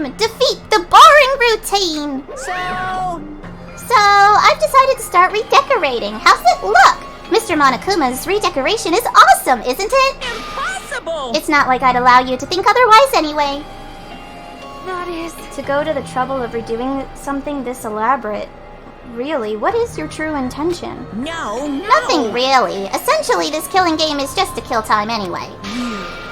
game! Defeat the boring routine! So, I've decided to start redecorating. How's it look? Mr. Monokuma's redecoration is awesome, isn't it? Impossible! It's not like I'd allow you to think otherwise anyway. That is... To go to the trouble of redoing something this elaborate. Really, what is your true intention? No. Nothing really. Essentially, this killing game is just to kill time anyway.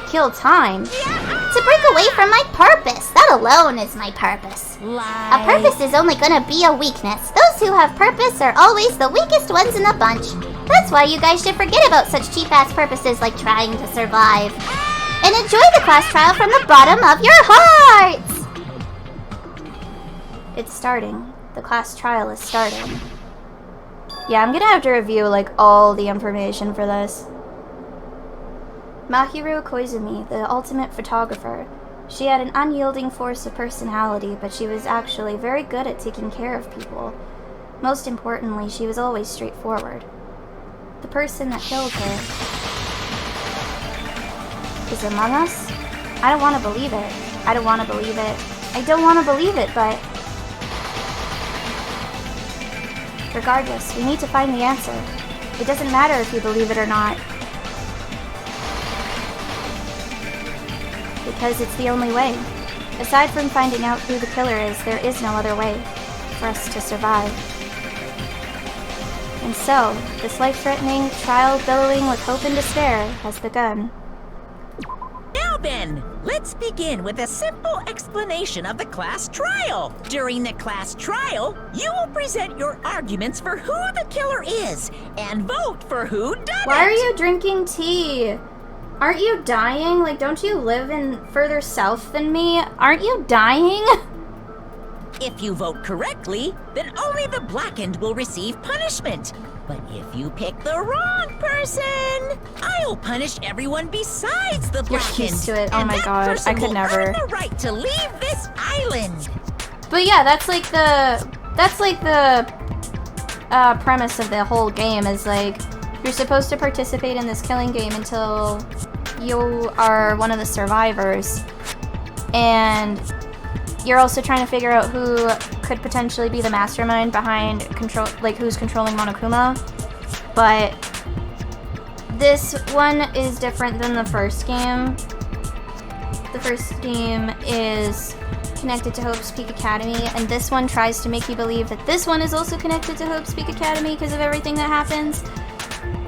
Kill time? Yeah. To break away from my purpose. That alone is my purpose. Lie. A purpose is only gonna be a weakness. Those who have purpose are always the weakest ones in the bunch. That's why you guys should forget about such cheap-ass purposes like trying to survive. And enjoy the class trial from the bottom of your hearts! It's starting. The class trial is starting. Yeah, I'm gonna have to review, like, all the information for this. Mahiru Koizumi, the ultimate photographer. She had an unyielding force of personality, but she was actually very good at taking care of people. Most importantly, she was always straightforward. The person that killed her is among us? I don't want to believe it. I don't want to believe it. I don't want to believe it, but... Regardless, we need to find the answer. It doesn't matter if you believe it or not. Because it's the only way. Aside from finding out who the killer is, there is no other way for us to survive. And so, this life-threatening trial billowing with hope and despair has begun. Now then, let's begin with a simple explanation of the class trial. During the class trial, you will present your arguments for who the killer is and vote for who done it. Why are you drinking tea? Aren't you dying? Like, don't you live in further south than me? Aren't you dying? If you vote correctly, then only the blackened will receive punishment. But if you pick the wrong person, I'll punish everyone besides the blackened. You're used to it. Oh and my that god, person I could will never. earn the right to leave this island. But yeah, that's like the premise of the whole game is like you're supposed to participate in this killing game until you are one of the survivors, and you're also trying to figure out who could potentially be the mastermind behind who's controlling Monokuma. But this one is different than the first game. The first game is connected to Hope's Peak Academy, and this one tries to make you believe that this one is also connected to Hope's Peak Academy because of everything that happens.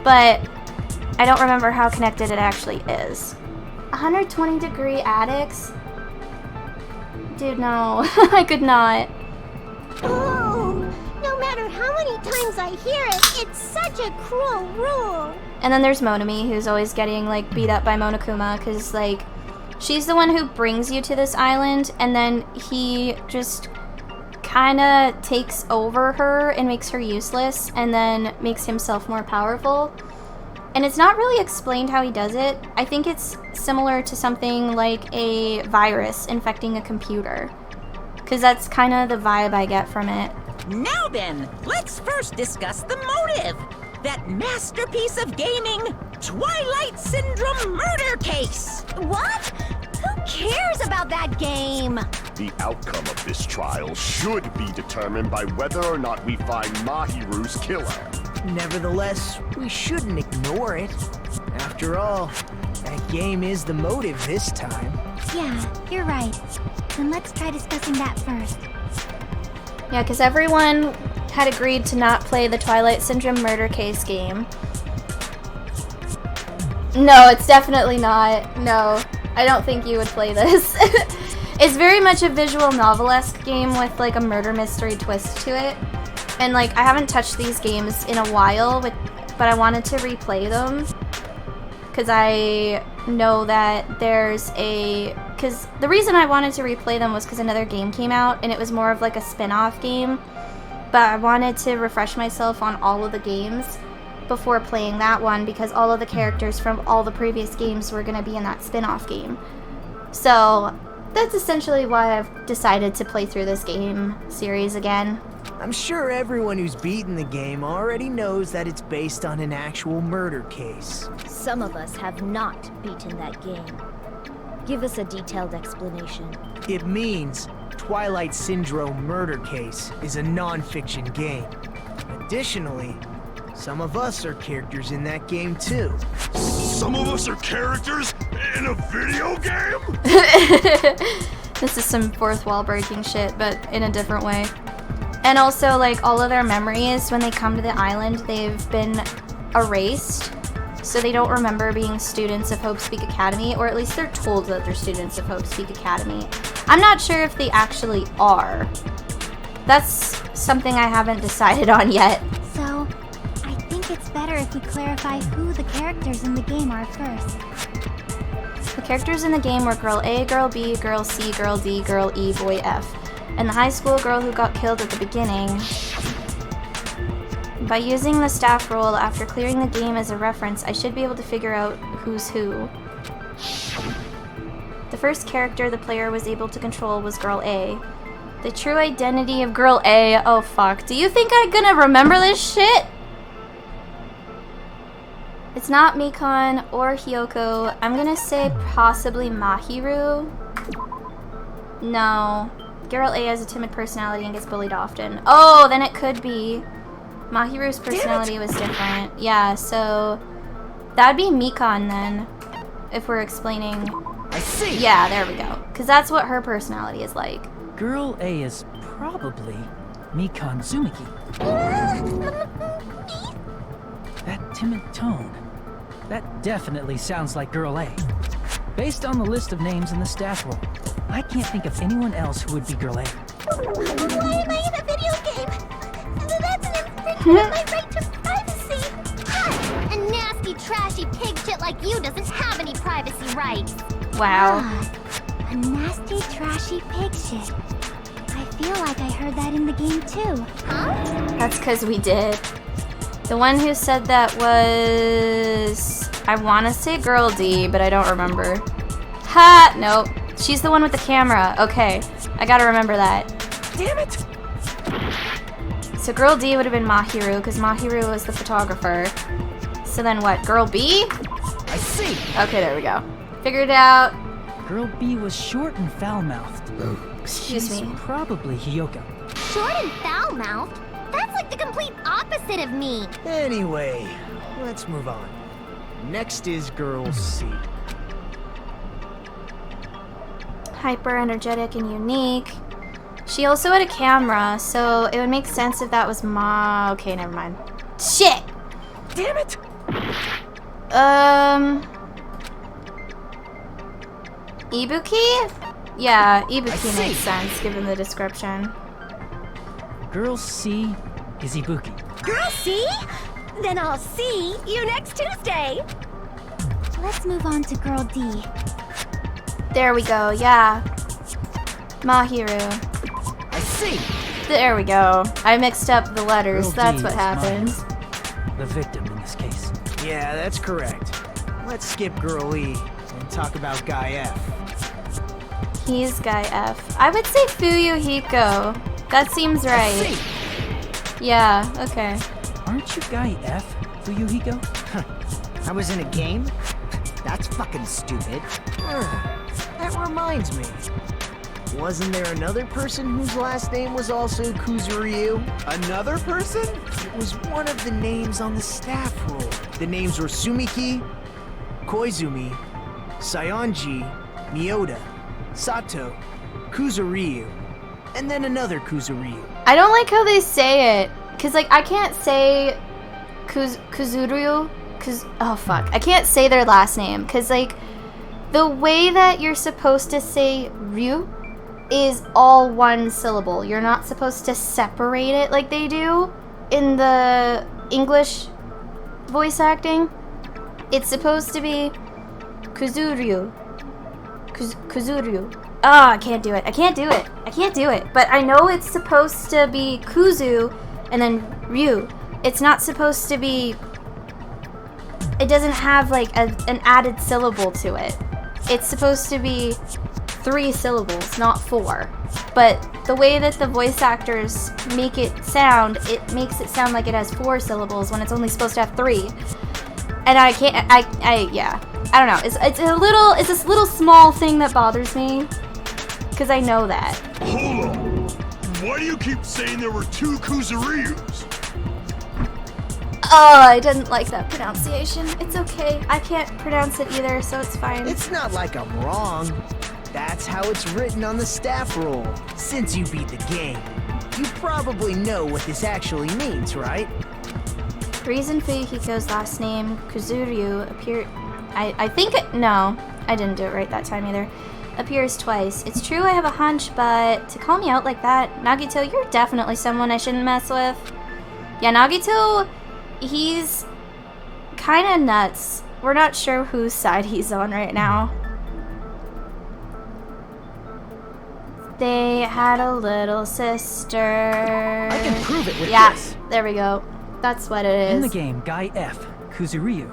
But I don't remember how connected it actually is. 120-degree attics? Dude, no. I could not. Oh, no matter how many times I hear it, it's such a cruel rule. And then there's Monami, who's always getting, like, beat up by Monokuma, because, like, she's the one who brings you to this island, and then he just kind of takes over her and makes her useless, and then makes himself more powerful. And it's not really explained how he does it. I think it's similar to something like a virus infecting a computer. Because that's kind of the vibe I get from it. Now then, let's first discuss the motive. That masterpiece of gaming, Twilight Syndrome murder case. What? Who cares about that game? The outcome of this trial should be determined by whether or not we find Mahiru's killer. Nevertheless, we shouldn't ignore it. After all, that game is the motive this time. Yeah, you're right. Then let's try discussing that first. Yeah, because everyone had agreed to not play the Twilight Syndrome murder case game. No, it's definitely not. No, I don't think you would play this. It's very much a visual novel-esque game with like a murder mystery twist to it. And like, I haven't touched these games in a while, but I wanted to replay them. Because I know that because the reason I wanted to replay them was because another game came out, and it was more of like a spin-off game. But I wanted to refresh myself on all of the games before playing that one, because all of the characters from all the previous games were going to be in that spin-off game. So that's essentially why I've decided to play through this game series again. I'm sure everyone who's beaten the game already knows that it's based on an actual murder case. Some of us have not beaten that game. Give us a detailed explanation. It means Twilight Syndrome Murder Case is a non-fiction game. Additionally, some of us are characters in that game too. Some of us are characters in a video game? This is some fourth wall breaking shit, but in a different way. And also, like, all of their memories, when they come to the island, they've been erased. So they don't remember being students of Hope Speak Academy, or at least they're told that they're students of Hope Speak Academy. I'm not sure if they actually are. That's something I haven't decided on yet. So, I think it's better if we clarify who the characters in the game are first. The characters in the game were Girl A, Girl B, Girl C, Girl D, Girl E, Boy F, and the high school girl who got killed at the beginning. By using the staff roll after clearing the game as a reference, I should be able to figure out who's who. The first character the player was able to control was Girl A. The true identity of Girl A. Oh fuck. Do you think I'm gonna remember this shit? It's not Mikon or Hiyoko. I'm gonna say possibly Mahiru. No. Girl A has a timid personality and gets bullied often. Oh, then it could be. Mahiru's personality was different. Yeah, so that'd be Mikon then, if we're explaining. I see. Yeah, there we go. Because that's what her personality is like. Girl A is probably Mikon Zumiki. That timid tone. That definitely sounds like Girl A. Based on the list of names in the staff roll, I can't think of anyone else who would be Girl A. Why am I in a video game? That's an infringement of my right to privacy. A nasty, trashy pig shit like you doesn't have any privacy rights. Wow. A nasty, trashy pig shit. I feel like I heard that in the game too. Huh? That's because we did. The one who said that was... I want to say Girl D, but I don't remember. Ha! Nope. She's the one with the camera. Okay. I gotta remember that. Damn it! So Girl D would have been Mahiru, because Mahiru was the photographer. So then what? Girl B? I see. Okay, there we go. Figured it out. Girl B was short and foul-mouthed. Excuse She's me. probably Hiyoko. Short and foul-mouthed? That's like the complete opposite of me. Anyway, let's move on. Next is Girl C. Hyper energetic and unique. She also had a camera, so it would make sense if that was Okay, never mind. Shit! Damn it! Ibuki? Yeah, I Ibuki see. makes sense given the description. Girl C is Ibuki. Girl C? Then I'll see you next Tuesday. Let's move on to Girl D. There we go, yeah. Mahiru. I see. There we go. I mixed up the letters. Girl D That's what is happens. The victim in this case. Yeah, that's correct. Let's skip Girl E and talk about Guy F. He's Guy F. I would say Fuyuhiko. That seems I right. see. Yeah, okay. Aren't you Guy F, Fuyuhiko? I was in a game? That's fucking stupid. That reminds me. Wasn't there another person whose last name was also Kuzuryu? Another person? It was one of the names on the staff roll. The names were Sumiki, Koizumi, Sayonji, Miyoda, Sato, Kuzuryu, and then another Kuzuryu. I don't like how they say it. Cause like I can't say Kuzuryu. Oh fuck. I can't say their last name. Cause like the way that you're supposed to say Ryu is all one syllable. You're not supposed to separate it like they do in the English voice acting. It's supposed to be Kuzuryu. Kuzuryu. Oh, I can't do it. I can't do it. I can't do it. But I know it's supposed to be Kuzu and then Ryu. It's not supposed to be... It doesn't have like an added syllable to it. It's supposed to be 3 syllables, not 4. But the way that the voice actors make it makes it sound like it has 4 syllables when it's only supposed to have 3. And I can't, yeah. I don't know. It's this little small thing that bothers me. Because I know that. Hold on. Why do you keep saying there were 2 Kuzuryus? Oh, I didn't like that pronunciation. It's okay. I can't pronounce it either, so it's fine. It's not like I'm wrong. That's how it's written on the staff roll. Since you beat the game, you probably know what this actually means, right? Reason Fuyuhiko's last name, Kuzuryu, appeared... I think it... No, I didn't do it right that time either. Appears twice. It's true I have a hunch, but to call me out like that, Nagito, you're definitely someone I shouldn't mess with. Yeah, Nagito, he's kind of nuts. We're not sure whose side he's on right now. They had a little sister. I can prove it with yes, this. There we go. That's what it is. In the game, Guy F, Kuzuryu,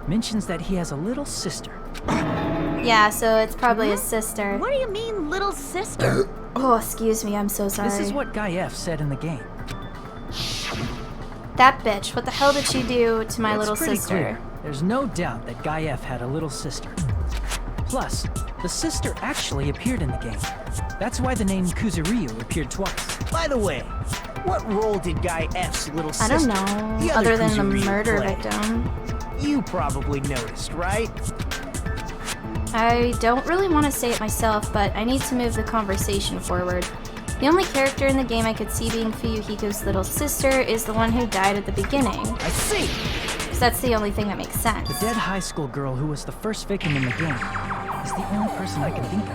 mentions that he has a little sister. Yeah, so it's probably his sister. What do you mean, little sister? Oh, excuse me, I'm so sorry. This is what Guy F said in the game. That bitch, what the hell did she do to my little pretty sister? Clear. There's no doubt that Guy F had a little sister. Plus, the sister actually appeared in the game. That's why the name Kuzuryu appeared twice. By the way, what role did Guy F's little I sister, don't know, the other other than the Kuzuryu, murder play? victim. You probably noticed, right? I don't really want to say it myself, but I need to move the conversation forward. The only character in the game I could see being Fuyuhiko's little sister is the one who died at the beginning. I see. Because that's the only thing that makes sense. The dead high school girl who was the first victim in the game is the only person I can think of.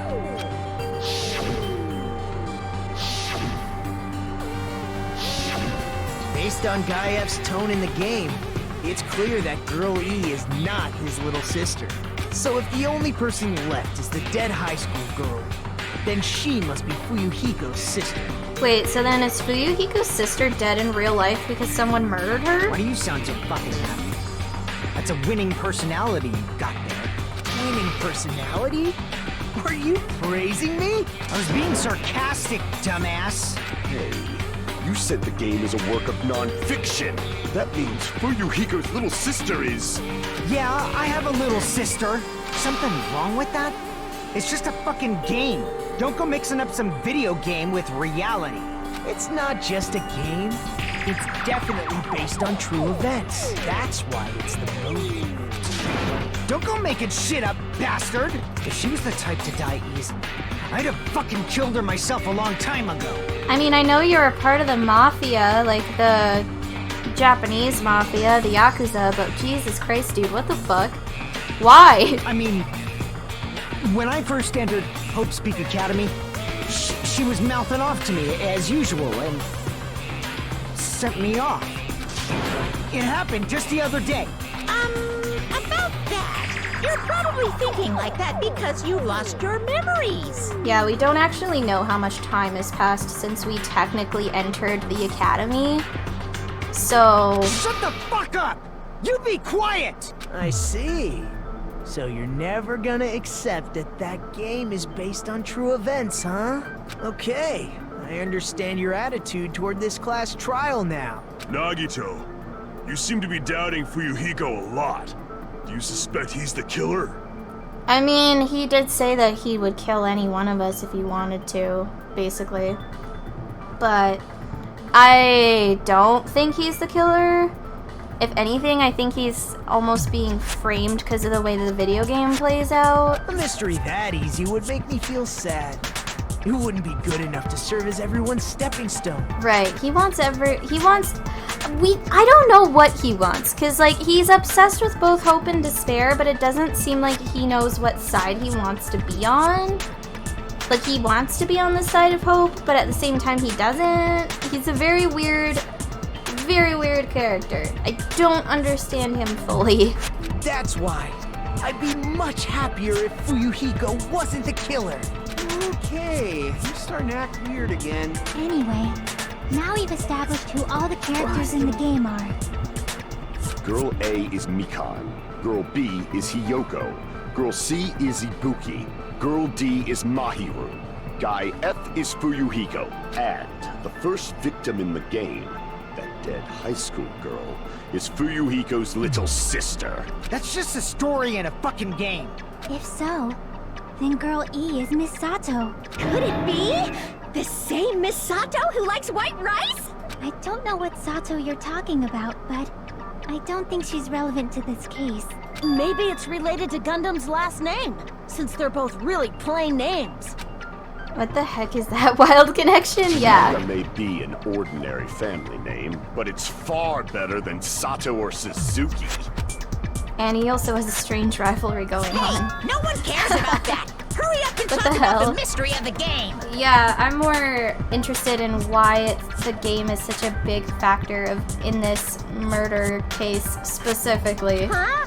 Based on Guy F's tone in the game, it's clear that Girl E is not his little sister. So if the only person left is the dead high school girl, then she must be Fuyuhiko's sister. Wait, so then is Fuyuhiko's sister dead in real life because someone murdered her? Why do you sound so fucking happy? That's a winning personality you got there. Winning personality? Were you praising me? I was being sarcastic, dumbass. Hey, you said the game is a work of non-fiction. That means Fuyuhiko's little sister is... Yeah, I have a little sister. Something wrong with that? It's just a fucking game. Don't go mixing up some video game with reality. It's not just a game. It's definitely based on true events. That's why it's the movie. Don't go making shit up, bastard! If she was the type to die easily, I'd have fucking killed her myself a long time ago. I mean, I know you're a part of the mafia, like the Japanese mafia, the Yakuza, but Jesus Christ, dude, what the fuck? Why? I mean, when I first entered Hope's Peak Academy, she was mouthing off to me as usual and sent me off. It happened just the other day. About that. You're probably thinking like that because you lost your memories. Yeah, we don't actually know how much time has passed since we technically entered the academy. So... Shut the fuck up! You be quiet! I see. So you're never gonna accept that that game is based on true events, huh? Okay, I understand your attitude toward this class trial now. Nagito, you seem to be doubting Fuyuhiko a lot. Do you suspect he's the killer? I mean, he did say that he would kill any one of us if he wanted to, basically. But I don't think he's the killer. If anything, I think he's almost being framed because of the way the video game plays out. A mystery that easy would make me feel sad. It wouldn't be good enough to serve as everyone's stepping stone. Right, I don't know what he wants, because, like, he's obsessed with both hope and despair, but it doesn't seem like he knows what side he wants to be on. Like, he wants to be on the side of hope, but at the same time he doesn't. He's a very weird character. I don't understand him fully. That's why. I'd be much happier if Fuyuhiko wasn't the killer. Okay, you're starting to act weird again. Anyway, now we've established who all the characters in the game are. Girl A is Mikan. Girl B is Hiyoko. Girl C is Ibuki. Girl D is Mahiru. Guy F is Fuyuhiko. And the first victim in the game, that dead high school girl is Fuyuhiko's little sister. That's just a story in a fucking game. If so, then Girl E is Miss Sato. Could it be? The same Miss Sato who likes white rice? I don't know what Sato you're talking about, but I don't think she's relevant to this case. Maybe it's related to Gundam's last name, since they're both really plain names. What the heck is that wild connection? Yeah. That may be an ordinary family name, but it's far better than Sato or Suzuki. And he also has a strange rivalry going Hey, on. no one cares about that. Hurry up and What talk the about hell? the mystery of the game. Yeah, I'm more interested in why the game is such a big factor in this murder case specifically. Huh?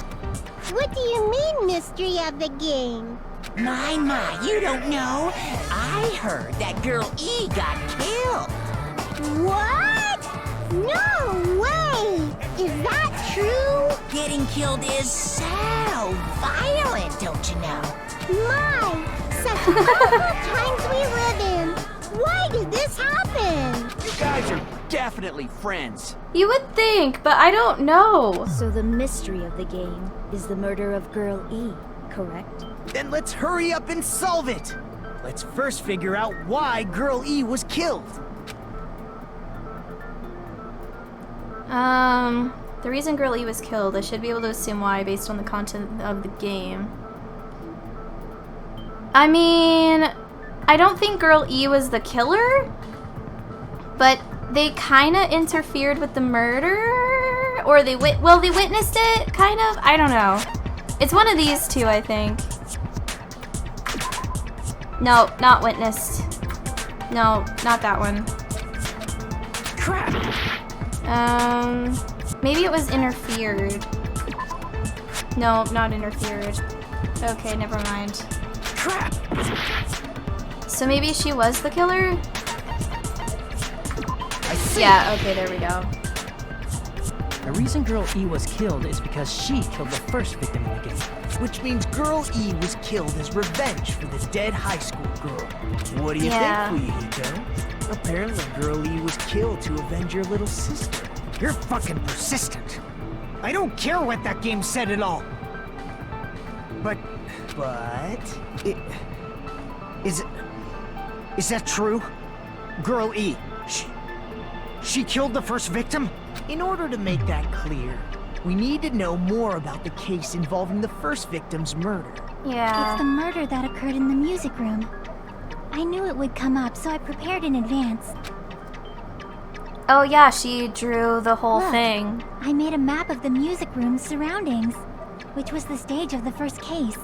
What do you mean, mystery of the game? My, you don't know. I heard that Girl E got killed. What? No way! Is that true? Getting killed is so violent, don't you know? My, such horrible times we live in. Why did this happen? You guys are definitely friends. You would think, but I don't know. So the mystery of the game is the murder of Girl E, correct? Then let's hurry up and solve it. Let's first figure out why Girl E was killed. The reason Girl E was killed, I should be able to assume why based on the content of the game. I mean, I don't think Girl E was the killer, but they kind of interfered with the murder, or they witnessed it, kind of. I don't know. It's one of these two, I think. No, not witnessed. No, not that one. Crap. Maybe it was interfered. No, not interfered. Okay, never mind. Crap. So maybe she was the killer? I see. Yeah, okay, there we go. The reason Girl E was killed is because she killed the first victim in the game. Which means Girl E was killed as revenge for the dead high school girl. What do you Yeah. think, Hiyoko? Apparently Girl E was killed to avenge your little sister. You're fucking persistent. I don't care what that game said at all. But, is that true? Girl E, she killed the first victim? In order to make that clear, we need to know more about the case involving the first victim's murder. It's Yeah. the murder that occurred in the music room. I knew it would come up, so I prepared in advance. Oh yeah, she drew the whole Look. thing. I made a map of the music room's surroundings, which was the stage of the first case.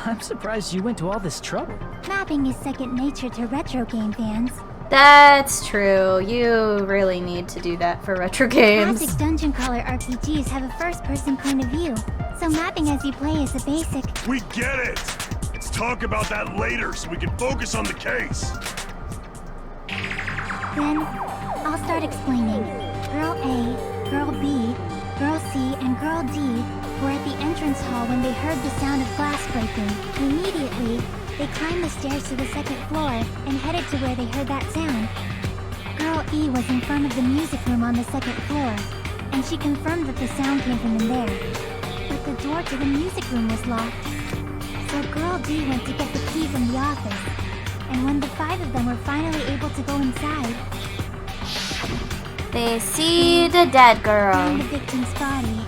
I'm surprised you went to all this trouble. Mapping is second nature to retro game fans. That's true. You really need to do that for retro games. Classic dungeon crawler RPGs have a first-person point of view, so mapping as you play is a basic. We get it! Let's talk about that later so we can focus on the case. Then, I'll start explaining. Girl A, Girl B, Girl C, and Girl D were at the entrance hall when they heard the sound of glass breaking. Immediately, they climbed the stairs to the second floor and headed to where they heard that sound. Girl E was in front of the music room on the second floor, and she confirmed that the sound came from in there. But the door to the music room was locked. So Girl D went to get the key from the office, and when the five of them were finally able to go inside, They see the dead girl. found the victim's body.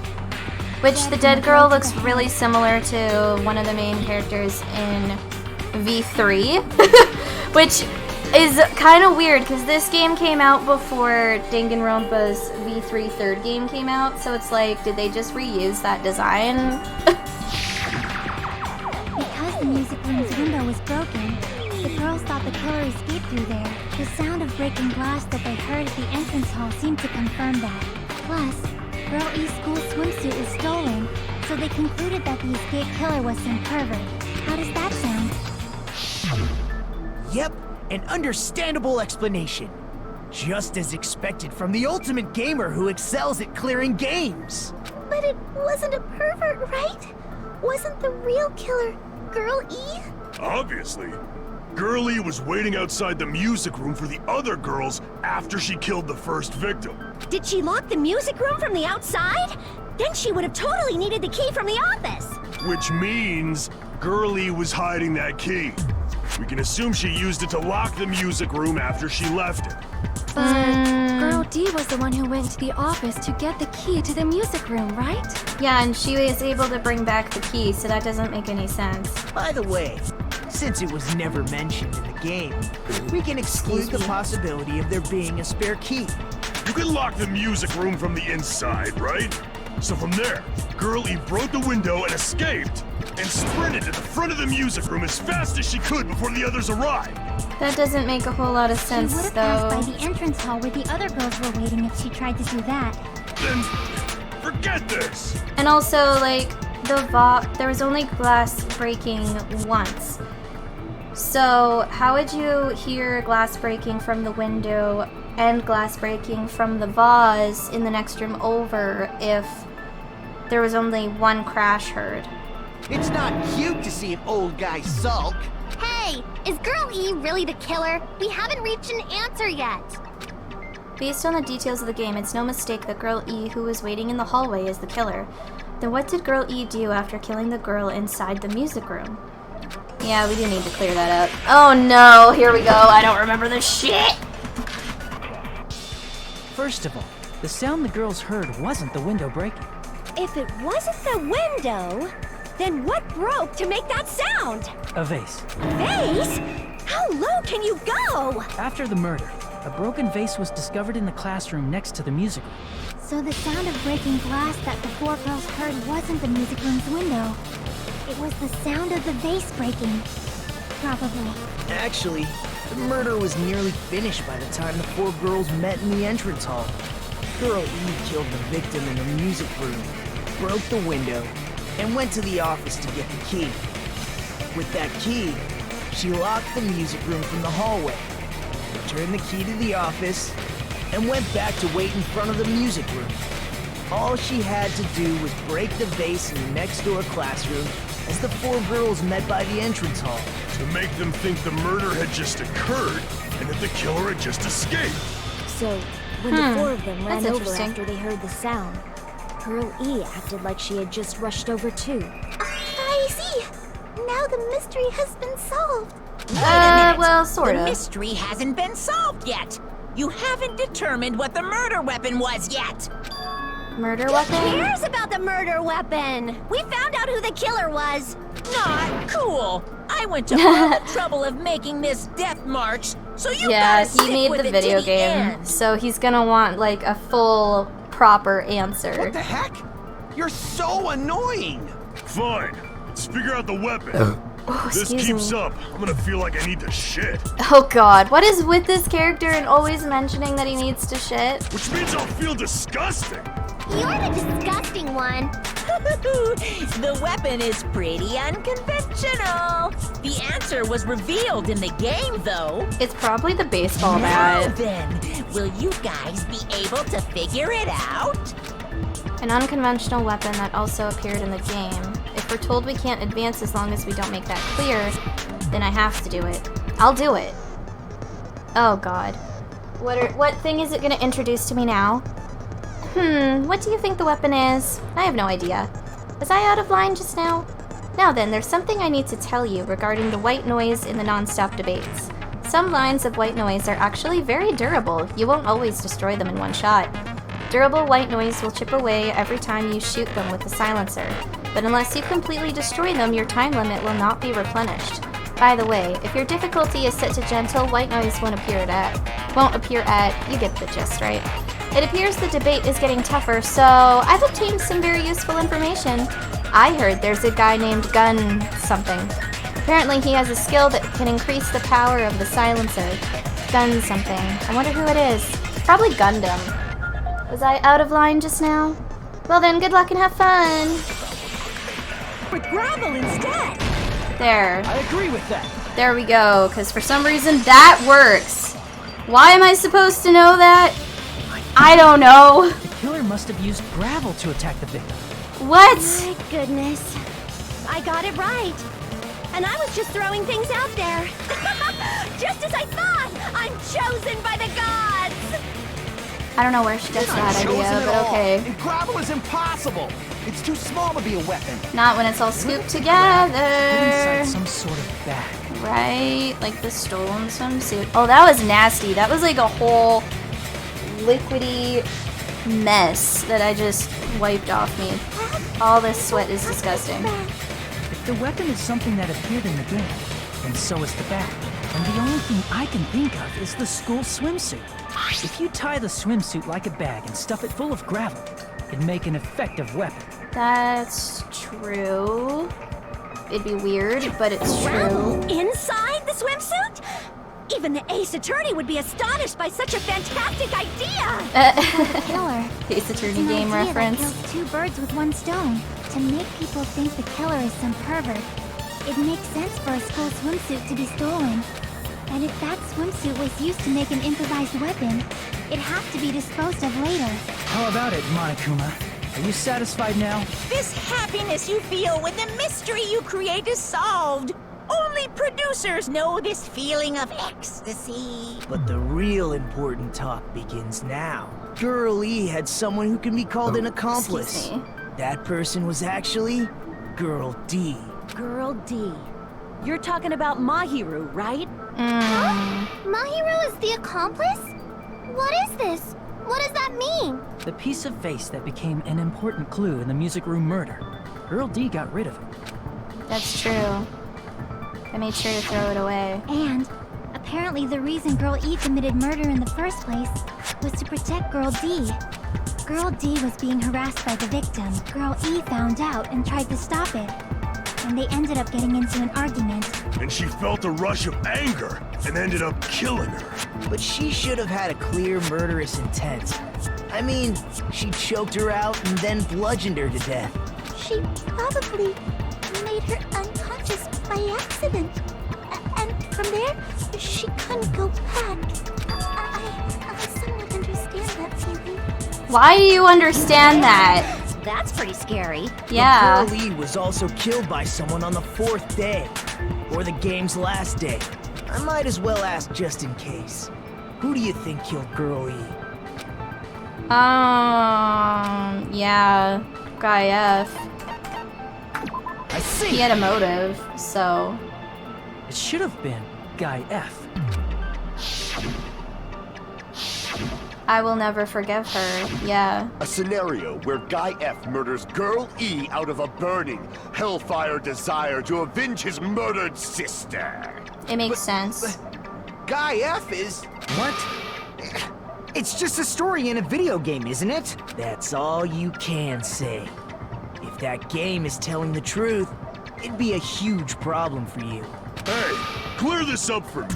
Which the dead girl looks really similar to one of the main characters in V3. Which is kind of weird because this game came out before Danganronpa's V3 third game came out. So it's like, did they just reuse that design? Because the music room's window was broken, the girls thought the killer escaped through there. The sound of breaking glass that they heard at the entrance hall seemed to confirm that. Plus, Girl E's school swimsuit was stolen, so they concluded that the escaped killer was some pervert. How does that sound? Yep, an understandable explanation. Just as expected from the ultimate gamer who excels at clearing games. But it wasn't a pervert, right? Wasn't the real killer Girl E? Obviously. Girl E was waiting outside the music room for the other girls after she killed the first victim. Did she lock the music room from the outside? Then she would have totally needed the key from the office. Which means Girl E was hiding that key. We can assume she used it to lock the music room after she left it. But Girl D was the one who went to the office to get the key to the music room, right? Yeah, and she was able to bring back the key, so that doesn't make any sense. By the way, since it was never mentioned in the game, we can exclude the possibility of there being a spare key. You can lock the music room from the inside, right? So from there, Girl E broke the window and escaped, and sprinted to the front of the music room as fast as she could before the others arrived. That doesn't make a whole lot of sense, She would have though. passed by the entrance hall where the other girls were waiting if she tried to do that. Then, forget this! And also, like, there was only glass breaking once. So, how would you hear glass breaking from the window and glass breaking from the vase in the next room over if there was only one crash heard? It's not cute to see an old guy sulk. Hey, is Girl E really the killer? We haven't reached an answer yet. Based on the details of the game, it's no mistake that Girl E, who was waiting in the hallway, is the killer. Then what did Girl E do after killing the girl inside the music room? Yeah, we do need to clear that up. Oh no, here we go. I don't remember this shit! First of all, the sound the girls heard wasn't the window breaking. If it wasn't the window, then what broke to make that sound? A vase. Vase? How low can you go? After the murder, a broken vase was discovered in the classroom next to the music room. So the sound of breaking glass that the four girls heard wasn't the music room's window. It was the sound of the vase breaking. Probably. Actually, the murder was nearly finished by the time the four girls met in the entrance hall. Girl E killed the victim in the music room, broke the window, and went to the office to get the key. With that key, she locked the music room from the hallway, returned the key to the office, and went back to wait in front of the music room. All she had to do was break the vase in the next door classroom as the four girls met by the entrance hall. To make them think the murder had just occurred and that the killer had just escaped. So, when the four of them ran That's over interesting. after they heard the sound, Girl E acted like she had just rushed over too. I see. Now the mystery has been solved. Wait a minute. Well, sort The of. mystery hasn't been solved yet. You haven't determined what the murder weapon was yet. Murder Who weapon? cares about the murder weapon? We found out who the killer was. Not cool. I went to all the trouble of making this death march, so you Yeah, gotta stick he made with the it to video the game, end. so he's gonna want, like, a full, proper answer. What the heck? You're so annoying! Fine. Let's figure out the weapon. Oh, This excuse keeps me. up, I'm gonna feel like I need to shit. Oh god, what is with this character and always mentioning that he needs to shit? Which means I'll feel disgusting. You're the disgusting one. The weapon is pretty unconventional. The answer was revealed in the game, though. It's probably the baseball Now bat. then, will you guys be able to figure it out? An unconventional weapon that also appeared in the game. If we're told we can't advance as long as we don't make that clear, then I have to do it. I'll do it. Oh god. What thing is it gonna introduce to me now? What do you think the weapon is? I have no idea. Was I out of line just now? Now then, there's something I need to tell you regarding the white noise in the non-stop debates. Some lines of white noise are actually very durable. You won't always destroy them in one shot. Durable white noise will chip away every time you shoot them with a silencer, but unless you completely destroy them, your time limit will not be replenished. By the way, if your difficulty is set to gentle, white noise won't appear at, you get the gist, right? It appears the debate is getting tougher, so I've obtained some very useful information. I heard there's a guy named Gun something. Apparently he has a skill that can increase the power of the silencer. Gun something. I wonder who it is. Probably Gundam. Was I out of line just now? Well then, good luck and have fun! With gravel instead. There. I agree with that. There we go, because for some reason that works. Why am I supposed to know that? I don't know. The killer must have used gravel to attack the victim. What? My goodness. I got it right. and I was just throwing things out there. Just as I thought! I'm chosen by the gods! I don't know where she gets that idea, but okay. And gravel is impossible. It's too small to be a weapon. Not when it's all scooped Inside together. some sort of bag. Right? Like the stolen swimsuit. Oh, that was nasty. That was like a whole liquidy mess that I just wiped off me. All this sweat is disgusting. If the weapon is something that appeared in the game, then so is the bag. And the only thing I can think of is the school swimsuit. If you tie the swimsuit like a bag and stuff it full of gravel, it'd make an effective weapon. That's true. It'd be weird, but it's Gravel true. inside the swimsuit? Even the Ace Attorney would be astonished by such a fantastic idea! Killer. Ace It's Attorney an game idea reference. that kills two birds with one stone. To make people think the killer is some pervert. It makes sense for a school swimsuit to be stolen. And if that swimsuit was used to make an improvised weapon, it'd have to be disposed of later. How about it, Monokuma? Are you satisfied now? This happiness you feel when the mystery you create is solved. Only producers know this feeling of ecstasy. But the real important talk begins now. Girl E had someone who can be called an accomplice. Excuse me. That person was actually Girl D. Girl D. You're talking about Mahiru, right? Mahiru is the accomplice? What is this? What does that mean? The piece of vase that became an important clue in the music room murder. Girl D got rid of it. That's true. I made sure to throw it away. And apparently the reason Girl E committed murder in the first place was to protect Girl D. Girl D was being harassed by the victim. Girl E found out and tried to stop it. And they ended up getting into an argument. And she felt a rush of anger and ended up killing her. But she should have had a clear murderous intent. I mean, she choked her out and then bludgeoned her to death. She probably made her unconscious by accident. And from there, she couldn't go back. I somewhat understand that feeling. Why do you understand that? That's pretty scary. Yeah. Girl E was also killed by someone on the 4th day, or the game's last day. I might as well ask just in case. Who do you think killed Girl E? Yeah. Guy F. I see. He had a motive, so. It should have been Guy F. I will never forgive her. Yeah. A scenario where Guy F murders Girl E out of a burning, hellfire desire to avenge his murdered sister. It makes sense. Guy F is... What? It's just a story in a video game, isn't it? That's all you can say. If that game is telling the truth, it'd be a huge problem for you. Hey, clear this up for me.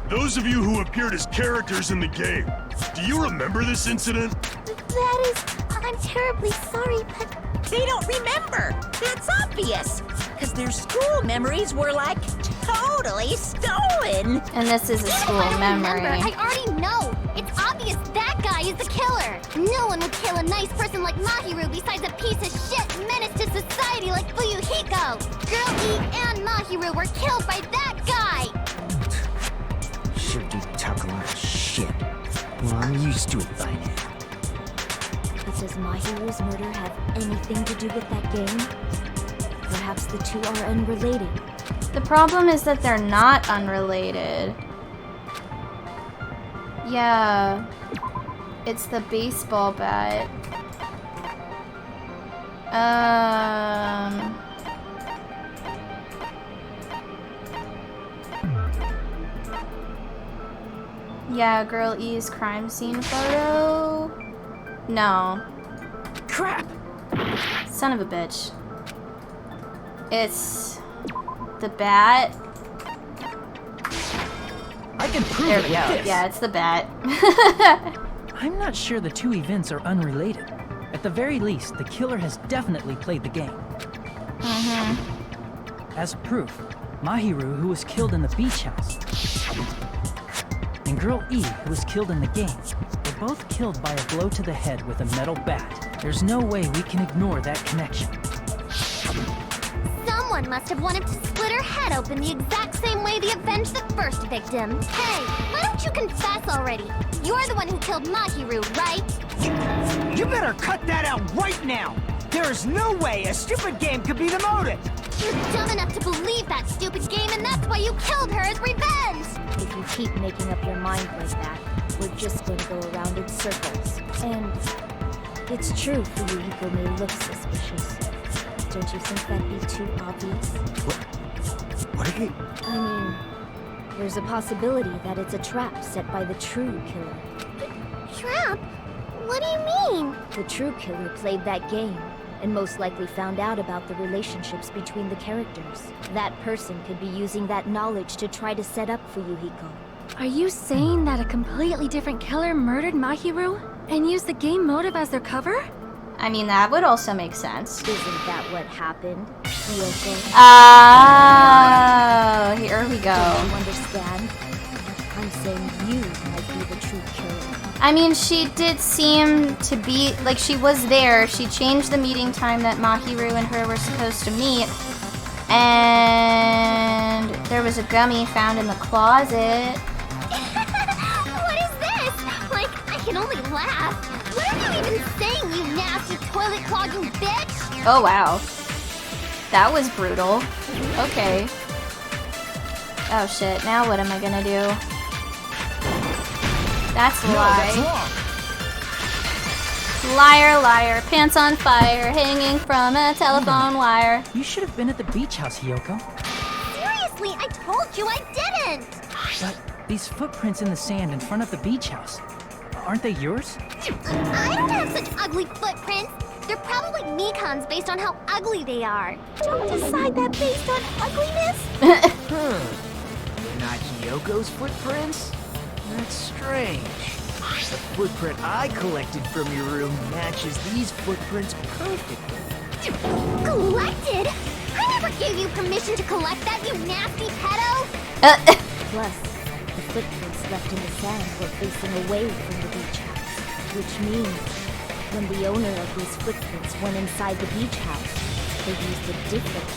Those of you who appeared as characters in the game, do you remember this incident? That is, I'm terribly sorry, but They don't remember. That's obvious. Because their school memories were like totally stolen. And this is a school I don't memory. remember. I already know. It's obvious that guy is the killer. No one would kill a nice person like Mahiru besides a piece of shit menace to society like Hiyoko. Girl E and Mahiru were killed by that guy. Sure do talk a lot of shit. Well, I'm used to it by now. But does Mahiru's murder have anything to do with that game? Perhaps the two are unrelated. The problem is that they're not unrelated. Yeah. It's the baseball bat. Yeah, Girl E's crime scene photo. No. Crap! Son of a bitch. It's the bat. I can prove There it we with go. this. Yeah, it's the bat. I'm not sure the two events are unrelated. At the very least, the killer has definitely played the game. As proof, Mahiru, who was killed in the beach house, and Girl E, who was killed in the game, were both killed by a blow to the head with a metal bat. There's no way we can ignore that connection. Someone Someone must have wanted to split her head open the exact same way they avenged the first victim. Hey, why don't you confess already? You're the one who killed Mahiru, right? You better cut that out right now! There's no way a stupid game could be the motive! You're dumb enough to believe that stupid game, and that's why you killed her as revenge! If you keep making up your mind like that, we're just going to go around in circles. And it's true Hiyoko may look suspicious. Don't you think that'd be too obvious? What are you... I mean, there's a possibility that it's a trap set by the true killer. Trap? What do you mean? The true killer played that game, and most likely found out about the relationships between the characters. That person could be using that knowledge to try to set up for Hiyoko. Are you saying that a completely different killer murdered Mahiru and used the game motive as their cover? I mean, that would also make sense. Isn't that what happened, Hiyoko? Oh, here we go. Do you understand? I'm saying you might be the true killer. I mean, she did seem to be, like, she was there. She changed the meeting time that Mahiru and her were supposed to meet. And there was a gummy found in the closet. What is this? Like, I can only laugh. What are you even saying, you nasty toilet clogging bitch? Oh, wow. That was brutal. Okay. Oh, shit. Now what am I gonna do? That's a lie. Liar, liar, pants on fire, hanging from a telephone wire. You should have been at the beach house, Hiyoko. Seriously, I told you I didn't! But these footprints in the sand in front of the beach house, aren't they yours? I don't have such ugly footprints. They're probably Mikan's based on how ugly they are. Don't decide that based on ugliness. Not Hiyoko's footprints? That's strange. The footprint I collected from your room matches these footprints perfectly. Collected? I never gave you permission to collect that, you nasty pedo! Plus, the footprints left in the sand were facing away from the beach house, which means when the owner of these footprints went inside the beach house, they used a different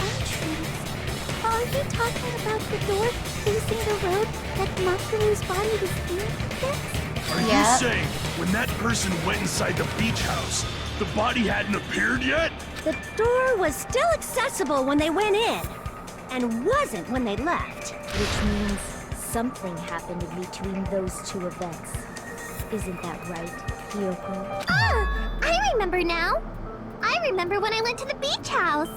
entrance. Are you talking about the door facing the road that Mahiru's body was in? Are you saying when that person went inside the beach house, the body hadn't appeared yet? The door was still accessible when they went in, and wasn't when they left. Which means something happened in between those two events. Isn't that right, Hiyoko? Ah! I remember now! I remember when I went to the beach house!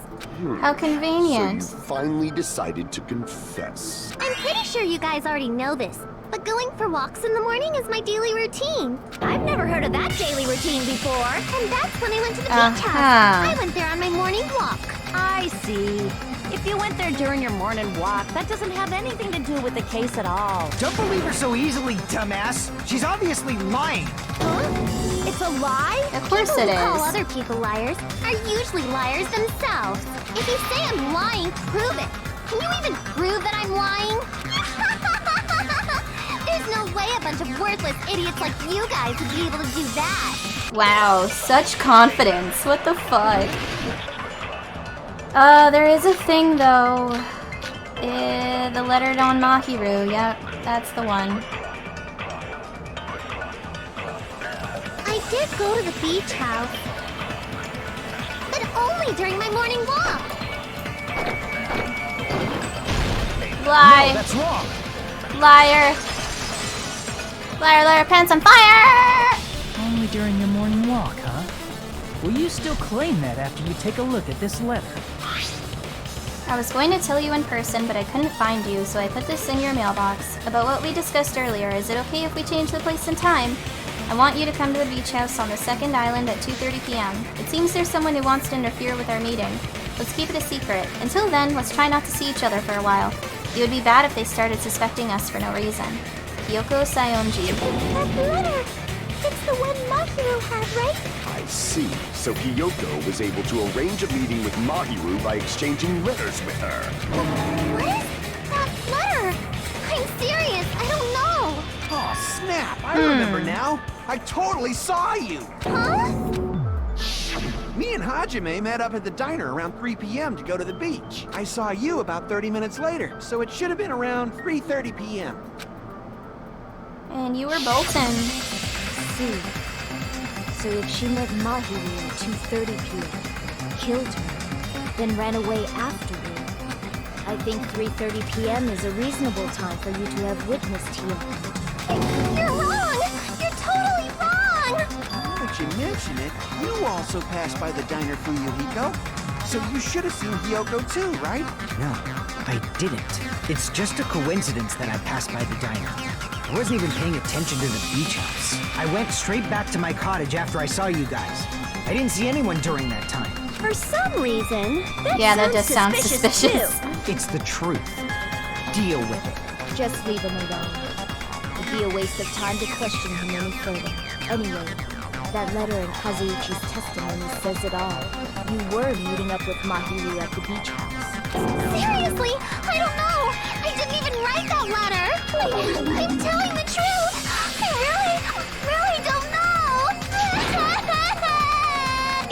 How convenient. So you finally decided to confess. I'm pretty sure you guys already know this, but going for walks in the morning is my daily routine. I've never heard of that daily routine before. And that's when I went to the beach house. I went there on my morning walk. I see. If you went there during your morning walk, that doesn't have anything to do with the case at all. Don't believe her so easily, dumbass. She's obviously lying. Huh? It's a lie? Of course People it who call is. other people liars are usually liars themselves. If you say I'm lying, prove it. Can you even prove that I'm lying? There's no way a bunch of worthless idiots like you guys would be able to do that. Wow, such confidence. What the fuck? There is a thing though. The letter on Mahiru. Yep, that's the one. I did go to the beach house, but only during my morning walk. Lie. No, that's wrong. Liar. Liar, liar, pants on fire! Only during your morning walk, huh? Will you still claim that after you take a look at this letter? I was going to tell you in person, but I couldn't find you, so I put this in your mailbox. About what we discussed earlier, is it okay if we change the place and time? I want you to come to the beach house on the second island at 2:30 p.m. It seems there's someone who wants to interfere with our meeting. Let's keep it a secret. Until then, let's try not to see each other for a while. It would be bad if they started suspecting us for no reason. Hiyoko Sayonji. That letter! It's the one Mahiru had, right? I see. So Hiyoko was able to arrange a meeting with Mahiru by exchanging letters with her. What is that letter? I'm serious, I don't know. Oh, snap. I remember now. I totally saw you. Huh? Me and Hajime met up at the diner around 3 p.m. to go to the beach. I saw you about 30 minutes later, so it should have been around 3:30 p.m. And you were both in. See. So if she met Mahiru at 2:30 p.m., killed her, then ran away afterward, I think 3:30 p.m. is a reasonable time for you to have witnessed Hiyoko. You're wrong! You're totally wrong! Now that you mention it, you also passed by the diner for Hiyoko. So you should have seen Hiyoko too, right? No, I didn't. It's just a coincidence that I passed by the diner. I wasn't even paying attention to the beach house. I went straight back to my cottage after I saw you guys. I didn't see anyone during that time. For some reason, that does sound suspicious. It's the truth. Deal with it. Just leave him alone. It'd be a waste of time to question him any further. Anyway, that letter in Kazuichi's testimony says it all. You were meeting up with Mahiru at the beach house. Seriously? I don't know! I didn't even write that letter! I'm telling the truth! I really don't know!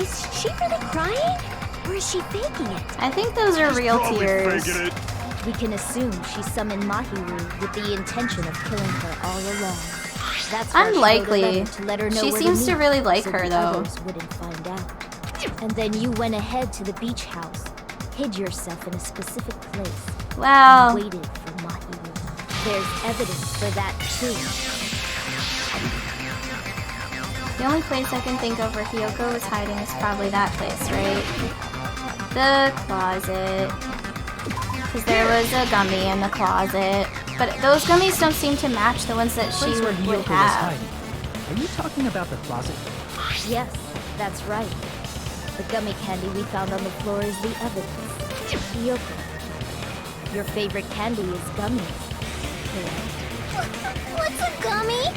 Is she really crying? Or is she faking it? I think those are real Probably tears. faking it. We can assume she summoned Mahiru with the intention of killing her all along. That's why Unlikely. she wrote a letter to let her know She where seems to meet, really like so her, the though. others wouldn't find out. And then you went ahead to the beach house, hid yourself in a specific place, Wow. and waited for Mahiru. There's evidence for that too. The only place I can think of where Hiyoko was hiding is probably that place, right? The closet. Because there was a gummy in the closet. But those gummies don't seem to match the ones that she Place where would Hiyoko was have. hiding. Are you talking about the closet? Yes, that's right. The gummy candy we found on the floor is the evidence. Hiyoko, your favorite candy is gummies, correct? What's a gummy?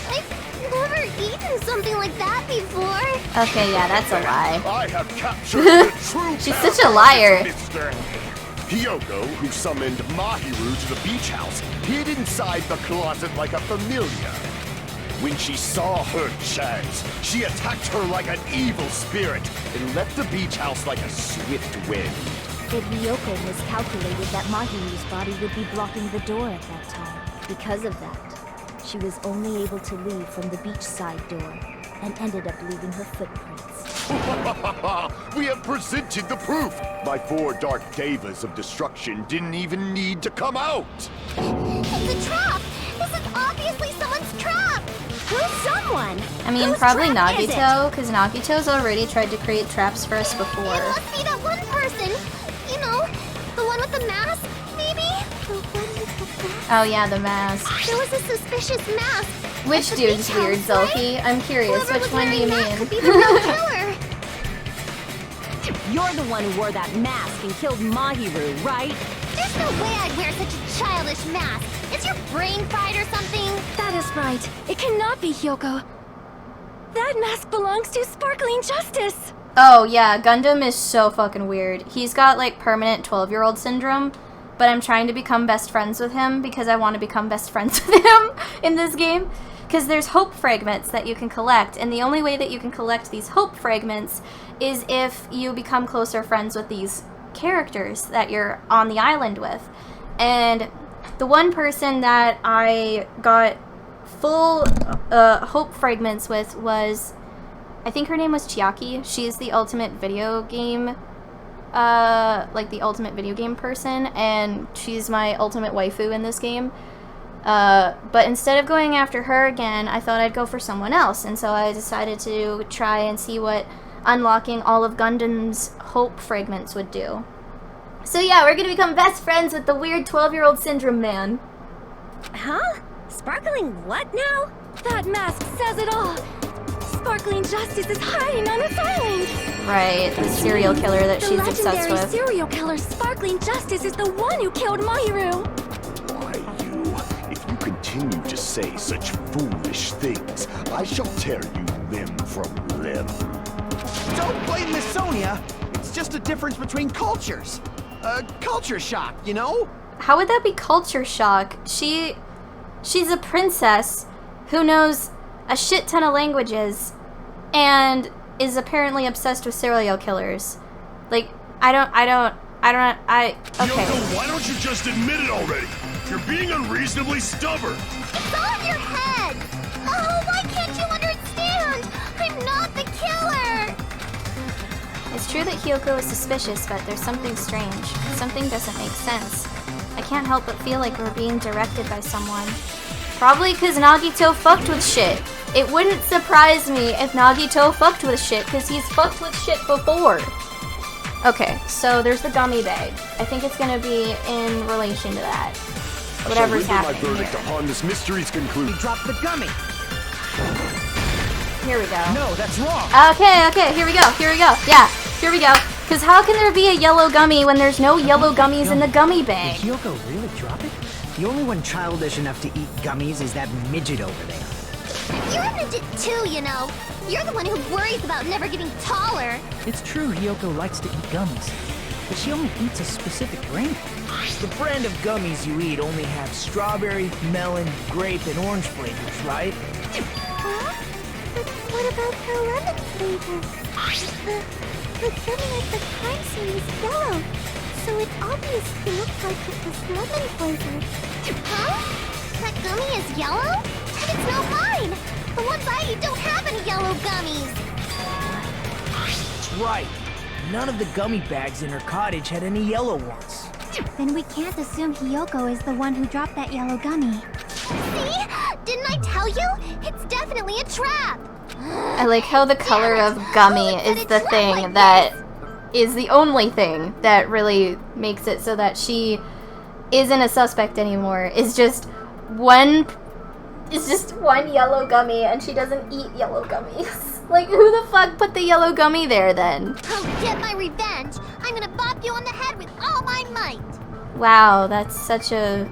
I've never eaten something like that before. Okay, yeah, that's a lie. I have captured the true She's such a liar. Mr. Hiyoko, who summoned Mahiru to the beach house, hid inside the closet like a familiar. When she saw her chance, she attacked her like an evil spirit and left the beach house like a swift wind. But Hiyoko miscalculated that Mahiru's body would be blocking the door at that time. Because of that, she was only able to leave from the beachside door and ended up leaving her footprints. We have presented the proof! My 4 dark devas of destruction didn't even need to come out! It's a trap! This is obviously someone's trap! Who's someone? I mean, Whose probably trap is it? Nagito, because Nagito's already tried to create traps for us before. It must be that one person! You know, the one with the mask, maybe? The one with the mask? Oh yeah, the mask. There was a suspicious mask. Which at the dude's beach weird, house, right? Zelky? I'm curious, Whoever which was one do you wearing that could be mean? the real killer. You're the one who wore that mask and killed Mahiru, right? There's no way I'd wear such a childish mask. Is your brain fried or something? That is right. It cannot be Hiyoko. That mask belongs to Sparkling Justice. Oh yeah, Gundam is so fucking weird. He's got like permanent 12-year-old syndrome, but I'm trying to become best friends with him because I want to become best friends with him in this game. Because there's hope fragments that you can collect, and the only way that you can collect these hope fragments is if you become closer friends with these characters that you're on the island with. And the one person that I got full hope fragments with was, I think her name was Chiaki. She's the ultimate video game, like the ultimate video game person, and she's my ultimate waifu in this game. But instead of going after her again, I thought I'd go for someone else, and so I decided to try and see what unlocking all of Gundam's hope fragments would do. So yeah, we're gonna become best friends with the weird 12-year-old syndrome man. Huh? Sparkling what now? That mask says it all. Sparkling Justice is hiding on this island. Right, the serial killer that The she's obsessed legendary with. serial killer Sparkling Justice is the one who killed Mahiru. Why, if you continue to say such foolish things, I shall tear you limb from limb. Don't blame Miss Sonia. It's just a difference between cultures. Culture shock, you know? How would that be culture shock? She's a princess who knows a shit ton of languages, and is apparently obsessed with serial killers. Like, okay. Hiyoko, why don't you just admit it already? You're being unreasonably stubborn. It's all in your head! Oh, why can't you understand? I'm not the killer! It's true that Hiyoko is suspicious, but there's something strange. Something doesn't make sense. I can't help but feel like we're being directed by someone. Probably because Nagito fucked with shit. It wouldn't surprise me if Nagito fucked with shit, because he's fucked with shit before. Okay, so there's the gummy bag. I think it's gonna be in relation to that. Whatever's happening. My verdict upon this mystery's conclusion. He dropped the gummy. Here we go. No, that's wrong. Okay, here we go. Yeah, here we go. Because how can there be a yellow gummy when there's no yellow gummies in the gummy bag? Did Hiyoko really drop it? The only one childish enough to eat gummies is that midget over there. You're a midget too, you know. You're the one who worries about never getting taller. It's true Hiyoko likes to eat gummies, but she only eats a specific brand. The brand of gummies you eat only have strawberry, melon, grape, and orange flavors, right? Huh? But what about the lemon flavor? The gummy at the crime scene is yellow, so it obviously looks like it was lemon flavored. Huh? That gummy is yellow? And it's not mine! The ones I eat don't have any yellow gummies! That's right. None of the gummy bags in her cottage had any yellow ones. Then we can't assume Hiyoko is the one who dropped that yellow gummy. See? Didn't I tell you? It's definitely a trap! I like how the color of gummy is the thing that is the only thing that really makes it so that she isn't a suspect anymore. It's just one yellow gummy and she doesn't eat yellow gummies. Like, who the fuck put the yellow gummy there then? I'll get my revenge! I'm gonna bop you on the head with all my might! Wow, that's such a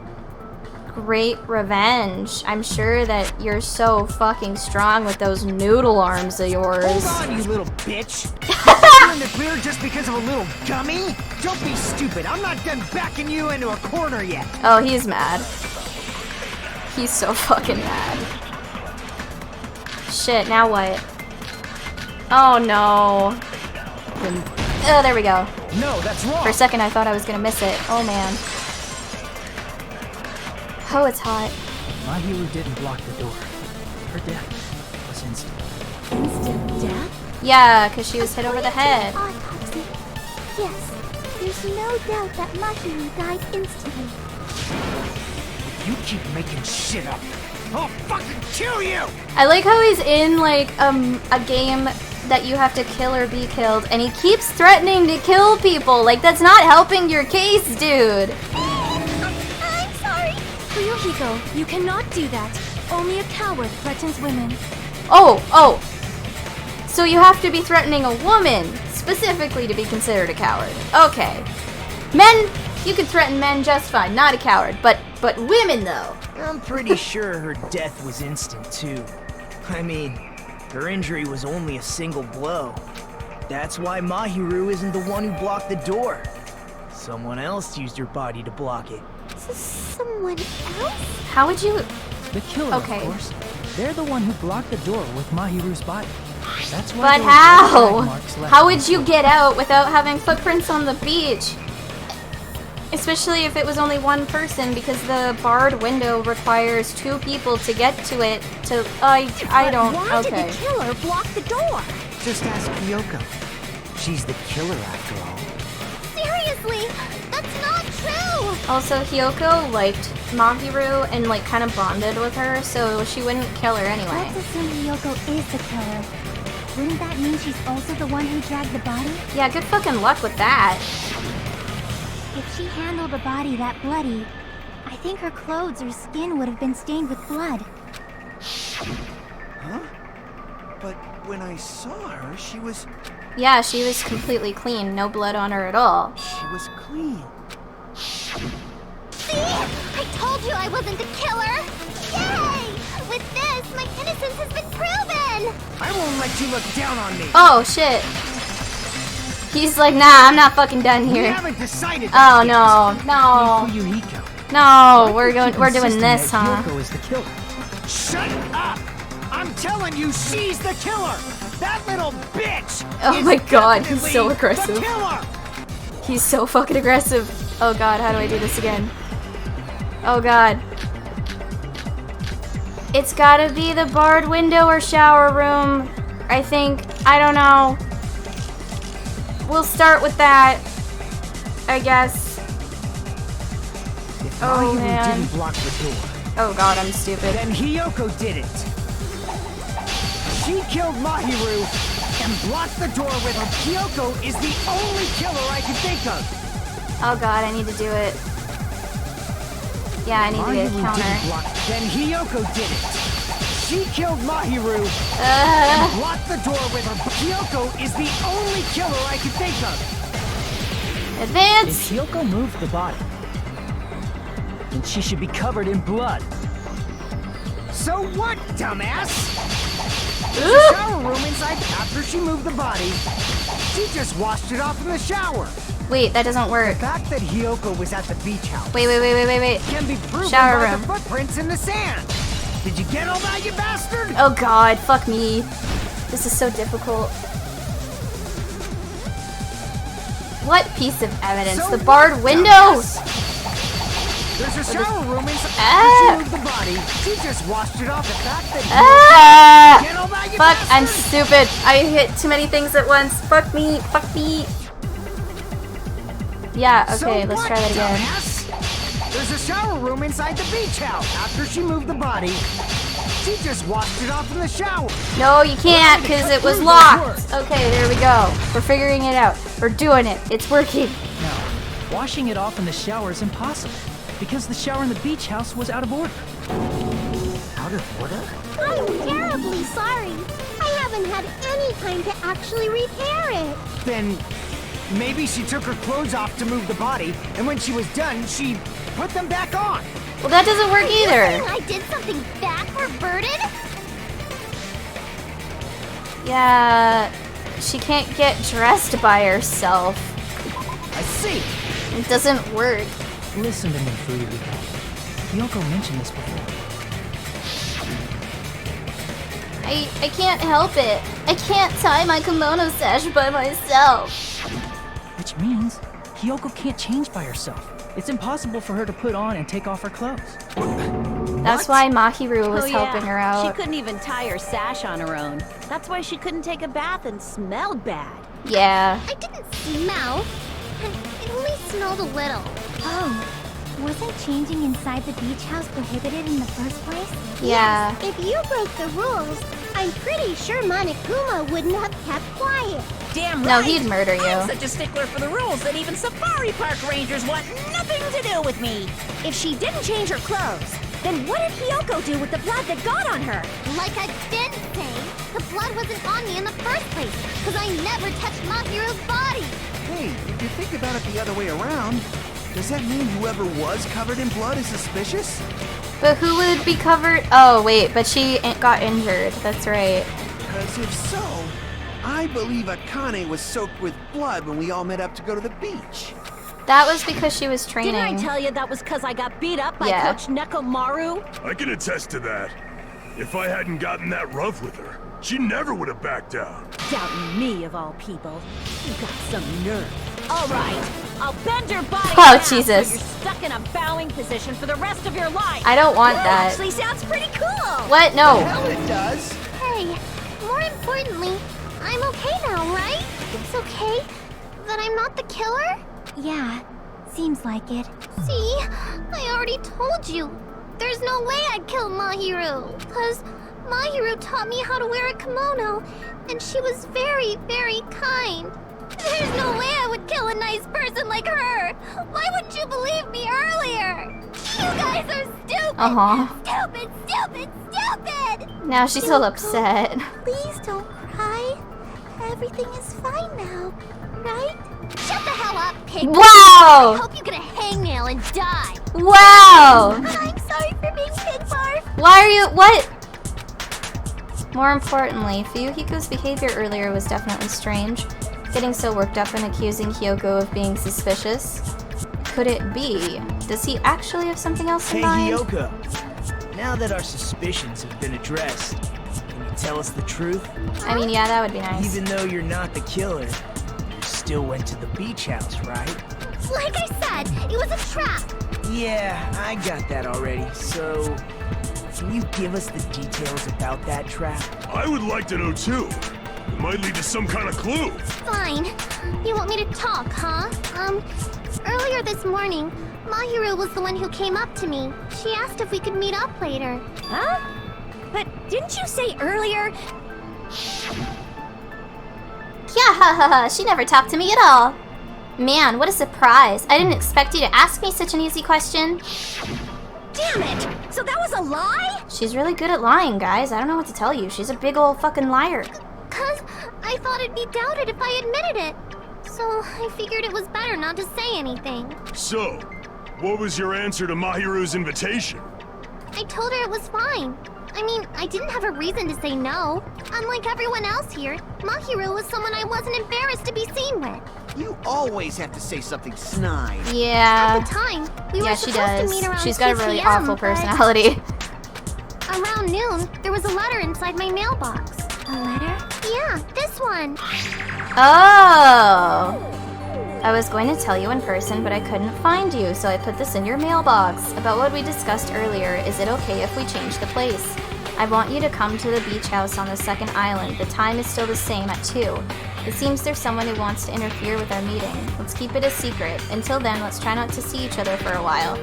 great revenge. I'm sure that you're so fucking strong with those noodle arms of yours. Hold on, you little bitch! You're in the clear just because of a little gummy? Don't be stupid. I'm not done backing you into a corner yet. Oh, he's mad. He's so fucking mad. Shit, now what? Oh no. Oh, there we go. No, that's wrong. For a second I thought I was gonna miss it. Oh man. Oh, it's hot. Mahiru didn't block the door. Her death was instant. Instant death? Yeah, because she was hit over the head. Autopsy. Yes, there's no doubt that Mahiru died instantly. You keep making shit up. I'll fucking kill you! I like how he's in like a game that you have to kill or be killed, and he keeps threatening to kill people. Like, that's not helping your case, dude. I'm sorry. Ryuhiko, you cannot do that. Only a coward threatens women. Oh. So you have to be threatening a woman specifically to be considered a coward. Okay. Men, you can threaten men just fine, not a coward, but women though. I'm pretty sure her death was instant too. I mean, her injury was only a single blow. That's why Mahiru isn't the one who blocked the door. Someone else used her body to block it. Someone else? How would you... The killer, Okay. of course. They're the one who blocked the door with Mahiru's body. That's why But there were no how? drag marks left How on would the you floor. get out without having footprints on the beach? Especially if it was only one person, because the barred window requires 2 people to get to it to... I don't... Why Okay. did the killer block the door? Just ask Hiyoko. She's the killer after all. Seriously, that's not true! Also, Hiyoko liked Mahiru and like kind of bonded with her, so she wouldn't kill her anyway. Let's assume Hiyoko is the killer. Wouldn't that mean she's also the one who dragged the body? Yeah, good fucking luck with that. If she handled a body that bloody, I think her clothes or skin would have been stained with blood. Huh? But when I saw her, she was Yeah, she was completely clean, no blood on her at all. clean. See? I told you I wasn't the killer! Yay! With this, my innocence has been proven! I won't let you look down on me. Oh shit. He's like, nah, I'm not fucking done We here. haven't decided. Oh no, no, Yuhiko. no, we're Keep doing insisting this, that huh? Hiyoko is the killer. Shut up! I'm telling you, she's the killer. That little bitch! Oh is my god, he's so definitely aggressive. the killer! He's so fucking aggressive. Oh god, how do I do this again? Oh god. It's gotta be the barred window or shower room. I think. I don't know. We'll start with that, I guess. If Oh, Mahiru man. didn't block the door, Oh god, I'm stupid. then Hiyoko did it. She killed Mahiru and blocked the door with her. Hiyoko is the only killer I can think of. Oh god, I need to do it. Yeah, I need to get a Mahiru counter. didn't block. Then Hiyoko did it. She killed Mahiru Uh, and blocked the door with her. Hiyoko is the only killer I can think of. If advance! Hiyoko moved the body, then she should be covered in blood. So what, dumbass? There's Ooh. a shower room inside. After she moved the body, she just washed it off in the shower. Wait, that doesn't The work. fact that Hiyoko was at the beach house Wait. can be proven Shower by room. the footprints in the sand. Did you get all that, you bastard? Oh god, fuck me. This is so difficult. What piece of evidence? So The barred what, window! dumbass? There's a shower room inside. Ah. After she moved the body, she just washed it off. The fact that Ah! Get all that, you Fuck, I'm bastard? stupid. I hit too many things at once. Fuck me. Yeah, okay, So let's what, try that again. dumbass? There's a shower room inside the beach house. After she moved the body, she just washed it off in the shower. No, you can't, because it was locked. Okay, there we go. We're figuring it out. We're doing it. It's working. Now, washing it off in the shower is impossible, because the shower in the beach house was out of order. Out of order? I'm terribly sorry. I haven't had any time to actually repair it. Then maybe she took her clothes off to move the body, and when she was done, she put them back on. Well, that doesn't work Saying either. I did something bad for Burden? Yeah, she can't get dressed by herself. I see. It doesn't work. Listen to me, Fuyuhiko. Hiyoko mentioned this before. I can't help it. I can't tie my kimono sash by myself. Which means Hiyoko can't change by herself. It's impossible for her to put on and take off her clothes. That's why Mahiru was Oh, yeah. helping her out. She couldn't even tie her sash on her own. That's why she couldn't take a bath and smelled bad. Yeah. I didn't smell. It only smelled a little. Oh, wasn't changing inside the beach house prohibited in the first place? Yeah. If you broke the rules, I'm pretty sure Monokuma wouldn't have kept quiet. Damn No, right. he'd murder you. I'm such a stickler for the rules that even safari park rangers want nothing to do with me. If she didn't change her clothes, then what did Hiyoko do with the blood that got on her? Like I've been saying, the blood wasn't on me in the first place, because I never touched Mahiru's body. Hey, if you think about it the other way around, does that mean whoever was covered in blood is suspicious? But who would be covered? Oh, wait, but she got injured. That's right. Because if so, I believe Akane was soaked with blood when we all met up to go to the beach. That was because she was training. Didn't I tell you that was because I got beat up by Yeah. Coach Nekomaru? I can attest to that. If I hadn't gotten that rough with her, she never would have backed down. Doubting me, of all people. You got some nerve. All right, I'll bend your body Oh, down Jesus. so you're stuck in a bowing position for the rest of your life. I don't want that. Actually sounds pretty cool. What? No. Hell, it does. Hey, more importantly, I'm okay now, right? It's okay that I'm not the killer? Yeah, seems like it. See, I already told you. There's no way I'd kill Mahiru, because Mahiru taught me how to wear a kimono, and she was very, very kind. There's no way I would kill a nice person like her. Why wouldn't you believe me earlier? You guys are stupid. Uh-huh. Stupid. Now she's all upset. Please don't cry. Everything is fine now, right? Shut the hell up, pig. I Wow! hope you get a hangnail and die. Wow! I'm sorry for being pig barf. Why are you- what? More importantly, Fuyuhiko's behavior earlier was definitely strange. Getting so worked up and accusing Hiyoko of being suspicious. Could it be? Does he actually have something else in Hey, mind? Hiyoko. Now that our suspicions have been addressed, Can you tell us the truth? I mean, yeah, that would be nice. Even though you're not the killer, you still went to the beach house, right? Like I said, it was a trap. Yeah, I got that already. So, can you give us the details about that trap? I would like to know too. It might lead to some kind of clue. Fine. You want me to talk, huh? Earlier this morning, Mahiru was the one who came up to me. She asked if we could meet up later. Huh? But didn't you say earlier? Yeah, she never talked to me at all. Man, what a surprise. I didn't expect you to ask me such an easy question. Damn it! So that was a lie? She's really good at lying, guys. I don't know what to tell you. She's a big old fucking liar. 'Cause I thought it'd be doubted if I admitted it. So I figured it was better not to say anything. So, what was your answer to Mahiru's invitation? I told her it was fine. I mean, I didn't have a reason to say no. Unlike everyone else here, Mahiru was someone I wasn't embarrassed to be seen with. You always have to say something snide. Yeah. At the time, we were Yeah, she supposed does. to meet around She's got a 2 really PM, awful but personality. around noon, there was a letter inside my mailbox. A letter? Yeah, this one. Oh! I was going to tell you in person, but I couldn't find you, so I put this in your mailbox. About what we discussed earlier, is it okay if we change the place? I want you to come to the beach house on the second island. The time is still the same at 2. It seems there's someone who wants to interfere with our meeting. Let's keep it a secret. Until then, let's try not to see each other for a while.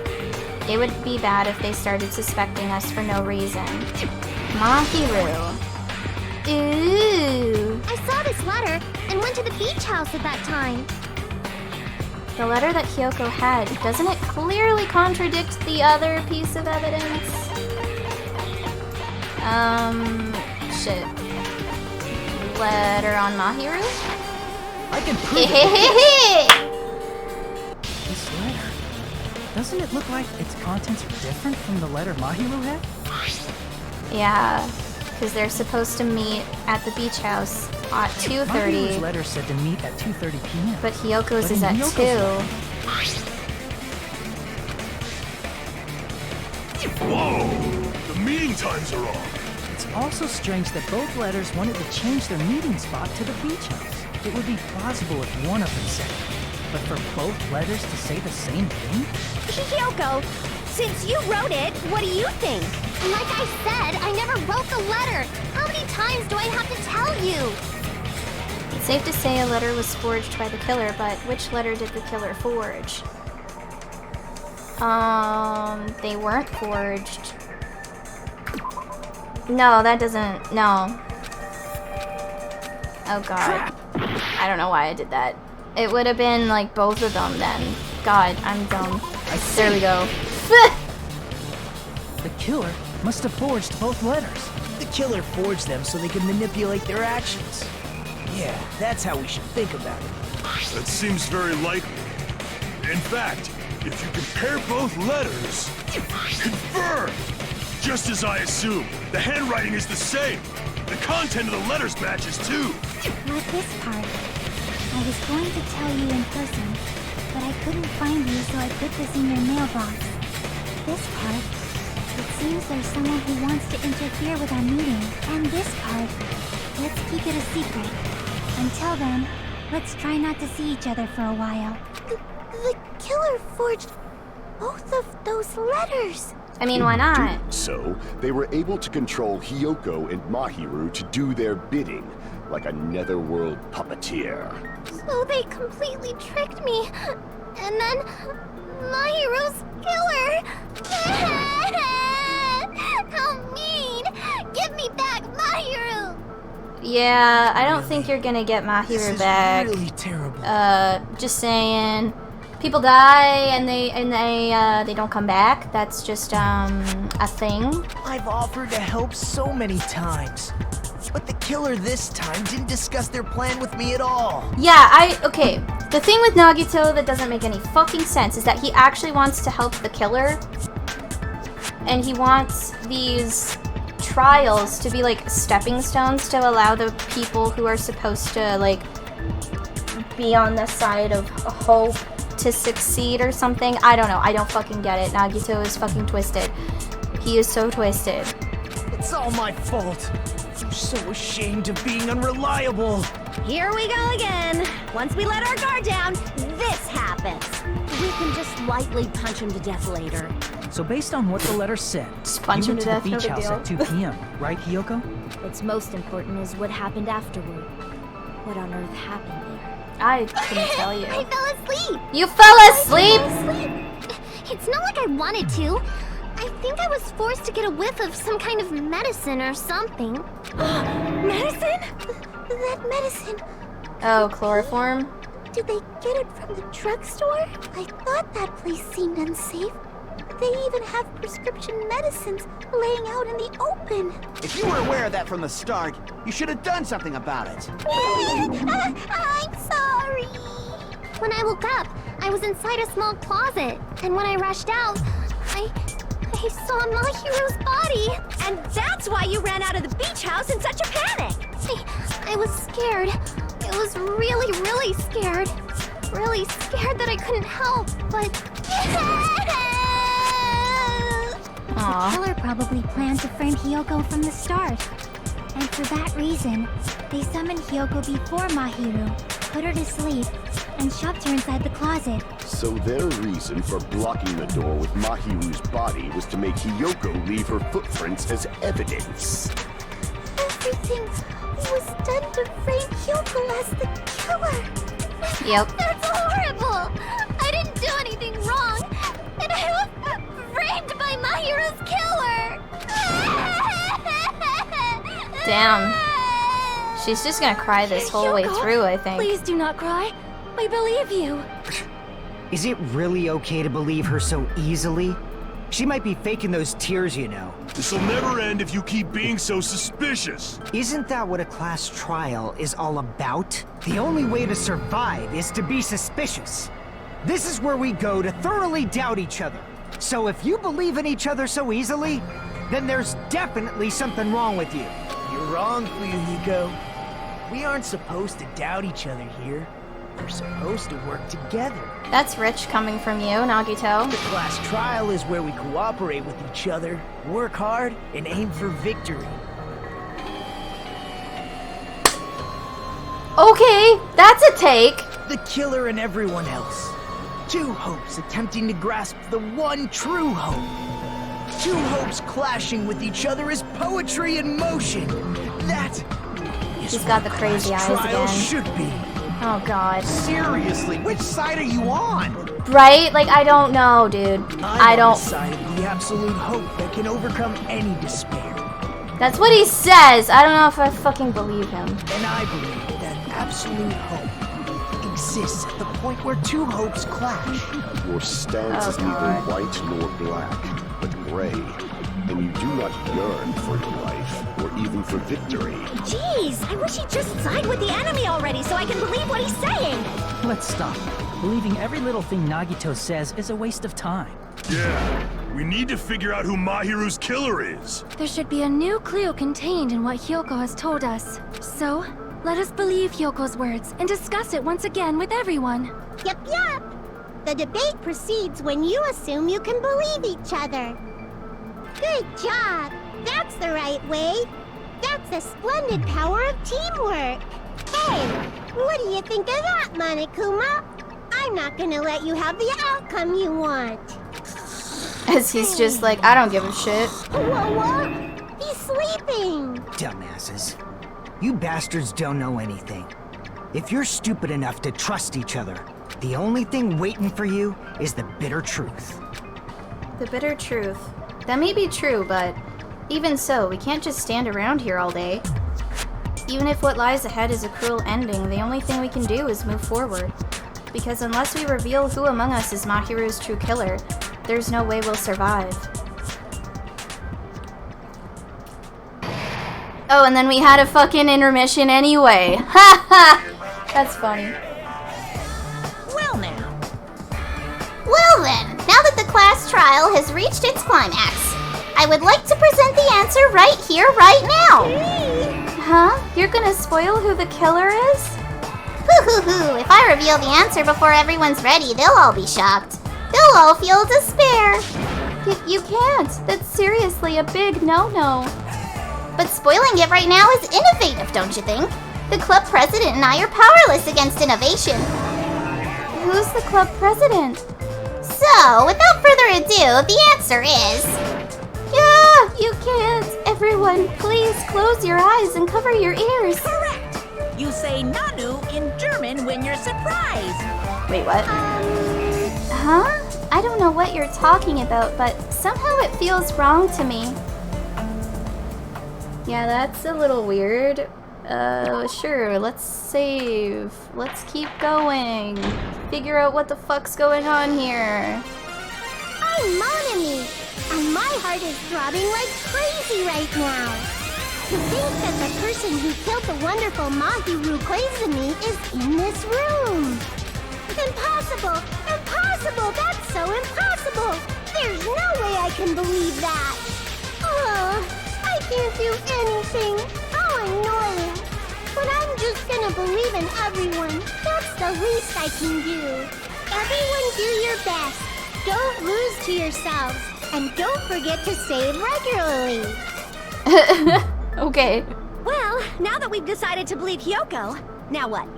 It would be bad if they started suspecting us for no reason. Mahiru. Ooh. I saw this letter and went to the beach house at that time. The letter that Hiyoko had, doesn't it clearly contradict the other piece of evidence? Shit. Letter on Mahiru? I can prove it. Hehehehe! This letter, doesn't it look like its contents are different from the letter Mahiru had? Yeah, because they're supposed to meet at the beach house at Mahiru's 2:30, letter said to meet at 2:30 p.m. but Hiyoko's But is in at Hiyoko's 2. letter- Whoa! The meeting times are off. It's also strange that both letters wanted to change their meeting spot to the beach house. It would be plausible if one of them said it, but for both letters to say the same thing? Hiyoko, since you wrote it, what do you think? Like I said, I never wrote the letter. How many times do I have to tell you? It's safe to say a letter was forged by the killer, but which letter did the killer forge? They weren't forged. No, that doesn't, no. Oh god. I don't know why I did that. It would have been like both of them then. God, I'm dumb. There we go. The killer must have forged both letters. The killer forged them so they could manipulate their actions. Yeah, that's how we should think about it. That seems very likely. In fact, if you compare both letters, confirmed! Just as I assumed, the handwriting is the same. The content of the letters matches too. Like this part. I was going to tell you in person, but I couldn't find you, so I put this in your mailbox. This part. It seems there's someone who wants to interfere with our meeting. And this part. Let's keep it a secret. Until then, let's try not to see each other for a while. The killer forged both of those letters. I mean, why not? So, they were able to control Hiyoko and Mahiru to do their bidding, like a netherworld puppeteer. So they completely tricked me. And then Mahiru's killer. How mean! Give me back Mahiru! Yeah, I don't think you're gonna get Mahiru back. Really terrible. Just saying. People die and they don't come back. That's just a thing. I've offered to help so many times. But the killer this time didn't discuss their plan with me at all. Yeah, okay. The thing with Nagito that doesn't make any fucking sense is that he actually wants to help the killer. And he wants these trials to be like stepping stones to allow the people who are supposed to like be on the side of hope to succeed or something. I don't know. I don't fucking get it. Nagito is fucking twisted. He is so twisted. It's all my fault. So ashamed of being unreliable. Here we go again. Once we let our guard down, this happens. We can just lightly punch him to death later. So based on what the letter said, punch you him went to to the death, no beach big house deal. at 2 p.m., right, Hiyoko? What's most important is what happened afterward. What on earth happened there? I couldn't tell you. I fell asleep. You fell asleep? It's not like I wanted to. I think I was forced to get a whiff of some kind of medicine or something. Medicine? That medicine. Oh, chloroform? Did they get it from the drugstore? I thought that place seemed unsafe. They even have prescription medicines laying out in the open. If you were aware of that from the start, you should have done something about it. I'm sorry. When I woke up, I was inside a small closet, and when I rushed out, I saw Mahiru's body. And that's why you ran out of the beach house in such a panic. I was scared. I was really, really scared. Really scared that I couldn't help, but... Aw. The killer probably planned to frame Hiyoko from the start. And for that reason, they summoned Hiyoko before Mahiru, put her to sleep, and shoved her inside the closet. So their reason for blocking the door with Mahiru's body was to make Hiyoko leave her footprints as evidence. Everything was done to frame Hiyoko as the killer. Yep. That's horrible! I didn't do anything wrong, and I was framed by Mahiru's killer! Damn. She's just gonna cry this whole way Hiyoko, through, I think. Please do not cry. We believe you. Is it really okay to believe her so easily? She might be faking those tears, you know. This'll never end if you keep being so suspicious. Isn't that what a class trial is all about? The only way to survive is to be suspicious. This is where we go to thoroughly doubt each other. So if you believe in each other so easily, then there's definitely something wrong with you. You're wrong, Hiyoko. We aren't supposed to doubt each other here. We're supposed to work together. That's rich coming from you, Nagito. The class trial is where we cooperate with each other, work hard, and aim for victory. Okay, that's a take. The killer and everyone else. Two hopes attempting to grasp the one true hope. Two hopes clashing with each other is poetry in motion. That is He's got the what crazy class eyes trial again. should be. Oh god. Seriously, which side are you on? Right? Like, I don't know, dude. I I'm don't. on the side of the absolute hope that can overcome any despair. That's what he says. I don't know if I fucking believe him. And I believe that absolute hope exists at the point where two hopes clash. Your stance is neither white nor black, but gray. And you do not yearn for your life, or even for victory. Jeez, I wish he'd just side with the enemy already so I can believe what he's saying. Let's stop. Believing every little thing Nagito says is a waste of time. Yeah, we need to figure out who Mahiru's killer is. There should be a new clue contained in what Hiyoko has told us. So, let us believe Hyoko's words and discuss it once again with everyone. Yup, yup. The debate proceeds when you assume you can believe each other. Good job. That's the right way. That's the splendid power of teamwork. Hey, what do you think of that, Monokuma? I'm not gonna let you have the outcome you want. As he's just like, I don't give a shit. What? He's sleeping. Dumbasses. You bastards don't know anything. If you're stupid enough to trust each other, the only thing waiting for you is the bitter truth. The bitter truth. That may be true, but even so, we can't just stand around here all day. Even if what lies ahead is a cruel ending, the only thing we can do is move forward. Because unless we reveal who among us is Mahiru's true killer, there's no way we'll survive. Oh, and then we had a fucking intermission anyway. Ha ha! That's funny. Well now, Well then, now that the class trial has reached its climax, I would like to present the answer right here, right now. Huh? You're gonna spoil who the killer is? Hoo-hoo-hoo, if I reveal the answer before everyone's ready, they'll all be shocked. They'll all feel despair. You can't. That's seriously a big no-no. But spoiling it right now is innovative, don't you think? The club president and I are powerless against innovation. Who's the club president? So, without further ado, the answer is... Yeah, you can't. Everyone, please close your eyes and cover your ears. Correct! You say Nanu in German when you're surprised. Wait, what? Huh? I don't know what you're talking about, but somehow it feels wrong to me. Yeah, that's a little weird. Sure, let's save. Let's keep going. Figure out what the fuck's going on here. I'm Monami, and my heart is throbbing like crazy right now. To think that the person who killed the wonderful Mahiru Koizumi is in this room. Impossible! Impossible! That's so impossible! There's no way I can believe that! I can't do anything! How annoying! But I'm just gonna believe in everyone. That's the least I can do. Everyone do your best. Don't lose to yourselves. And don't forget to save regularly. Okay. Well, now that we've decided to believe Hiyoko, now what?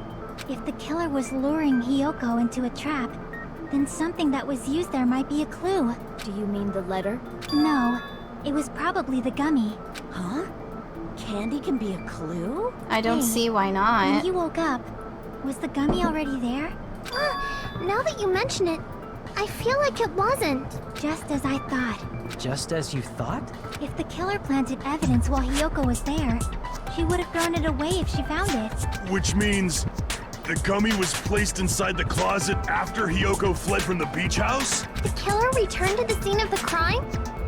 If the killer was luring Hiyoko into a trap, then something that was used there might be a clue. Do you mean the letter? No, it was probably the gummy. Huh? Candy can be a clue? I don't Hey, see why When not. you woke up, was the gummy already there? Now that you mention it, I feel like it wasn't. Just as I thought. Just as you thought? If the killer planted evidence while Hiyoko was there, she would have thrown it away if she found it. Which means the gummy was placed inside the closet after Hiyoko fled from the beach house? The killer returned to the scene of the crime?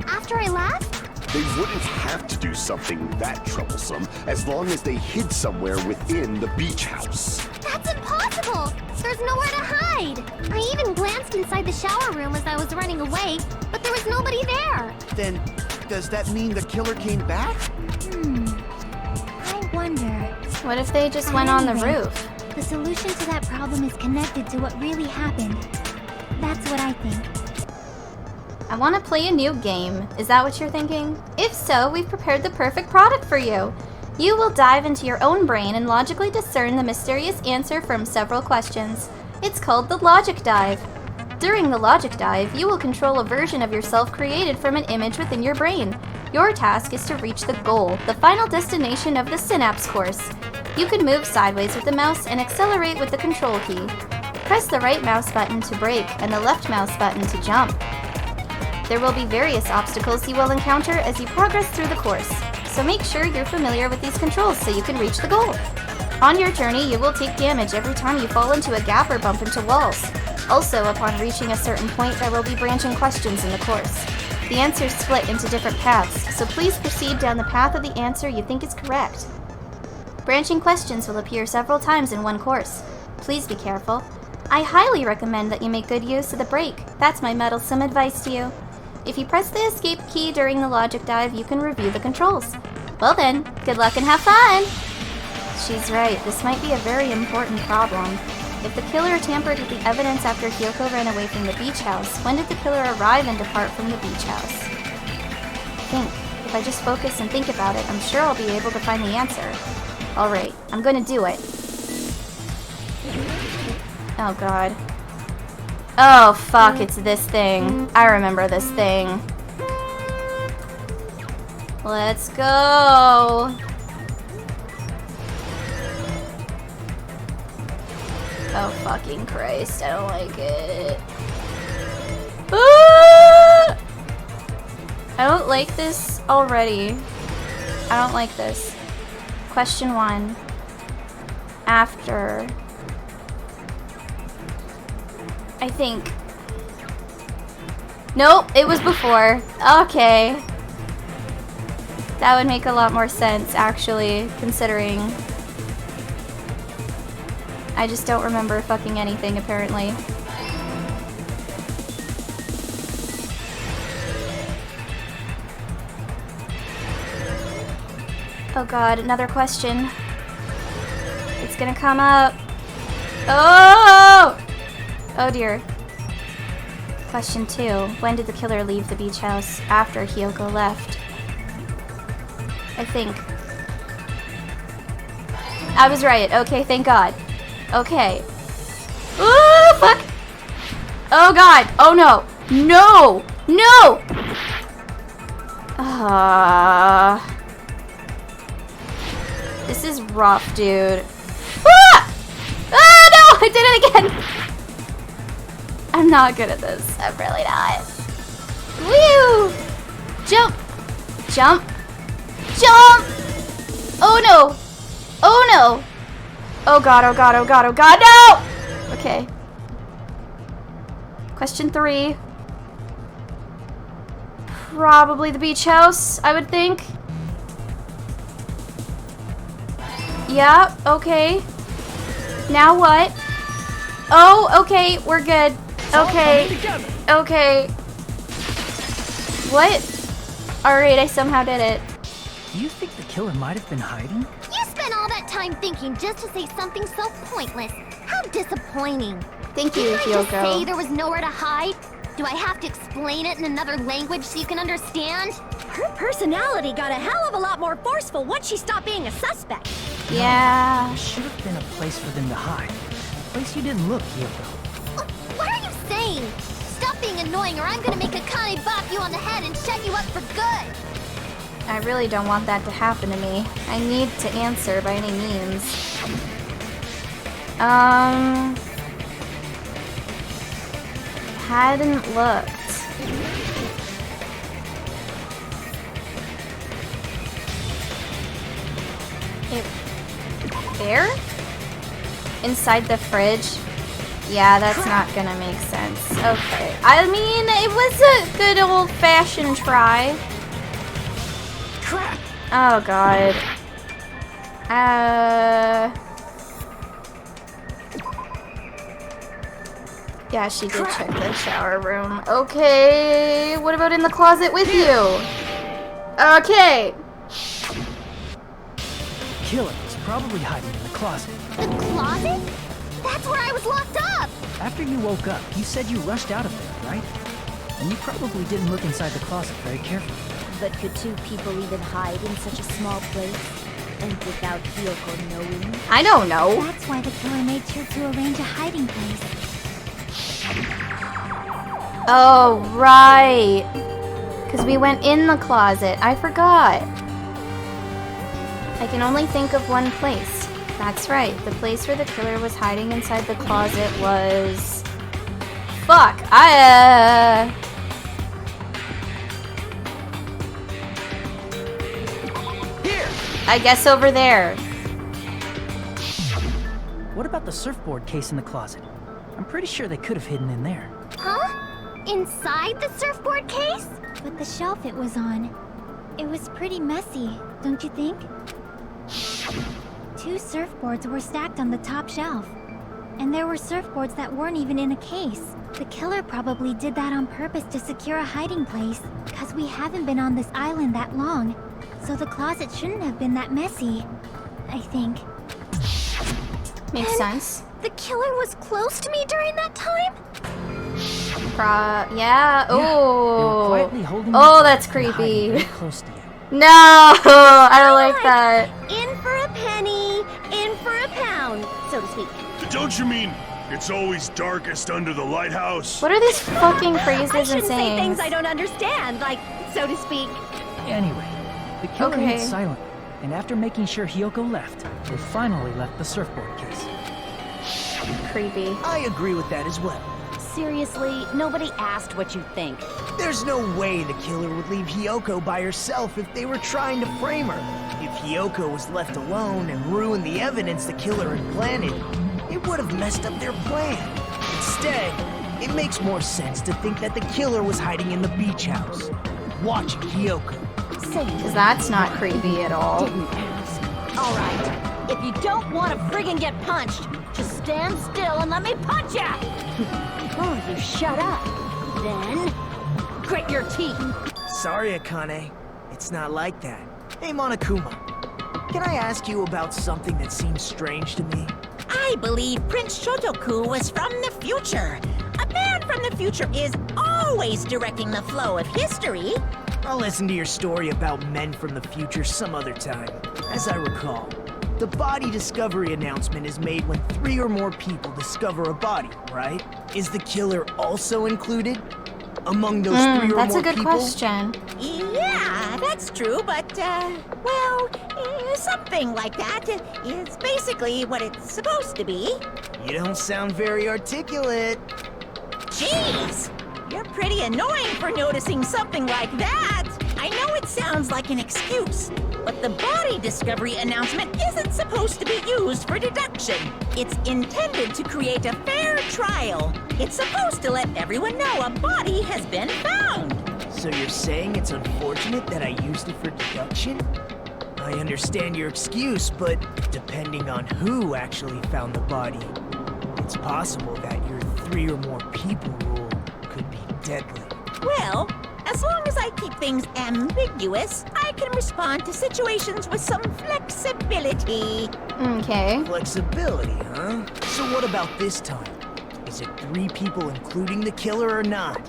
After I left? They wouldn't have to do something that troublesome as long as they hid somewhere within the beach house. That's impossible! There's nowhere to hide! I even glanced inside the shower room as I was running away, but there was nobody there! Then, does that mean the killer came back? I wonder... What if they just went on the Anyway, roof? The solution to that problem is connected to what really happened. That's what I think. I want to play a new game. Is that what you're thinking? If so, we've prepared the perfect product for you. You will dive into your own brain and logically discern the mysterious answer from several questions. It's called the Logic Dive. During the Logic Dive, you will control a version of yourself created from an image within your brain. Your task is to reach the goal, the final destination of the Synapse course. You can move sideways with the mouse and accelerate with the control key. Press the right mouse button to brake and the left mouse button to jump. There will be various obstacles you will encounter as you progress through the course, so make sure you're familiar with these controls so you can reach the goal. On your journey, you will take damage every time you fall into a gap or bump into walls. Also, upon reaching a certain point, there will be branching questions in the course. The answers split into different paths, so please proceed down the path of the answer you think is correct. Branching questions will appear several times in one course. Please be careful. I highly recommend that you make good use of the brake. That's my meddlesome advice to you. If you press the escape key during the Logic Dive, you can review the controls. Well then, good luck and have fun! She's right, this might be a very important problem. If the killer tampered with the evidence after Hiyoko ran away from the beach house, when did the killer arrive and depart from the beach house? Think. If I just focus and think about it, I'm sure I'll be able to find the answer. Alright, I'm gonna do it. Oh god. Oh fuck, it's this thing. I remember this thing. Let's go! Oh fucking Christ, I don't like it. Ah! I don't like this already. I don't like this. Question 1. After. I think. Nope, it was before. Okay. That would make a lot more sense, actually, considering I just don't remember fucking anything, apparently. Oh god, another question. It's gonna come up. Oh! Oh dear. Question 2. When did the killer leave the beach house? After Hiyoko left. I think. I was right. Okay, thank God. Okay. Ooh, fuck! Oh God! Oh no! No! No! This is rough, dude. Ah! Ah, no! I did it again! I'm not good at this. I'm really not. Woo! Jump! Jump! Jump! Oh no! Oh no! Oh God, oh God, oh God, oh God, no! Okay. Question 3. Probably the beach house, I would think. Yeah, okay. Now what? Oh, okay, we're good. Okay. Okay. What? Alright, I somehow did it. Do you think the killer might have been hiding? You spent all that time thinking just to say something so pointless. How disappointing. Thank you, Didn't I just say Hiyoko. there was nowhere to hide? Do I have to explain it in another language so you can understand? Her personality got a hell of a lot more forceful once she stopped being a suspect. Yeah. There should have been a place for them to hide. A place you didn't look, Hiyoko. What are you saying? Stop being annoying or I'm gonna make Akane bop you on the head and shut you up for good. I really don't want that to happen to me. I need to answer by any means. Hadn't looked. There? Inside the fridge? Yeah, that's not gonna make sense. Okay. I mean, it was a good old-fashioned try. Crap! Oh God. Yeah, she did check the shower room. Okay, what about in the closet with you? Okay. Killer was probably hiding in the closet. The closet? That's where I was locked up! After you woke up, you said you rushed out of there, right? And you probably didn't look inside the closet very carefully. But could 2 people even hide in such a small place? And without Hiyoko knowing? I don't know. That's why the killer made sure to arrange a hiding place. Oh, right. Because we went in the closet. I forgot. I can only think of one place. That's right. The place where the killer was hiding inside the closet was... Fuck. I guess over there. What about the surfboard case in the closet? I'm pretty sure they could have hidden in there. Huh? Inside the surfboard case? But the shelf it was on, it was pretty messy, don't you think? 2 surfboards were stacked on the top shelf. And there were surfboards that weren't even in a case. The killer probably did that on purpose to secure a hiding place, because we haven't been on this island that long. So the closet shouldn't have been that messy, I think. Makes sense. The killer was close to me during that time? Yeah. They were Oh. quietly holding Oh, you that's and hiding creepy. very close to you. No, I don't like that. In for a penny, in for a pound, so to speak. Don't you mean it's always darkest under the lighthouse? What are these fucking phrases I and shouldn't say sayings? things I don't understand, like, so to speak. Anyway, the killer Okay. hid silently, and after making sure Hiyoko left, they finally left the surfboard case. Creepy. I agree with that as well. Seriously, nobody asked what you think. There's no way the killer would leave Hiyoko by herself if they were trying to frame her. If Hiyoko was left alone and ruined the evidence the killer had planted, it would have messed up their plan. Instead, it makes more sense to think that the killer was hiding in the beach house, watching Hiyoko. Because that's not creepy at all. Didn't ask. All right, if you don't want to friggin' get punched, just stand still and let me punch ya! Oh, you shut up. Then, grit your teeth. Sorry, Akane. It's not like that. Hey, Monokuma. Can I ask you about something that seems strange to me? I believe Prince Shotoku was from the future. A man from the future is always directing the flow of history. I'll listen to your story about men from the future some other time. As I recall, the body discovery announcement is made when 3 or more people discover a body, right? Is the killer also included among those 3 or more people? That's a good question. Yeah, that's true, but, well, something like that is basically what it's supposed to be. You don't sound very articulate. Jeez! You're pretty annoying for noticing something like that! I know it sounds like an excuse, but the body discovery announcement isn't supposed to be used for deduction. It's intended to create a fair trial. It's supposed to let everyone know a body has been found. So you're saying it's unfortunate that I used it for deduction? I understand your excuse, but depending on who actually found the body, it's possible that your 3 or more people rule could be deadly. Well, as long as I keep things ambiguous, I can respond to situations with some flexibility. Okay. Flexibility, huh? So what about this time? Is it 3 people including the killer or not?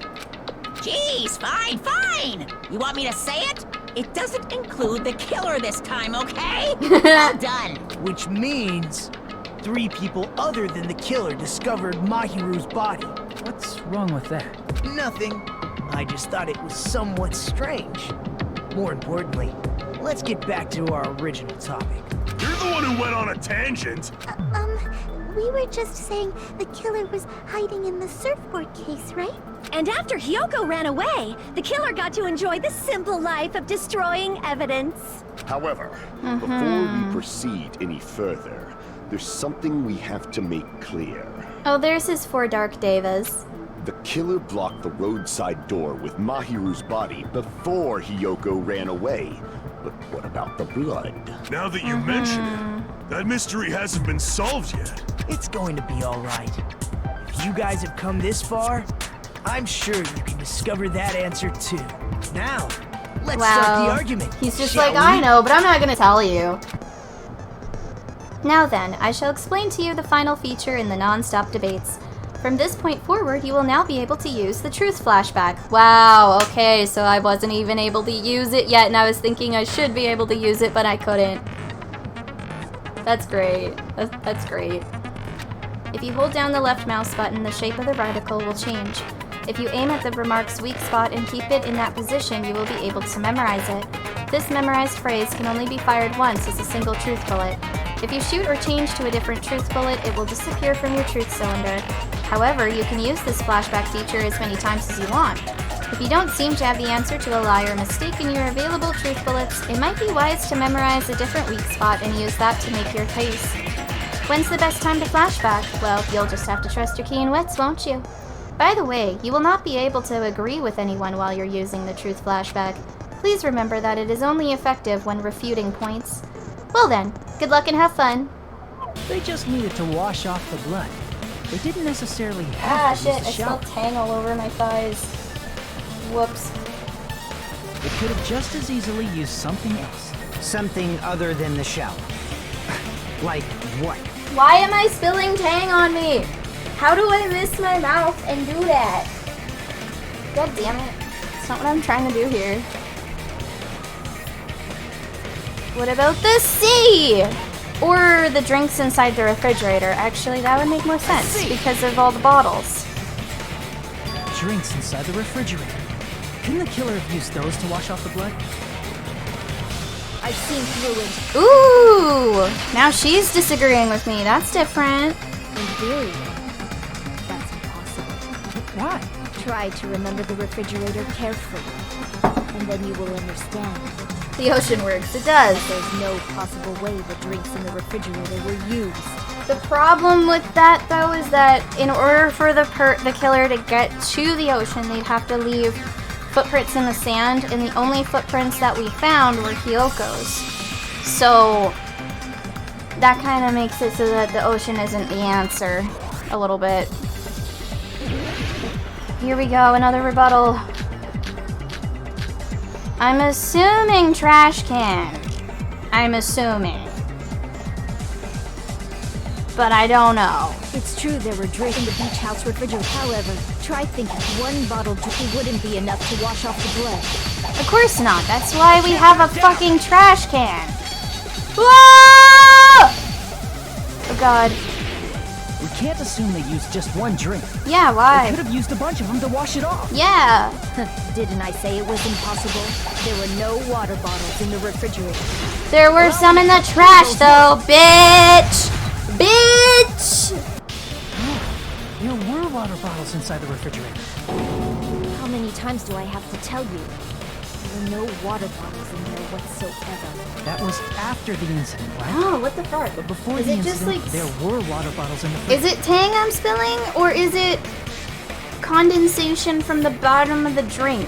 Jeez, fine! You want me to say it? It doesn't include the killer this time, okay? Well done. Which means 3 people other than the killer discovered Mahiru's body. What's wrong with that? Nothing. I just thought it was somewhat strange. More importantly, let's get back to our original topic. You're the one who went on a tangent. We were just saying the killer was hiding in the surfboard case, right? And after Hiyoko ran away, the killer got to enjoy the simple life of destroying evidence. However, before we proceed any further, there's something we have to make clear. Oh, there's his 4 dark devas. The killer blocked the roadside door with Mahiru's body before Hiyoko ran away. But what about the blood? Now that you mention it, that mystery hasn't been solved yet. It's going to be all right. If you guys have come this far, I'm sure you can discover that answer too. Now, let's start the argument. He's just shall like, we? I know, but I'm not gonna tell you. Now then, I shall explain to you the final feature in the non-stop debates. From this point forward, you will now be able to use the truth flashback. Wow, okay, so I wasn't even able to use it yet, and I was thinking I should be able to use it, but I couldn't. That's great. That's great. If you hold down the left mouse button, the shape of the reticle will change. If you aim at the remark's weak spot and keep it in that position, you will be able to memorize it. This memorized phrase can only be fired once as a single truth bullet. If you shoot or change to a different truth bullet, it will disappear from your truth cylinder. However, you can use this flashback feature as many times as you want. If you don't seem to have the answer to a lie or mistake in your available truth bullets, it might be wise to memorize a different weak spot and use that to make your case. When's the best time to flashback? Well, you'll just have to trust your keen wits, won't you? By the way, you will not be able to agree with anyone while you're using the truth flashback. Please remember that it is only effective when refuting points. Well then, good luck and have fun. They just needed to wash off the blood. They didn't necessarily have to use the I shower. spilled tang all over my thighs. Whoops. They could have just as easily used something else. Something other than the shower. Like what? Why am I spilling tang on me? How do I miss my mouth and do that? God damn it. That's not what I'm trying to do here. What about the sea? Or the drinks inside the refrigerator. Actually, that would make more sense because of all the bottles. Drinks inside the refrigerator. Couldn't the killer have used those to wash off the blood? I've seen through it. Ooh! Now she's disagreeing with me. That's different. In theory, that's impossible. Why? Try to remember the refrigerator carefully, and then you will understand. The ocean works. It does. There's no possible way the drinks in the refrigerator were used. The problem with that, though, is that in order for the killer to get to the ocean, they'd have to leave footprints in the sand, and the only footprints that we found were Hiyoko's. So that kind of makes it so that the ocean isn't the answer a little bit. Here we go, another rebuttal. I'm assuming trash can. I'm assuming. But I don't know. It's true there were drinks in the beach house refrigerator. However, try thinking one bottle just wouldn't be enough to wash off the blood. Of course not. That's why we have a fucking trash can. Whoa! Oh god. We can't assume they used just one drink. Yeah, why? They could have used a bunch of them to wash it off. Yeah. Didn't I say it was impossible? There were no water bottles in the refrigerator. There were some in the trash though, bitch! Bitch! There were water bottles inside the refrigerator. How many times do I have to tell you? There were no water bottles in there whatsoever. That was after the incident, right? Oh, what the fuck? But before Is the it just incident, like... there were water bottles in the fridge. Is it Tang I'm spilling, or is it condensation from the bottom of the drink?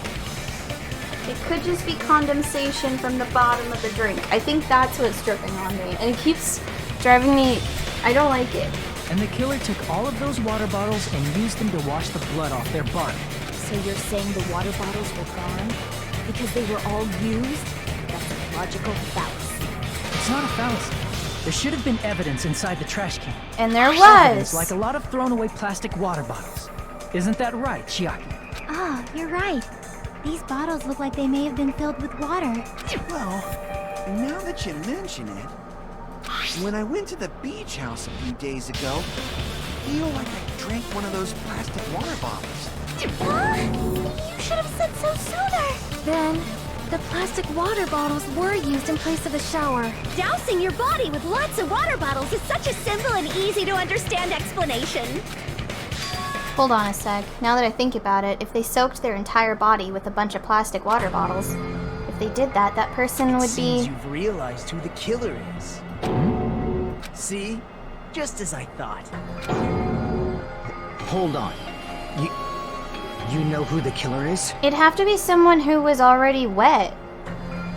It could just be condensation from the bottom of the drink. I think that's what's dripping on me, and it keeps driving me... I don't like it. And the killer took all of those water bottles and used them to wash the blood off their body. So you're saying the water bottles were gone? Because they were all used? That's a logical fallacy. It's not a fallacy. There should have been evidence inside the trash can. And there Evidence was. like a lot of thrown away plastic water bottles. Isn't that right, Chiaki? Oh, you're right. These bottles look like they may have been filled with water. Well, now that you mention it, when I went to the beach house a few days ago, I feel like I drank one of those plastic water bottles. You should have said so sooner. Then, the plastic water bottles were used in place of a shower. Dousing your body with lots of water bottles is such a simple and easy to understand explanation. Hold on a sec. Now that I think about it, if they soaked their entire body with a bunch of plastic water bottles, if they did that, that person would Seems be... you've realized who the killer is. See? Just as I thought. Hold on. You know who the killer is? It'd have to be someone who was already wet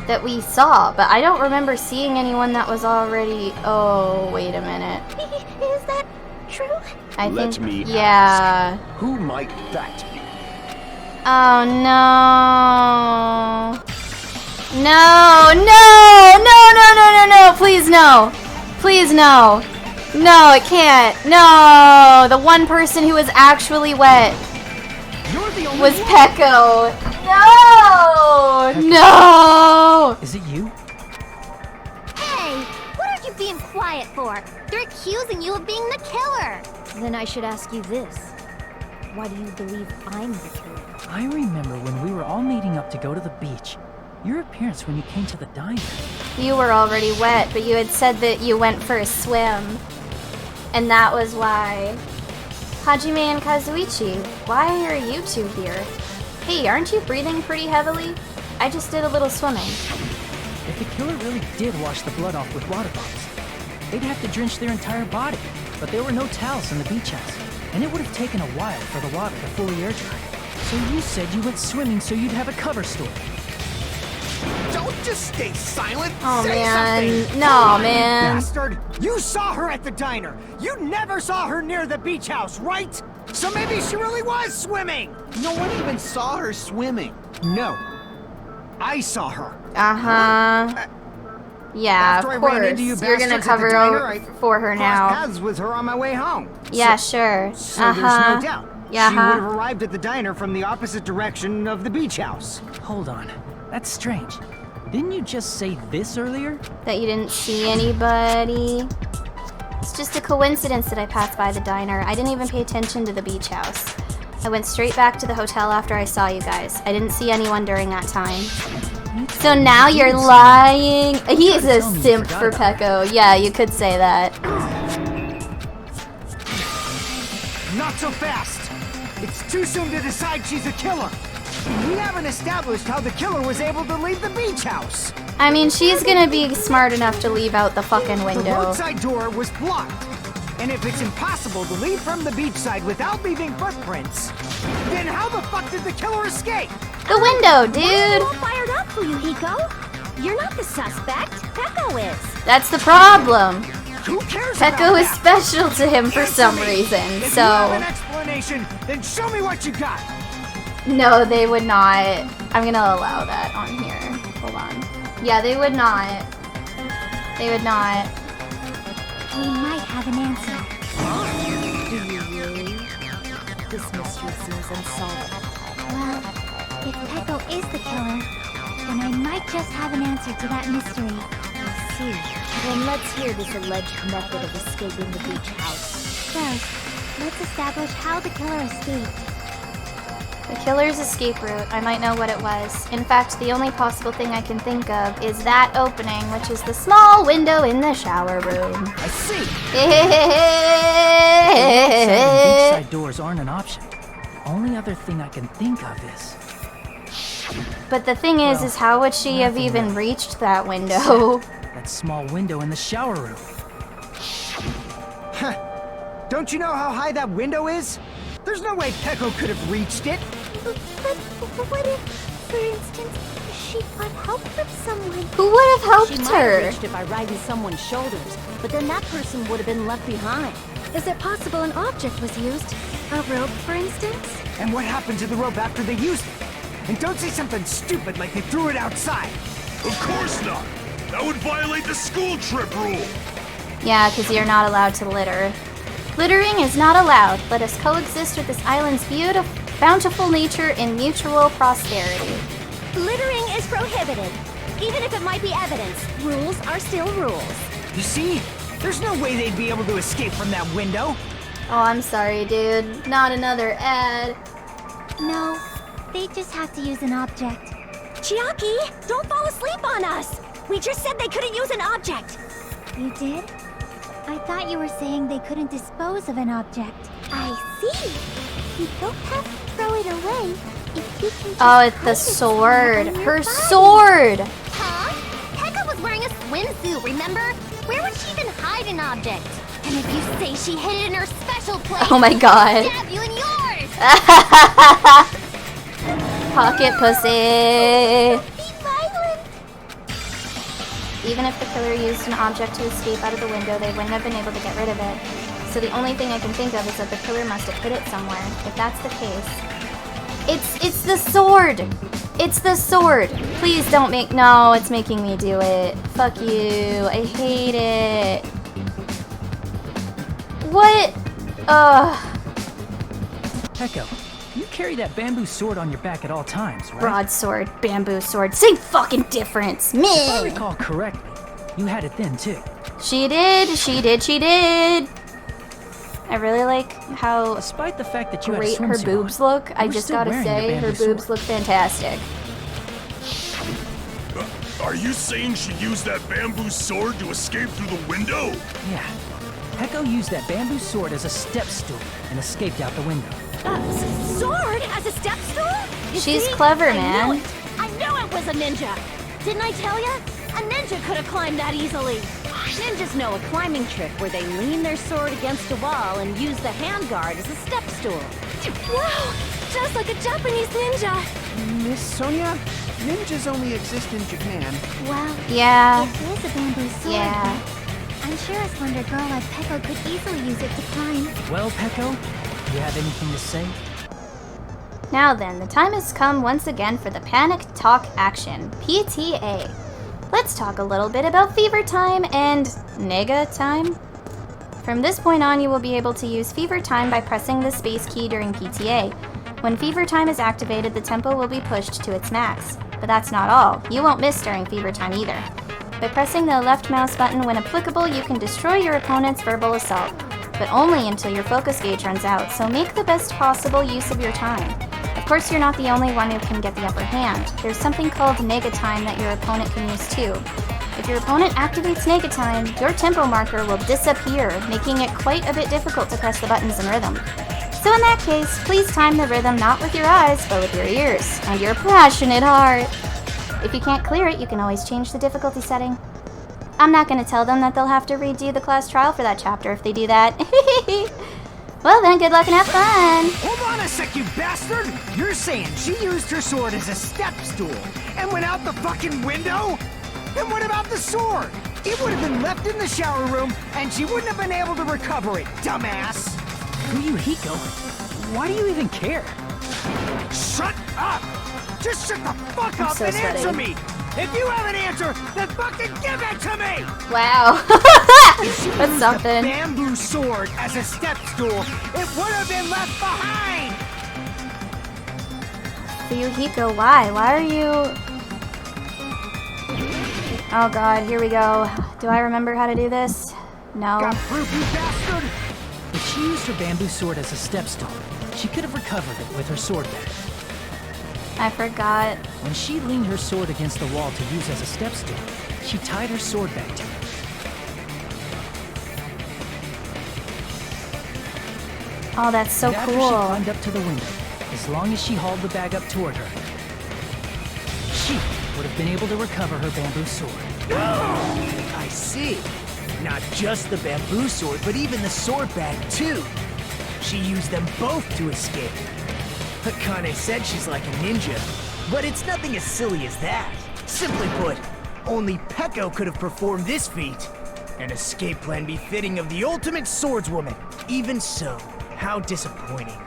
that we saw, but I don't remember seeing anyone that was already... Oh, wait a minute. Is that true? I Let think... me Yeah. ask, who might that be? Oh, no. No, no, please no. Please no. No, it can't. No, the one person who was actually wet was Pecco. No, no. Is it you? Hey, what are you being quiet for? They're accusing you of being the killer. Then I should ask you this. Why do you believe I'm the killer? I remember when we were all meeting up to go to the beach. Your appearance when you came to the diner. You were already wet, but you had said that you went for a swim. And that was why. Hajime and Kazuichi, why are you two here? Hey, aren't you breathing pretty heavily? I just did a little swimming. If the killer really did wash the blood off with water bottles, they'd have to drench their entire body. But there were no towels in the beach house, and it would have taken a while for the water to fully air dry. So you said you went swimming so you'd have a cover story. Don't just stay silent. Oh, Say man. something. No, man. Bastard! You saw her at the diner! You never saw her near the beach house, right? So maybe she really was swimming! No one even saw her swimming. No. I saw her. Uh-huh. Yeah, After I of ran course. into you You're gonna bastards at the cover diner, over for her Crossed now. paths with her on my way home. Yeah, sure. So Uh-huh. there's no doubt. Yeah, She would have arrived at the diner from the opposite direction of the beach house. Hold on. That's strange. Didn't you just say this earlier? That you didn't see anybody. It's just a coincidence that I passed by the diner. I didn't even pay attention to the beach house. I went straight back to the hotel after I saw you guys. I didn't see anyone during that time. So now you're lying? He is a simp for Pecco. Yeah, you could say that. Not so fast! It's too soon to decide she's a killer! We haven't established how the killer was able to leave the beach house! I mean, she's gonna be smart enough to leave out the fucking The window. roadside door was blocked. And if it's impossible to leave from the beachside without leaving footprints, then how the fuck did the killer escape? The window, Why are you dude! all fired up for you, Hiko? You're not the suspect. Pecco is. That's the problem. Who cares Pecco about is that? special to him for Answer some me. reason, If you have an so... explanation, then show me what you got. No, they would not. I'm gonna allow that on here. Hold on. Yeah, they would not. They would not. We might have an answer. Do you really? This mystery seems unsolvable. Well, if Pecco is the killer, then I might just have an answer to that mystery. I see. Then let's hear this alleged method of escaping the beach house. First, let's establish how the killer escaped. The killer's escape route, I might know what it was. In fact, the only possible thing I can think of is that opening, which is the small window in the shower room. I see. Beachside doors aren't an option. Only other thing I can think of is... But the thing is how would she have even reached that window? that small window in the shower room. Huh. Don't you know how high that window is? There's no way Peko could have reached it. But what if, for instance, she got help from someone? Who would have helped She might her? have reached it by riding someone's shoulders, but then that person would have been left behind. Is it possible an object was used? A rope, for instance? And what happened to the rope after they used it? And don't say something stupid like they threw it outside. Of course not! That would violate the school trip rule! Yeah, because you're not allowed to litter. Littering is not allowed. Let us coexist with this island's bountiful nature in mutual prosperity. Littering is prohibited. Even if it might be evidence, rules are still rules. You see? There's no way they'd be able to escape from that window. Oh, I'm sorry, dude. Not another ad. No, they just have to use an object. Chiaki, don't fall asleep on us! We just said they couldn't use an object! You did? I thought you were saying they couldn't dispose of an object. I see. You don't have to throw it away if you can just Oh, it's the hide it sword. somewhere on your Her body. sword! Huh? Pekka was wearing a swimsuit, remember? Where would she even hide an object? And if you say she hid it in her special place, Oh my god. stab you in yours! Pocket pussy. Be violent. Even if the killer used an object to escape out of the window, they wouldn't have been able to get rid of it. So the only thing I can think of is that the killer must have hid it somewhere. If that's the case... It's the sword! It's the sword! Please don't make... No, it's making me do it. Fuck you. I hate it. What? Ugh. Peko, you carry that bamboo sword on your back at all times, right? Broadsword, bamboo sword, same fucking difference. If I Me. recall correctly, you had it then too. She did. I really like how Despite the fact that you had a great her swimsuit boobs on, look. I you were just still gotta wearing your say, her bamboo boobs sword. look fantastic. Are you saying she used that bamboo sword to escape through the window? Yeah. Peko used that bamboo sword as a step stool and escaped out the window. Sword as a step stool? You She's see? clever, I man. knew it. I knew it was a ninja. Didn't I tell ya? A ninja could have climbed that easily. Ninjas know a climbing trick where they lean their sword against a wall and use the handguard as a step stool. Wow! Just like a Japanese ninja! Miss Sonia, ninjas only exist in Japan. Well, Yeah. it is a bamboo sword. Yeah. I'm sure a slender girl like Peko could easily use it to climb. Well, Peko, do you have anything to say? Now then, the time has come once again for the Panic Talk action, PTA. Let's talk a little bit about Fever Time and Nega Time. From this point on, you will be able to use Fever Time by pressing the space key during PTA. When Fever Time is activated, the tempo will be pushed to its max. But that's not all. You won't miss during Fever Time either. By pressing the left mouse button when applicable, you can destroy your opponent's verbal assault, but only until your focus gauge runs out, so make the best possible use of your time. Of course, you're not the only one who can get the upper hand. There's something called Nega Time that your opponent can use too. If your opponent activates Nega Time, your tempo marker will disappear, making it quite a bit difficult to press the buttons in rhythm. So in that case, please time the rhythm not with your eyes, but with your ears, and your passionate heart. If you can't clear it, you can always change the difficulty setting. I'm not going to tell them that they'll have to redo the class trial for that chapter if they do that. Well then, good luck and have fun! Hold on a sec, you bastard! You're saying she used her sword as a step stool and went out the fucking window? And what about the sword? It would have been left in the shower room and she wouldn't have been able to recover it, dumbass! Hiyoko, why do you even care? Shut up! Just shut the fuck I'm up so and answer sweaty. me! If you have an answer, then fucking give it to me! Wow. If she That's used something. the bamboo sword as a step stool, it would have been left behind! Hiyoko, why? Why are you... Oh god, here we go. Do I remember how to do this? No. Got proof, you bastard! If she used her bamboo sword as a stepstone, she could have recovered it with her sword bag. I forgot. When she leaned her sword against the wall to use as a stepstone, she tied her sword bag to it. Oh, that's so And after cool. she climbed up to the window, as long as she hauled the bag up toward her, she would have been able to recover her bamboo sword. I see. Not just the bamboo sword, but even the sword bag, too. She used them both to escape. Akane said she's like a ninja, but it's nothing as silly as that. Simply put, only Peko could have performed this feat. An escape plan befitting of the ultimate swordswoman. Even so, how disappointing.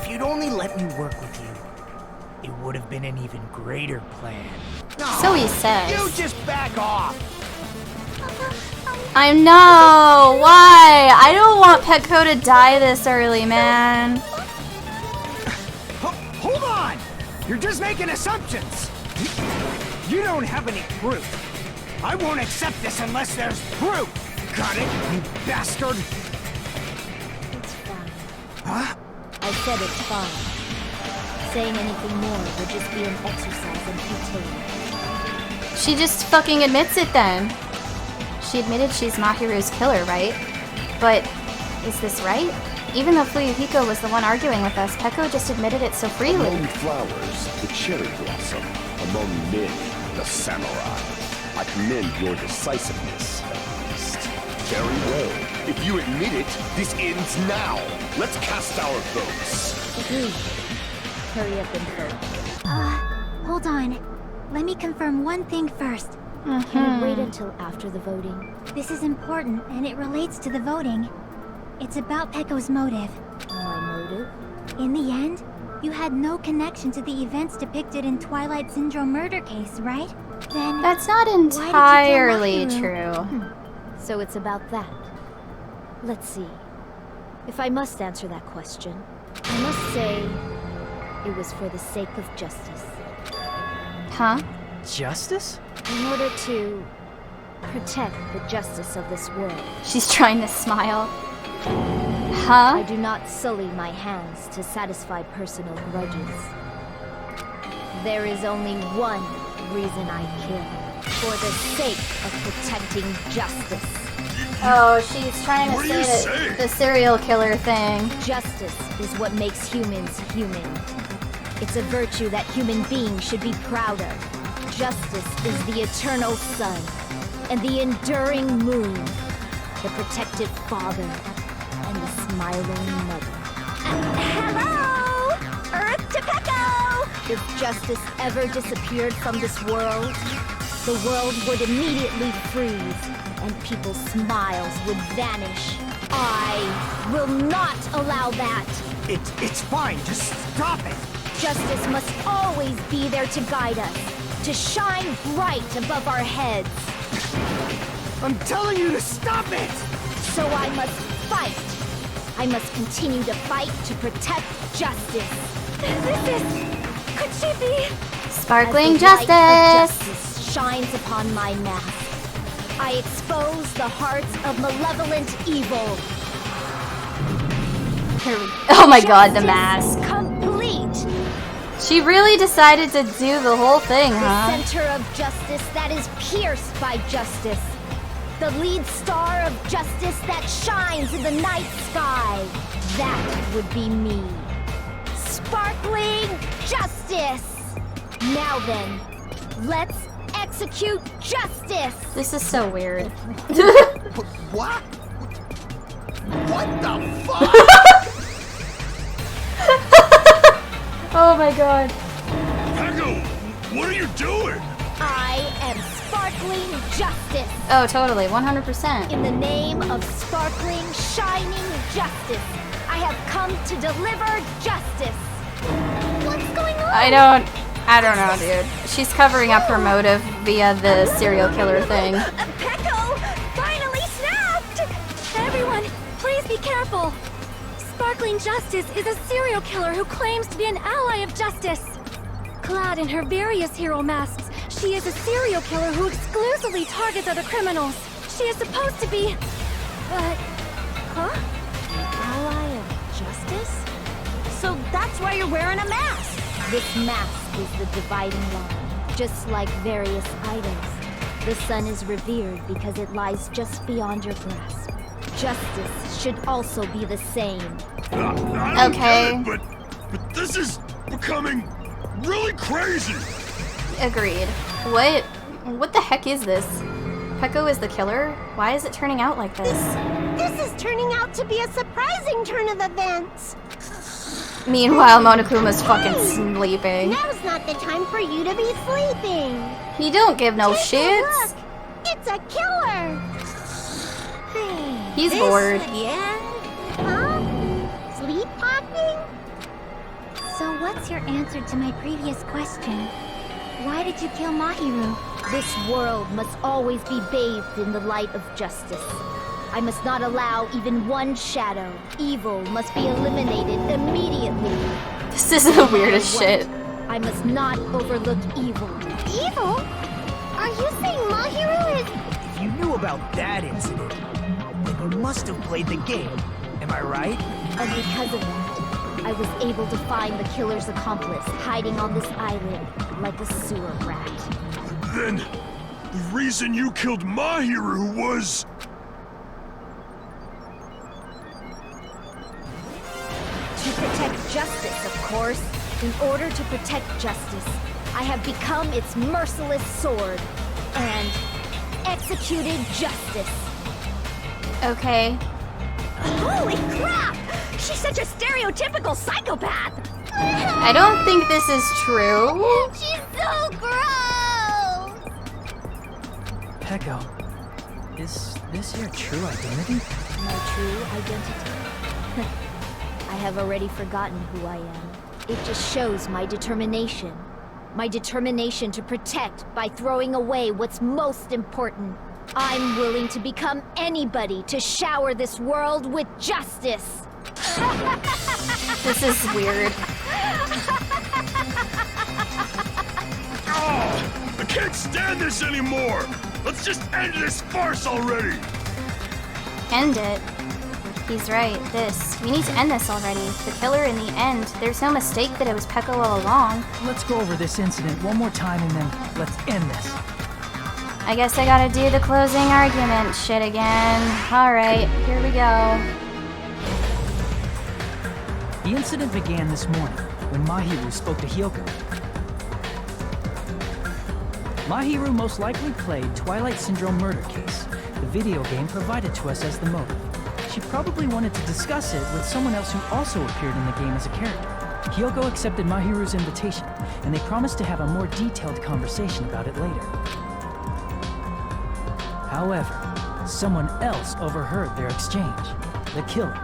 If you'd only let me work with you, it would have been an even greater plan. So he says. You just back off! I know! Why? I don't want Petco to die this early, man. Hold on! You're just making assumptions! You don't have any proof. I won't accept this unless there's proof! Got it, you bastard? It's fine. Huh? I said it's fine. Saying anything more would just be an exercise in futility. She just fucking admits it then. She admitted she's Mahiru's killer, right? But is this right? Even though Fuyuhiko was the one arguing with us, Peko just admitted it so freely. Among flowers, the cherry blossom. Among men, the samurai. I commend your decisiveness. Very well. If you admit it, this ends now. Let's cast our votes. Agreed. Hurry up and vote. Hold on. Let me confirm one thing first. Can it wait until after the voting? This is important, and it relates to the voting. It's about Peko's motive. My motive? In the end, you had no connection to the events depicted in Twilight Syndrome murder case, right? Then That's not why did you kill entirely Mahiru? true. So it's about that. Let's see. If I must answer that question, I must say it was for the sake of justice. Huh? Justice? In order to protect the justice of this world. She's trying to smile. I Huh? do not sully my hands to satisfy personal grudges. There is only one reason I kill. For the sake of protecting justice. Oh, she's trying to What do you say say? the serial killer thing. Justice is what makes humans human. It's a virtue that human beings should be proud of. Justice is the eternal sun and the enduring moon, the protective father and the smiling mother. Hello! Earth to Peko! If justice ever disappeared from this world, the world would immediately freeze and people's smiles would vanish. I will not allow that. It's fine, just stop it! Justice must always be there to guide us, to shine bright above our heads. I'm telling you to stop it! So I must fight. I must continue to fight to protect justice. Could she be? Sparkling As the light of justice! justice shines upon my mask, I expose the hearts of malevolent evil. Oh my god, the mask. Complete. She really decided to do the whole thing, The huh? center of justice that is pierced by justice. The lead star of justice that shines in the night sky. That would be me. Sparkling justice! Now then, let's execute justice! This is so weird. What? What the fuck? Oh my god. Peko, what are you doing? I am sparkling justice! Oh, totally. 100%. In the name of sparkling, shining justice, I have come to deliver justice! What's going on? I don't know, dude. She's covering up her motive via the serial killer thing. Peko finally snapped! Everyone, please be careful! Sparkling Justice is a serial killer who claims to be an ally of justice. Clad in her various hero masks, She is a serial killer who exclusively targets other criminals. She is supposed to be... But... Huh? Ally of justice? So that's why you're wearing a mask! This mask is the dividing line. Just like various idols, the sun is revered because it lies just beyond your grasp. Justice should also be the same. I don't get it, but this is becoming really crazy. Agreed. What the heck is this? Peko is the killer? Why is it turning out like this? This is turning out to be a surprising turn of events. Meanwhile, Monokuma's fucking sleeping. Now's not the time for you to be sleeping. He don't give no Take a shits. look. It's a killer. He's bored. Huh? Sleepwalking? So what's your answer to my previous question? Why did you kill Mahiru? This world must always be bathed in the light of justice. I must not allow even one shadow. Evil must be eliminated immediately. This is the weirdest shit. I must not overlook evil. Evil? Are you saying Mahiru is... If you knew about that incident, then you must have played the game. Am I right? And because of that, I was able to find the killer's accomplice hiding on this island like a sewer rat. Then, the reason you killed Mahiru was... To protect justice, of course. In order to protect justice, I have become its merciless sword and executed justice. Okay. Holy crap! She's such a stereotypical psychopath! I don't think this is true. She's so gross! Peko, is this your true identity? My true identity? I have already forgotten who I am. It just shows my determination. My determination to protect by throwing away what's most important. I'm willing to become anybody to shower this world with justice. This is weird. I can't stand this anymore! Let's just end this farce already! End it. He's right. We need to end this already. The killer in the end. There's no mistake that it was Peko all along. Let's go over this incident one more time and then let's end this. I guess I gotta do the closing argument shit again. Alright, here we go. The incident began this morning when Mahiru spoke to Hiyoko. Mahiru most likely played Twilight Syndrome murder case, the video game provided to us as the motive. She probably wanted to discuss it with someone else who also appeared in the game as a character. Hiyoko accepted Mahiru's invitation, and they promised to have a more detailed conversation about it later. However, someone else overheard their exchange. The killer.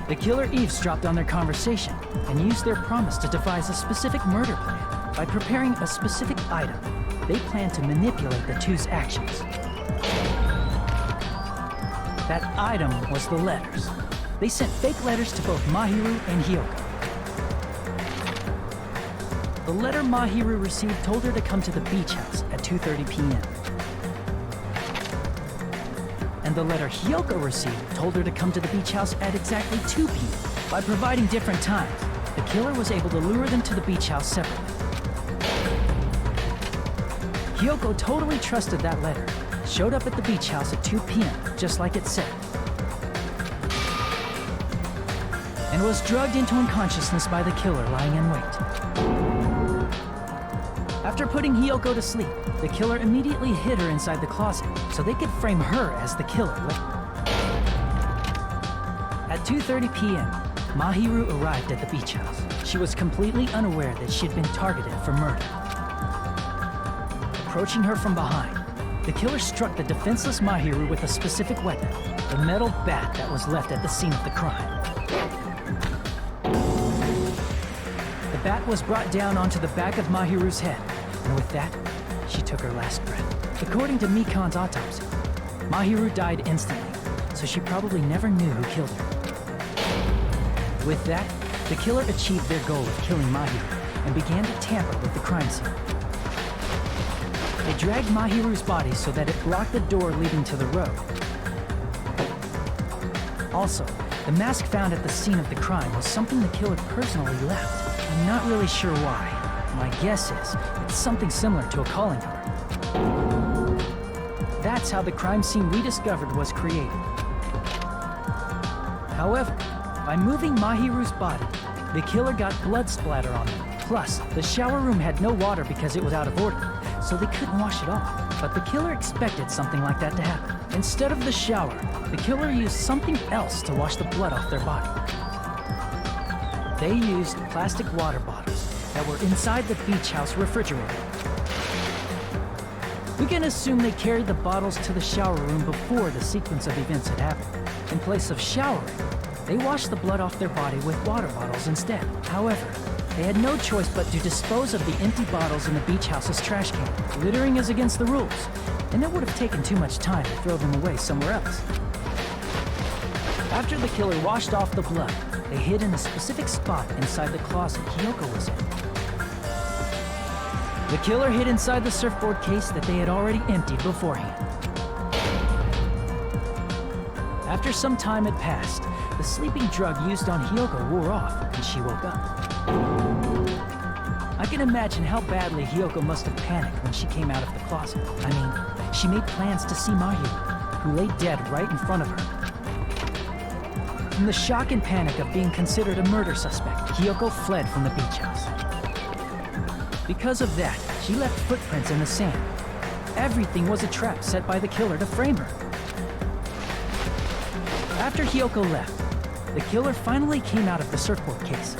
The killer eavesdropped on their conversation and used their promise to devise a specific murder plan. By preparing a specific item, they planned to manipulate the two's actions. That item was the letters. They sent fake letters to both Mahiru and Hiyoko. The letter Mahiru received told her to come to the beach house at 2:30 p.m. And the letter Hiyoko received told her to come to the beach house at exactly 2 p.m. By providing different times, the killer was able to lure them to the beach house separately. Hiyoko totally trusted that letter, showed up at the beach house at 2 p.m., just like it said, and was drugged into unconsciousness by the killer lying in wait. After putting Hiyoko to sleep, the killer immediately hid her inside the closet so they could frame her as the killer. At 2:30 p.m., Mahiru arrived at the beach house. She was completely unaware that she had been targeted for murder. Approaching her from behind, the killer struck the defenseless Mahiru with a specific weapon, the metal bat that was left at the scene of the crime. The bat was brought down onto the back of Mahiru's head, and with that, she took her last breath. According to Mikan's autopsy, Mahiru died instantly, so she probably never knew who killed her. With that, the killer achieved their goal of killing Mahiru and began to tamper with the crime scene. They dragged Mahiru's body so that it blocked the door leading to the road. Also, the mask found at the scene of the crime was something the killer personally left. I'm not really sure why. My guess is it's something similar to a calling card. That's how the crime scene we discovered was created. However, by moving Mahiru's body, the killer got blood splatter on them. Plus, the shower room had no water because it was out of order, so they couldn't wash it off. But the killer expected something like that to happen. Instead of the shower, the killer used something else to wash the blood off their body. They used plastic water bottles that were inside the beach house refrigerator. We can assume they carried the bottles to the shower room before the sequence of events had happened. In place of showering, they washed the blood off their body with water bottles instead. However, they had no choice but to dispose of the empty bottles in the beach house's trash can. Littering is against the rules, and it would have taken too much time to throw them away somewhere else. After the killer washed off the blood, they hid in a specific spot inside the closet Hiyoko was in. The killer hid inside the surfboard case that they had already emptied beforehand. After some time had passed, the sleeping drug used on Hiyoko wore off, and she woke up. I can imagine how badly Hiyoko must have panicked when she came out of the closet. I mean, she made plans to see Mahiru, who lay dead right in front of her. From the shock and panic of being considered a murder suspect, Hiyoko fled from the beach house. Because of that, she left footprints in the sand. Everything was a trap set by the killer to frame her. After Hiyoko left, the killer finally came out of the surfboard case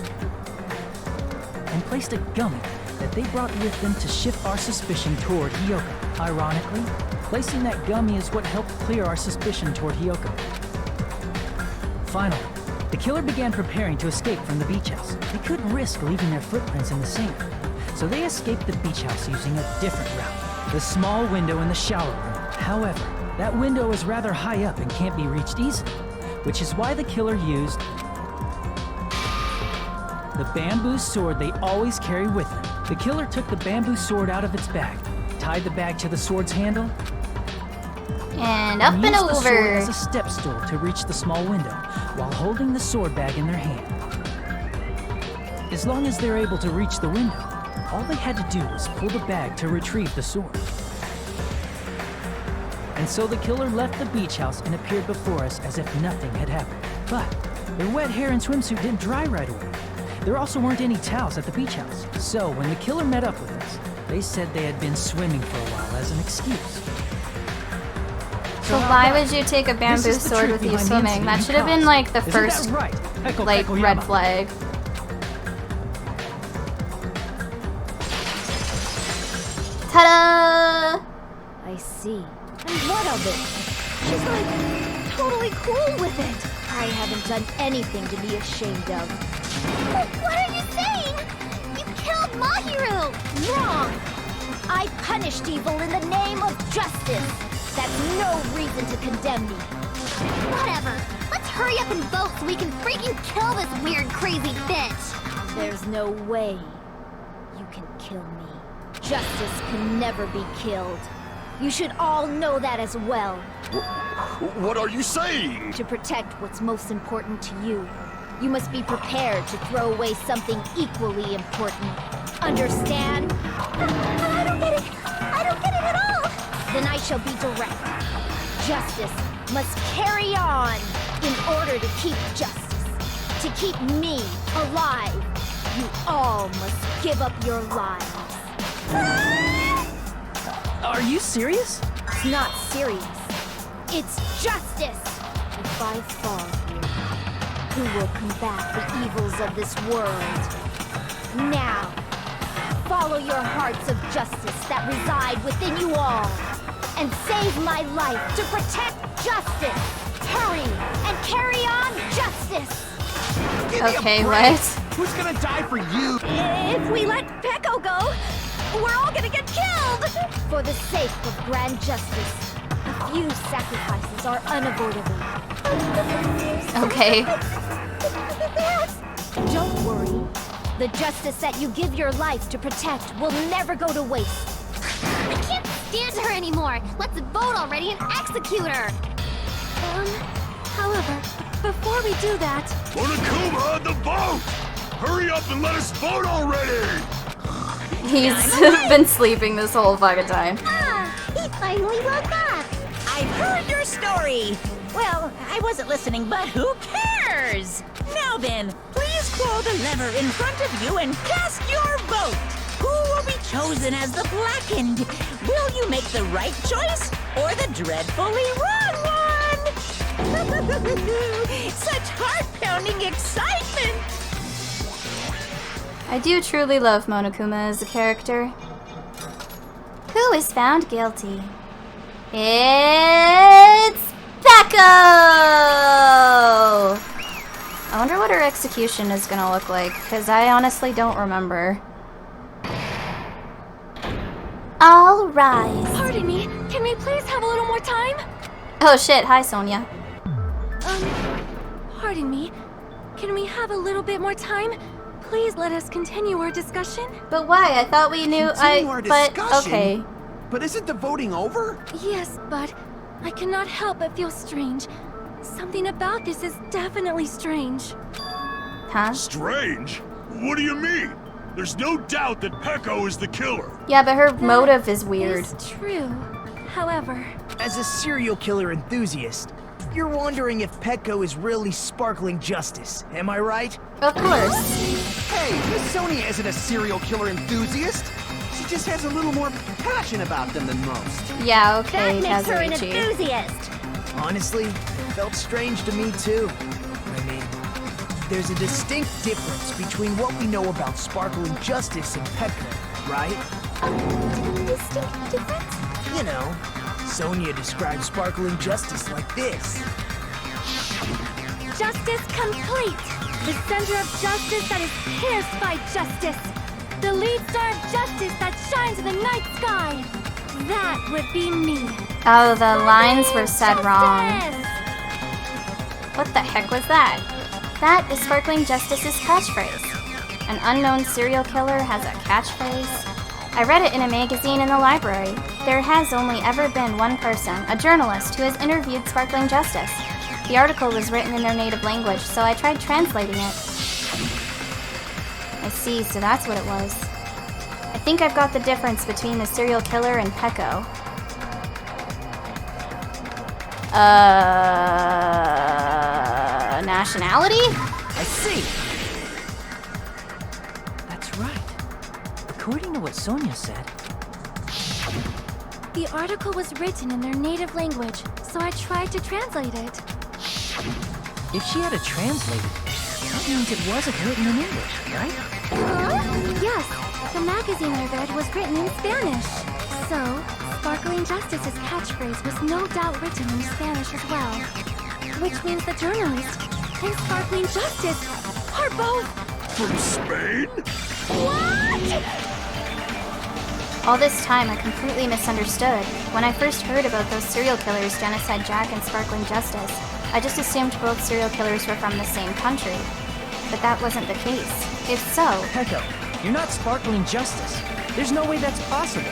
and placed a gummy that they brought with them to shift our suspicion toward Hiyoko. Ironically, placing that gummy is what helped clear our suspicion toward Hiyoko. Finally, the killer began preparing to escape from the beach house. They couldn't risk leaving their footprints in the sand, so they escaped the beach house using a different route, the small window in the shower room. However, that window is rather high up and can't be reached easily, which is why the killer used the bamboo sword they always carry with them. The killer took the bamboo sword out of its bag, tied the bag to the sword's handle, and up and used the sword over. as a step stool to reach the small window while holding the sword bag in their hand. As long as they're able to reach the window, all they had to do was pull the bag to retrieve the sword. And so the killer left the beach house and appeared before us as if nothing had happened. But their wet hair and swimsuit didn't dry right away. There also weren't any towels at the beach house. So when the killer met up with us, they said they had been swimming for a while as an excuse. So why would you take a bamboo sword with you swimming? That should have been like the first, like, red flag. Ta-da! I see. And what of it? She's like totally cool with it. I haven't done anything to be ashamed of. What are you saying? You killed Mahiru! Wrong! I punished evil in the name of justice. That's no reason to condemn me. Whatever. Let's hurry up and vote so we can freaking kill this weird, crazy bitch. There's no way you can kill me. Justice can never be killed. You should all know that as well. What are you saying? To protect what's most important to you, you must be prepared to throw away something equally important. Understand? I don't get it. I don't get it at all. Then I shall be direct. Justice must carry on in order to keep justice. To keep me alive, you all must give up your lives. Are you serious? It's not serious. It's justice. If I fall here, who will combat the evils of this world? Now, follow your hearts of justice that reside within you all, and save my life to protect justice. Hurry and carry on justice. Okay, what? Who's gonna die for you? If we let Peko go, we're all gonna get killed! For the sake of grand justice, a few sacrifices are unavoidable. Okay. Don't worry. The justice that you give your life to protect will never go to waste. I can't stand her anymore. Let's vote already and execute her. However, before we do that... Monokuma, the vote! Hurry up and let us vote already! He's been sleeping this whole fucking time. He finally woke up. I've heard your story. Well, I wasn't listening, but who cares? Now then, please pull the lever in front of you and cast your vote. Who will be chosen as the blackened? Will you make the right choice or the dreadfully wrong one? Such heart-pounding excitement! I do truly love Monokuma as a character. Who is found guilty? It's Peko! I wonder what her execution is gonna look like, because I honestly don't remember. All rise. Pardon me, can we please have a little more time? Oh shit, hi Sonia. Pardon me, can we have a little bit more time? Please let us continue our discussion. But why? I thought we knew. Continue our discussion? Okay. But isn't the voting over? Yes, but I cannot help but feel strange. Something about this is definitely strange. Huh? Strange? What do you mean? There's no doubt that Peko is the killer. Yeah, but her motive is weird. It's true. However, As a serial killer enthusiast, you're wondering if Peko is really sparkling justice, am I right? Of course. Hey, Miss Sonia isn't a serial killer enthusiast. She just has a little more passion about them than most. Yeah, okay, That makes her an Kazuichi. enthusiast. Honestly, felt strange to me too. I mean, there's a distinct difference between what we know about sparkling justice and Peko, right? Distinct difference? You know, Sonia describes sparkling justice like this. justice complete. The center of justice that is pierced by justice. The lead star of justice that shines in the night sky. That would be me. Oh, the lines were said wrong. Justice! What the heck was that? That is Sparkling Justice's catchphrase. An unknown serial killer has a catchphrase. I read it in a magazine in the library. There has only ever been one person, a journalist, who has interviewed Sparkling Justice. The article was written in their native language, so I tried translating it. I see, so that's what it was. I think I've got the difference between the serial killer and Peko. Nationality? I see. That's right. According to what Sonia said, The article was written in their native language, so I tried to translate it. if she had it translated, that means it wasn't written in English, right? Yes, the magazine I read was written in Spanish. So, Sparkling Justice's catchphrase was no doubt written in Spanish as well. Which means the journalist and Sparkling Justice are both... From Spain? All this time, I completely misunderstood. When I first heard about those serial killers, Genocide Jack and Sparkling Justice, I just assumed both serial killers were from the same country. But that wasn't the case. If so... Peko, you're not Sparkling Justice. There's no way that's possible.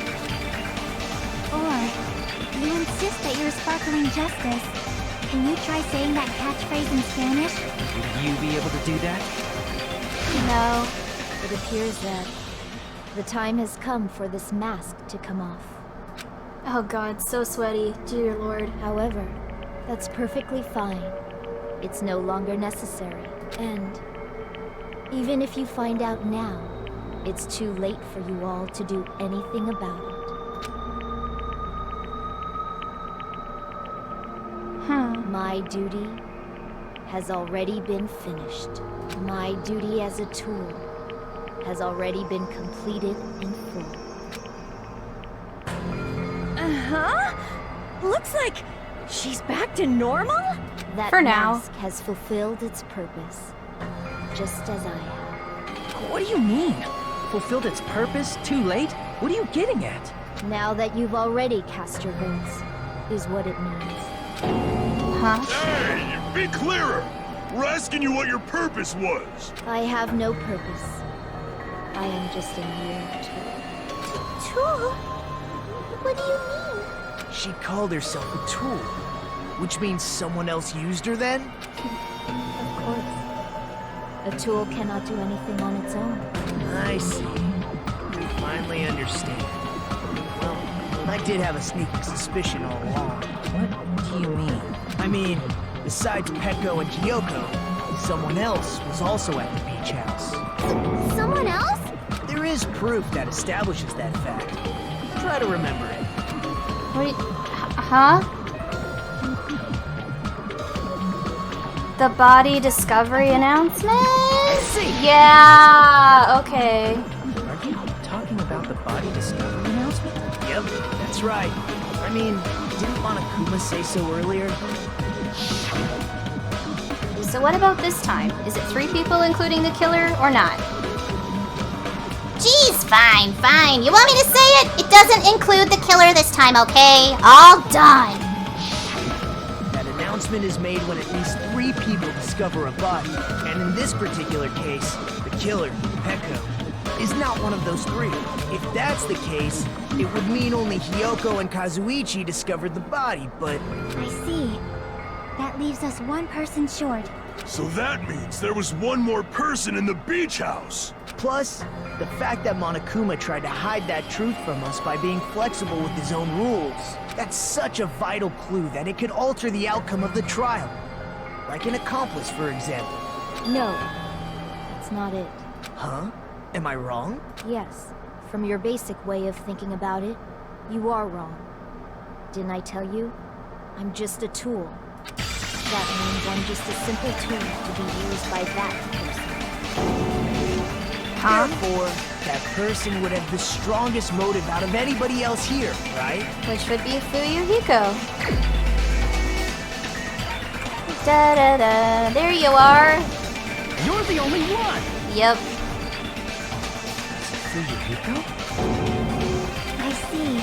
Or, you insist that you're Sparkling Justice. Can you try saying that catchphrase in Spanish? Would you be able to do that? No. It appears that the time has come for this mask to come off. Oh god, so sweaty. Dear lord. However, that's perfectly fine. It's no longer necessary. And even if you find out now, it's too late for you all to do anything about it. My duty has already been finished. My duty as a tool has already been completed in full. Looks like she's back to normal? That For now. mask has fulfilled its purpose, just as I have. What do you mean? Fulfilled its purpose? Too late? What are you getting at? Now that you've already cast your votes, is what it means. Huh? Hey, be clearer! We're asking you what your purpose was! I have no purpose. I am just a mere tool. Tool? What do you mean? She called herself a tool, which means someone else used her then? Of course. A tool cannot do anything on its own. I see. I finally understand. Well, I did have a sneaking suspicion all along. What do you mean? I mean, besides Peko and Hiyoko, someone else was also at the beach house. Someone else? There is proof that establishes that fact. Try to remember it. Wait, huh? The body discovery announcement? Yeah, okay. Are you talking about the body discovery announcement? Yep, that's right. I mean, didn't Monokuma say so earlier? So what about this time? Is it 3 people including the killer or not? Geez, fine, fine. You want me to say it? It doesn't include the killer this time, okay? All done. That announcement is made when at least 3 people discover a body. And in this particular case, the killer, Peko, is not one of those 3. If that's the case, it would mean only Hiyoko and Kazuichi discovered the body, but... I see. That leaves us 1 person short. So that means there was one more person in the beach house. Plus, the fact that Monokuma tried to hide that truth from us by being flexible with his own rules. That's such a vital clue that it could alter the outcome of the trial. Like an accomplice, for example. No, that's not it. Huh? Am I wrong? Yes, from your basic way of thinking about it, you are wrong. Didn't I tell you? I'm just a tool. That means I'm just a simple tool to be used by that person. Therefore, that person would have the strongest motive out of anybody else here, right? Which would be Fuyuhiko. Da-da-da, there you are. You're the only one! Yep. Fuyuhiko? I see.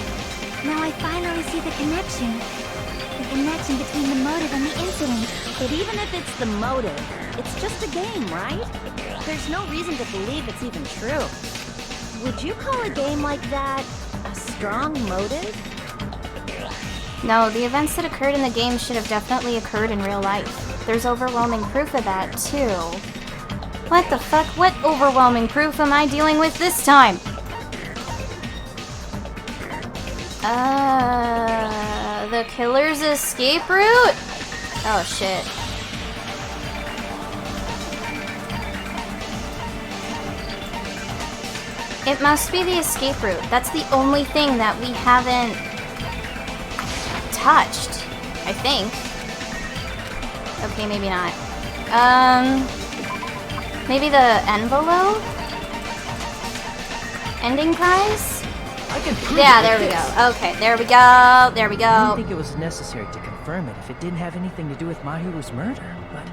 Now I finally see the connection. The connection between the motive and the incident. But even if it's the motive, it's just a game, right? There's no reason to believe it's even true. Would you call a game like that a strong motive? No, the events that occurred in the game should have definitely occurred in real life. There's overwhelming proof of that, too. What the fuck? What overwhelming proof am I dealing with this time? The killer's escape route? Oh, shit. It must be the escape route. That's the only thing that we haven't touched, I think. Okay, maybe not. Maybe the envelope? Ending prize? I can prove Yeah, it there with we this. go. Okay, there we go. There we I go. didn't think it was necessary to confirm it if it didn't have anything to do with Mahiru's murder, but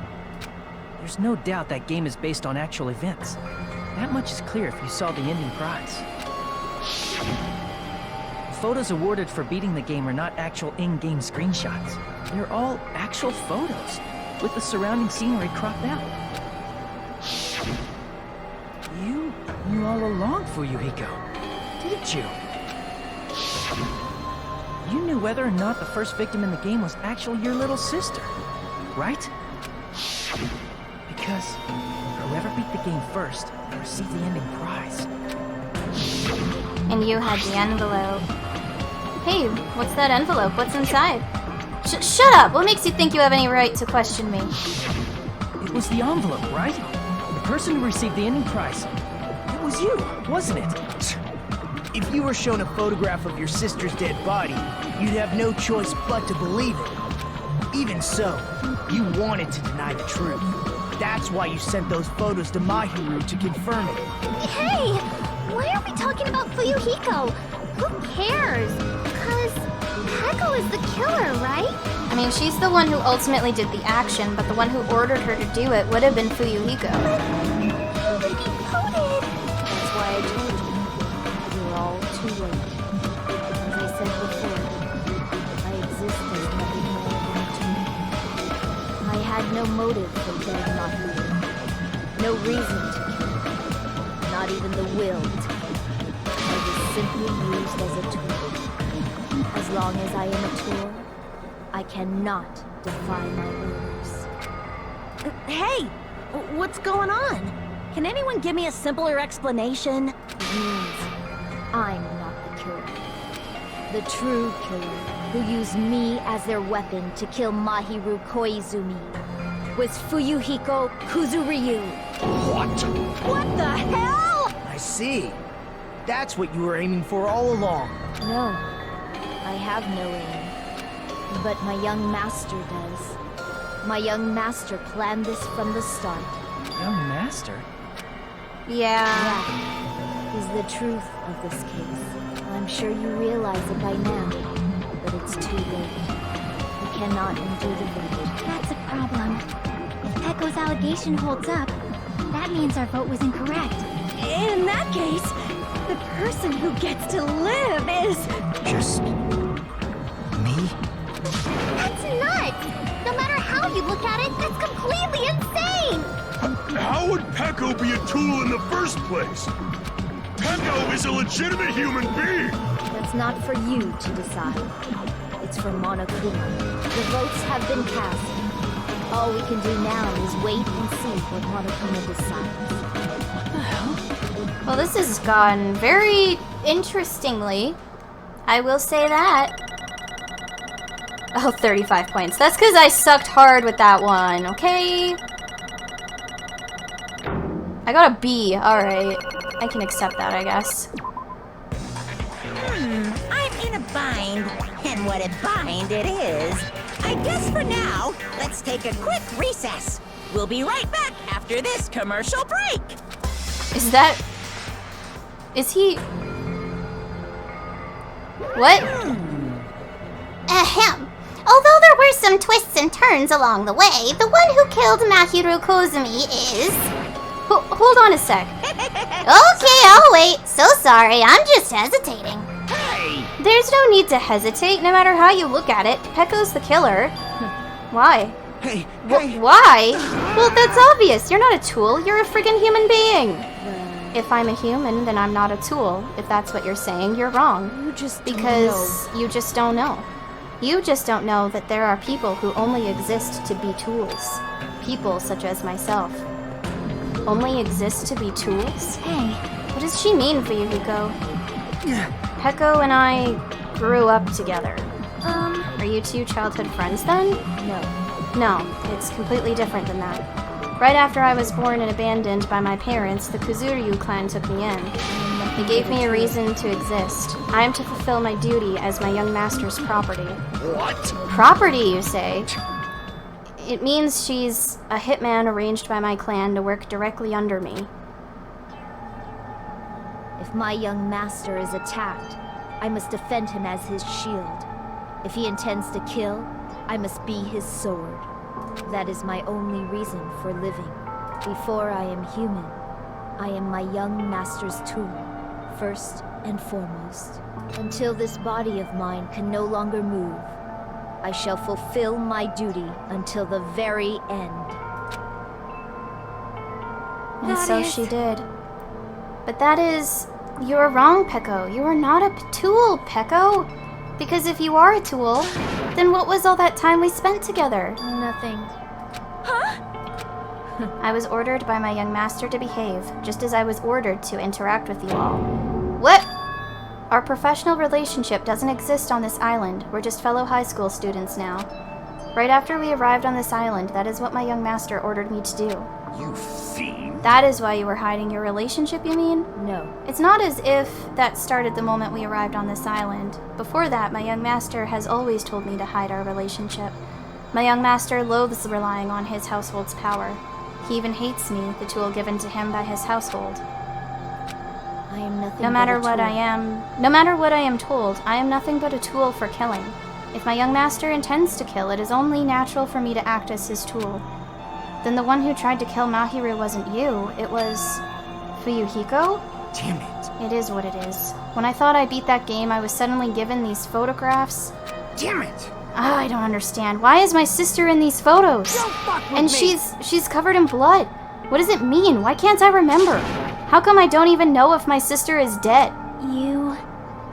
there's no doubt that game is based on actual events. That much is clear if you saw the ending prize. The photos awarded for beating the game are not actual in-game screenshots. They're all actual photos, with the surrounding scenery cropped out. You knew all along, Fuyuhiko, didn't you? You knew whether or not the first victim in the game was actually your little sister, right? Because whoever beat the game first received the ending prize. And you had the envelope. Hey, what's that envelope? What's inside? Shut up! What makes you think you have any right to question me? It was the envelope, right? The person who received the ending prize. It was you, wasn't it? If you were shown a photograph of your sister's dead body, you'd have no choice but to believe it. Even so, you wanted to deny the truth. That's why you sent those photos to Mahiru to confirm it. Hey! Why are we talking about Fuyuhiko? Who cares? Because Peko is the killer, right? I mean, she's the one who ultimately did the action, but the one who ordered her to do it would have been Fuyuhiko. That's why I told you. You're all too late. As I said before, I exist as nothing more than a tool. I had no motive for killing Mahiru. No reason to kill. Not even the will to kill. I was simply used as a tool. long as I am a tool, I cannot defy my orders. Hey! What's going on? Can anyone give me a simpler explanation? It means I'm not the killer. The true killer, who used me as their weapon to kill Mahiru Koizumi, was Hiyoko Kuzuryu. What? What the hell? I see. That's what you were aiming for all along. No, I have no aim. But my young master does. My young master planned this from the start. Young master? Yeah. That is the truth of this case. I'm sure you realize it by now, but it's too late. We cannot undo the verdict. That's a problem. If Pecco's allegation holds up, that means our vote was incorrect. In that case, the person who gets to live is... Just... me? That's nuts! No matter how you look at it, that's completely insane! How would Pecco be a tool in the first place? Pecco is a legitimate human being! That's not for you to decide. It's for Monokuma. The votes have been cast. All we can do now is wait and see what Monokuma decides. Well, this has gone very interestingly. I will say that. Oh, 35 points. That's because I sucked hard with that one, okay? I got a B. Alright. I can accept that, I guess. I'm in a bind. And what a bind it is. I guess for now, let's take a quick recess. We'll be right back after this commercial break. Is that... Is he... What? Ahem. Although there were some twists and turns along the way, the one who killed Mahiru Kozumi is... Hold on a sec. Okay, I'll wait. So sorry, I'm just hesitating. Hey! There's no need to hesitate, no matter how you look at it. Pecco's the killer. Why? Hey, Why? Well, that's obvious. You're not a tool. You're a friggin' human being. If I'm a human, then I'm not a tool. If that's what you're saying, you're wrong. You just Because you just don't know. You just don't know that there are people who only exist to be tools. People such as myself. Only exist to be tools? Hey, What does she mean for you, Hiyoko? Pecco and I grew up together. Are you two childhood friends then? No. No, it's completely different than that. Right after I was born and abandoned by my parents, the Kuzuryu clan took me in. They gave me a reason to exist. I am to fulfill my duty as my young master's property. What? Property, you say? It means she's a hitman arranged by my clan to work directly under me. If my young master is attacked, I must defend him as his shield. If he intends to kill, I must be his sword. That is my only reason for living. Before I am human, I am my young master's tool, first and foremost. Until this body of mine can no longer move, I shall fulfill my duty until the very end. And so she did. But that is... You are wrong, Pecco. You are not a tool, Pecco. Because if you are a tool, then what was all that time we spent together? Nothing. I was ordered by my young master to behave, just as I was ordered to interact with you all. What? Our professional relationship doesn't exist on this island. We're just fellow high school students now. Right after we arrived on this island, that is what my young master ordered me to do. You fiend. That is why you were hiding your relationship, you mean? No. It's not as if that started the moment we arrived on this island. Before that, my young master has always told me to hide our relationship. My young master loathes relying on his household's power. He even hates me, the tool given to him by his household. I am nothing No matter but a what tool. I am told, I am nothing but a tool for killing. If my young master intends to kill, it is only natural for me to act as his tool. Then the one who tried to kill Mahiru wasn't you, it was... Hiyoko? damn it. It is what it is. When I thought I beat that game, I was suddenly given these photographs. Damn it. Oh, I don't understand. Why is my sister in these photos? Don't fuck with And me. she's covered in blood. What does it mean? Why can't I remember? How come I don't even know if my sister is dead? you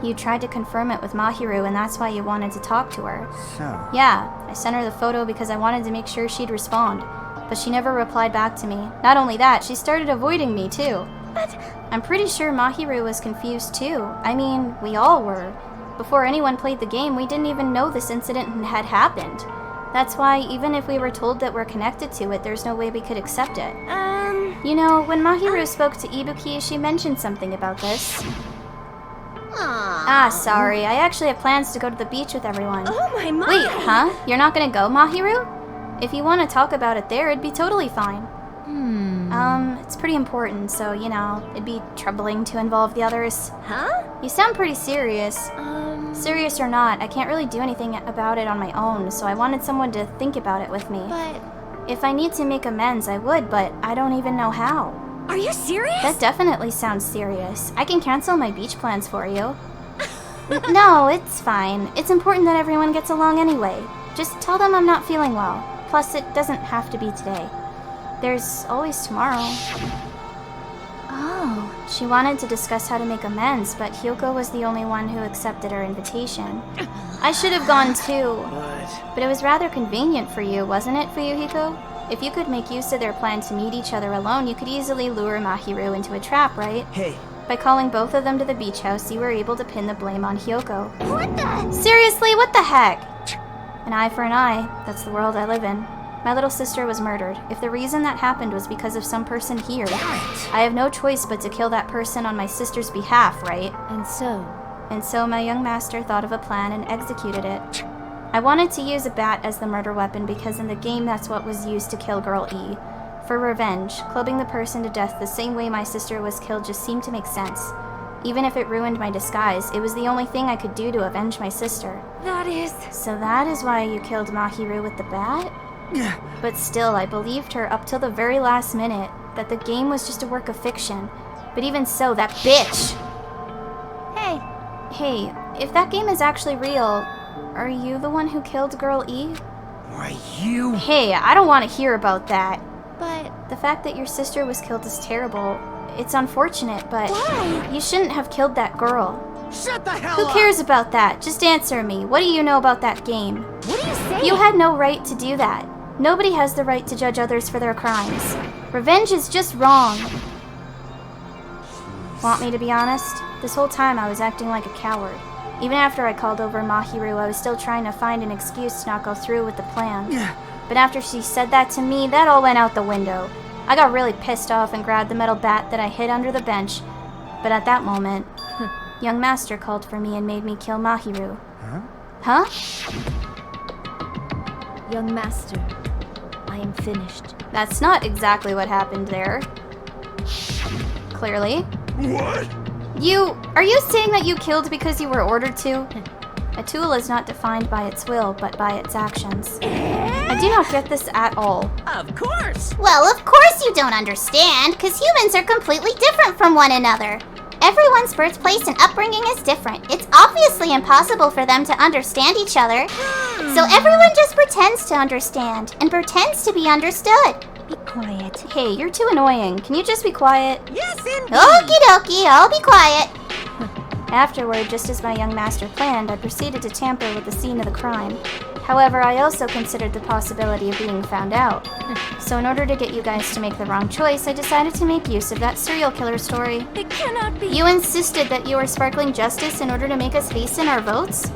You tried to confirm it with Mahiru, and that's why you wanted to talk to her. So, Yeah, I sent her the photo because I wanted to make sure she'd respond. But she never replied back to me. Not only that, she started avoiding me too. But I'm pretty sure Mahiru was confused too. I mean, we all were. Before anyone played the game, we didn't even know this incident had happened. That's why, even if we were told that we're connected to it, there's no way we could accept it. You know, when Mahiru spoke to Ibuki, she mentioned something about this. Ah, sorry. I actually have plans to go to the beach with everyone. oh my. Wait, huh? You're not gonna go, Mahiru? If you want to talk about it there, it'd be totally fine. It's pretty important, so, you know, it'd be troubling to involve the others. Huh? You sound pretty serious. Serious or not, I can't really do anything about it on my own, so I wanted someone to think about it with me. But If I need to make amends, I would, but I don't even know how. are you serious? That definitely sounds serious. I can cancel my beach plans for you. No, it's fine. It's important that everyone gets along anyway. Just tell them I'm not feeling well. Plus, it doesn't have to be today. There's always tomorrow. Oh. She wanted to discuss how to make amends, but Hiyoko was the only one who accepted her invitation. I should have gone too. But it was rather convenient for you, wasn't it, Fuyuhiko? If you could make use of their plan to meet each other alone, you could easily lure Mahiru into a trap, right? Hey, By calling both of them to the beach house, you were able to pin the blame on Hiyoko. What the? Seriously, what the heck? An eye for an eye. That's the world I live in. My little sister was murdered. If the reason that happened was because of some person here, I have no choice but to kill that person on my sister's behalf, right? And so, my young master thought of a plan and executed it. I wanted to use a bat as the murder weapon because in the game that's what was used to kill Girl E. For revenge, clubbing the person to death the same way my sister was killed just seemed to make sense. Even if it ruined my disguise, it was the only thing I could do to avenge my sister. That is. So that is why you killed Mahiru with the bat? But still, I believed her up till the very last minute that the game was just a work of fiction. But even so, that bitch! Hey, if that game is actually real, are you the one who killed Girl E? why you? Hey, I don't want to hear about that. But The fact that your sister was killed is terrible. It's unfortunate, but why? you shouldn't have killed that girl. Shut the hell Who up! cares about that? Just answer me. What do you know about that game? What are you saying? You had no right to do that. Nobody has the right to judge others for their crimes. Revenge is just wrong. Want me to be honest? This whole time I was acting like a coward. Even after I called over Mahiru, I was still trying to find an excuse to not go through with the plan. But after she said that to me, that all went out the window. I got really pissed off and grabbed the metal bat that I hid under the bench. But at that moment, young master called for me and made me kill Mahiru. Huh? young master, I am finished. That's not exactly what happened there. Clearly. What? Are you saying that you killed because you were ordered to? A tool is not defined by its will, but by its actions. I do not get this at all. Of course! Well, of course you don't understand, because humans are completely different from one another. Everyone's birthplace and upbringing is different. It's obviously impossible for them to understand each other. So everyone just pretends to understand, and pretends to be understood. Be quiet. Hey, you're too annoying. Can you just be quiet? Yes, indeed! Okie dokie, I'll be quiet. Afterward, just as my young master planned, I proceeded to tamper with the scene of the crime. However, I also considered the possibility of being found out. So in order to get you guys to make the wrong choice, I decided to make use of that serial killer story. It cannot be. You insisted that you were sparkling justice in order to make us hasten our votes?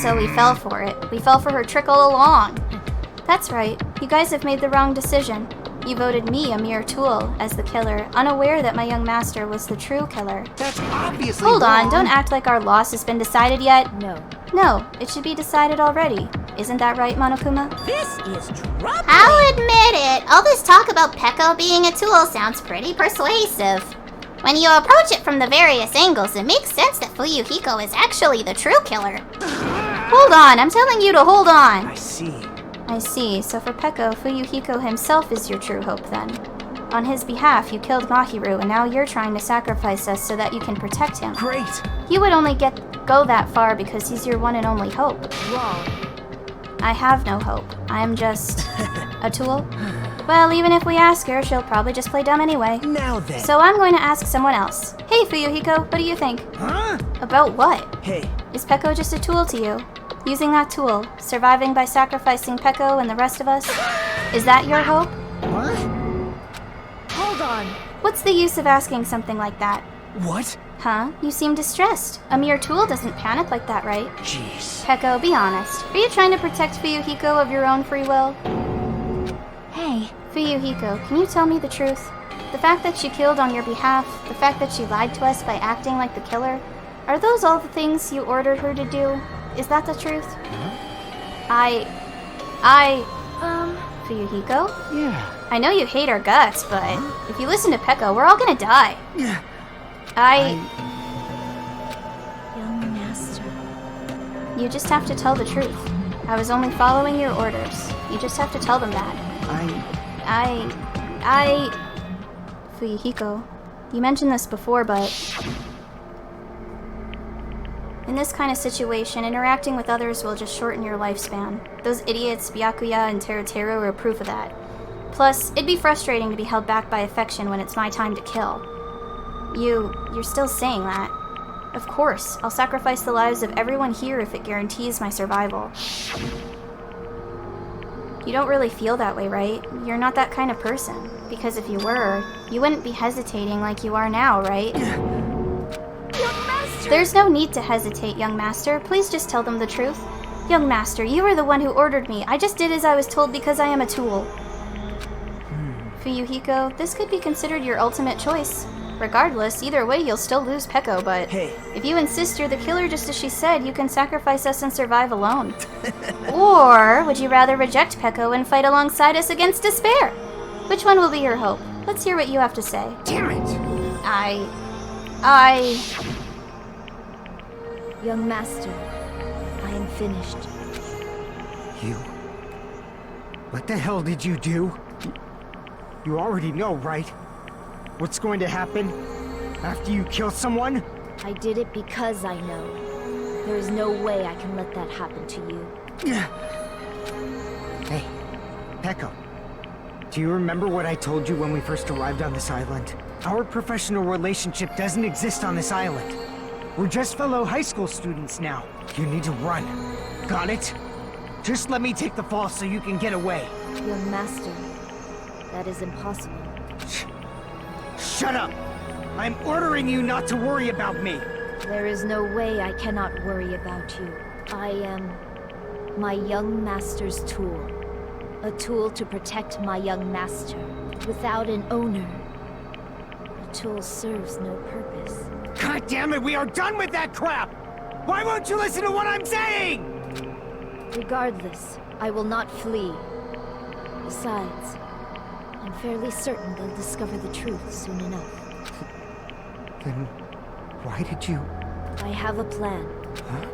So we fell for it. We fell for her trick all along. That's right. You guys have made the wrong decision. You voted me, a mere tool, as the killer, unaware that my young master was the true killer. That's obviously Hold on, wrong. don't act like our loss has been decided yet. No. No, it should be decided already. Isn't that right, Monokuma? This is troubling! I'll admit it, all this talk about Peko being a tool sounds pretty persuasive. When you approach it from the various angles, it makes sense that Fuyuhiko is actually the true killer. Hold on, I'm telling you to hold on. I see. I see, so for Peko, Fuyuhiko himself is your true hope then. On his behalf, you killed Mahiru, and now you're trying to sacrifice us so that you can protect him. Great. You would only go that far because he's your one and only hope. Wrong. I have no hope. I am just a tool. Well, even if we ask her, she'll probably just play dumb anyway. Now then. So I'm going to ask someone else. Hey, Fuyuhiko, what do you think? Huh? About what? Hey. Is Peko just a tool to you? Using that tool, surviving by sacrificing Peko and the rest of us? Is that your hope? What? Hold on. What's the use of asking something like that? What? Huh? You seem distressed. A mere tool doesn't panic like that, right? Jeez. Peko, be honest. Are you trying to protect Fuyuhiko of your own free will? Hey, Fuyuhiko, can you tell me the truth? The fact that she killed on your behalf, the fact that she lied to us by acting like the killer, are those all the things you ordered her to do? Is that the truth? Fuyuhiko? Yeah. I know you hate our guts, but if you listen to Peko, we're all gonna die. Yeah. Young master. You just have to tell the truth. I was only following your orders. You just have to tell them that. Fuyuhiko, you mentioned this before, but in this kind of situation, interacting with others will just shorten your lifespan. Those idiots, Byakuya and Teruteru, are proof of that. Plus, it'd be frustrating to be held back by affection when it's my time to kill. You're still saying that. Of course, I'll sacrifice the lives of everyone here if it guarantees my survival. You don't really feel that way, right? You're not that kind of person. Because if you were, you wouldn't be hesitating like you are now, right? Young master! There's no need to hesitate, young master. Please just tell them the truth. Young master, you were the one who ordered me. I just did as I was told because I am a tool. Fuyuhiko, this could be considered your ultimate choice. Regardless, either way you'll still lose Peko, but Hey. if you insist you're the killer just as she said, you can sacrifice us and survive alone. Or would you rather reject Peko and fight alongside us against despair? Which one will be your hope? Let's hear what you have to say. Damn it! Young master, I am finished. You? What the hell did you do? You already know, right? What's going to happen after you kill someone? I did it because I know. There is no way I can let that happen to you. Hey, Peko. Do you remember what I told you when we first arrived on this island? Our professional relationship doesn't exist on this island. We're just fellow high school students now. You need to run. Got it? Just let me take the fall so you can get away. Young master, that is impossible. Shut up! I'm ordering you not to worry about me! There is no way I cannot worry about you. I am my young master's tool. A tool to protect my young master. Without an owner, the tool serves no purpose. God damn it, we are done with that crap! Why won't you listen to what I'm saying? Regardless, I will not flee. Besides, I'm fairly certain they'll discover the truth soon enough. Then why did you... I have a plan. Huh?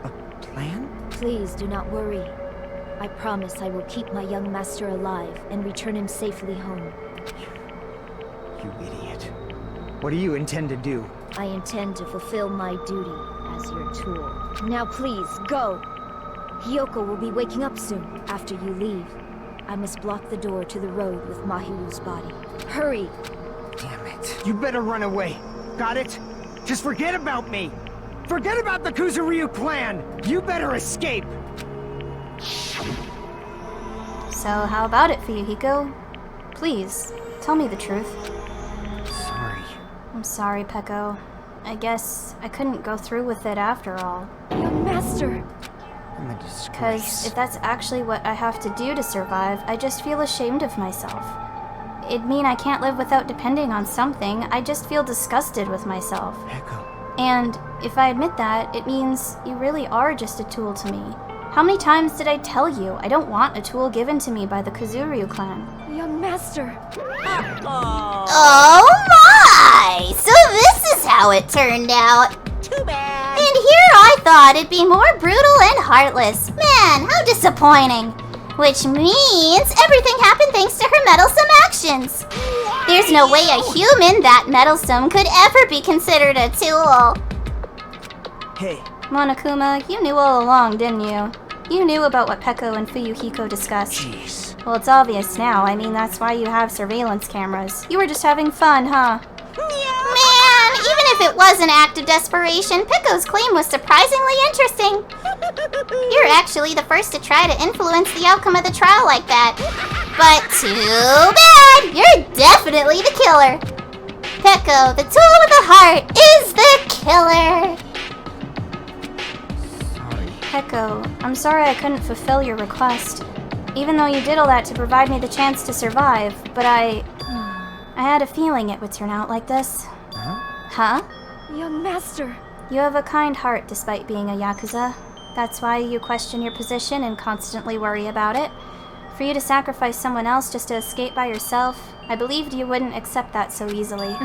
A plan? Please do not worry. I promise I will keep my young master alive and return him safely home. You idiot. What do you intend to do? I intend to fulfill my duty as your tool. Now please, go! Hiyoko will be waking up soon, after you leave. I must block the door to the road with Mahiru's body. Hurry! Damn it. You better run away. Got it? Just forget about me! Forget about the Kuzuryu clan! You better escape! So how about it, Fuyuhiko? Please, tell me the truth. Sorry. I'm sorry, Peko. I guess I couldn't go through with it after all. Young master! I'm a disgrace. Because if that's actually what I have to do to survive, I just feel ashamed of myself. It'd mean I can't live without depending on something. I just feel disgusted with myself. Echo. And if I admit that, it means you really are just a tool to me. How many times did I tell you I don't want a tool given to me by the Kuzuryu clan? Young master! Oh my! So this is how it turned out. Too bad. And here I thought it'd be more brutal and heartless. Man, how disappointing. Which means everything happened thanks to her meddlesome actions. There's no way a human that meddlesome could ever be considered a tool. Hey, Monokuma, you knew all along, didn't you? You knew about what Peko and Fuyuhiko discussed. Jeez. Well, it's obvious now. I mean, that's why you have surveillance cameras. You were just having fun, huh? Man, even if it was an act of desperation, Peko's claim was surprisingly interesting. You're actually the first to try to influence the outcome of the trial like that. But too bad! You're definitely the killer. Peko, the tool with the heart, is the killer. Peko, I'm sorry I couldn't fulfill your request. Even though you did all that to provide me the chance to survive, but I had a feeling it would turn out like this. Huh? Young master. You have a kind heart despite being a Yakuza. That's why you question your position and constantly worry about it. For you to sacrifice someone else just to escape by yourself, I believed you wouldn't accept that so easily.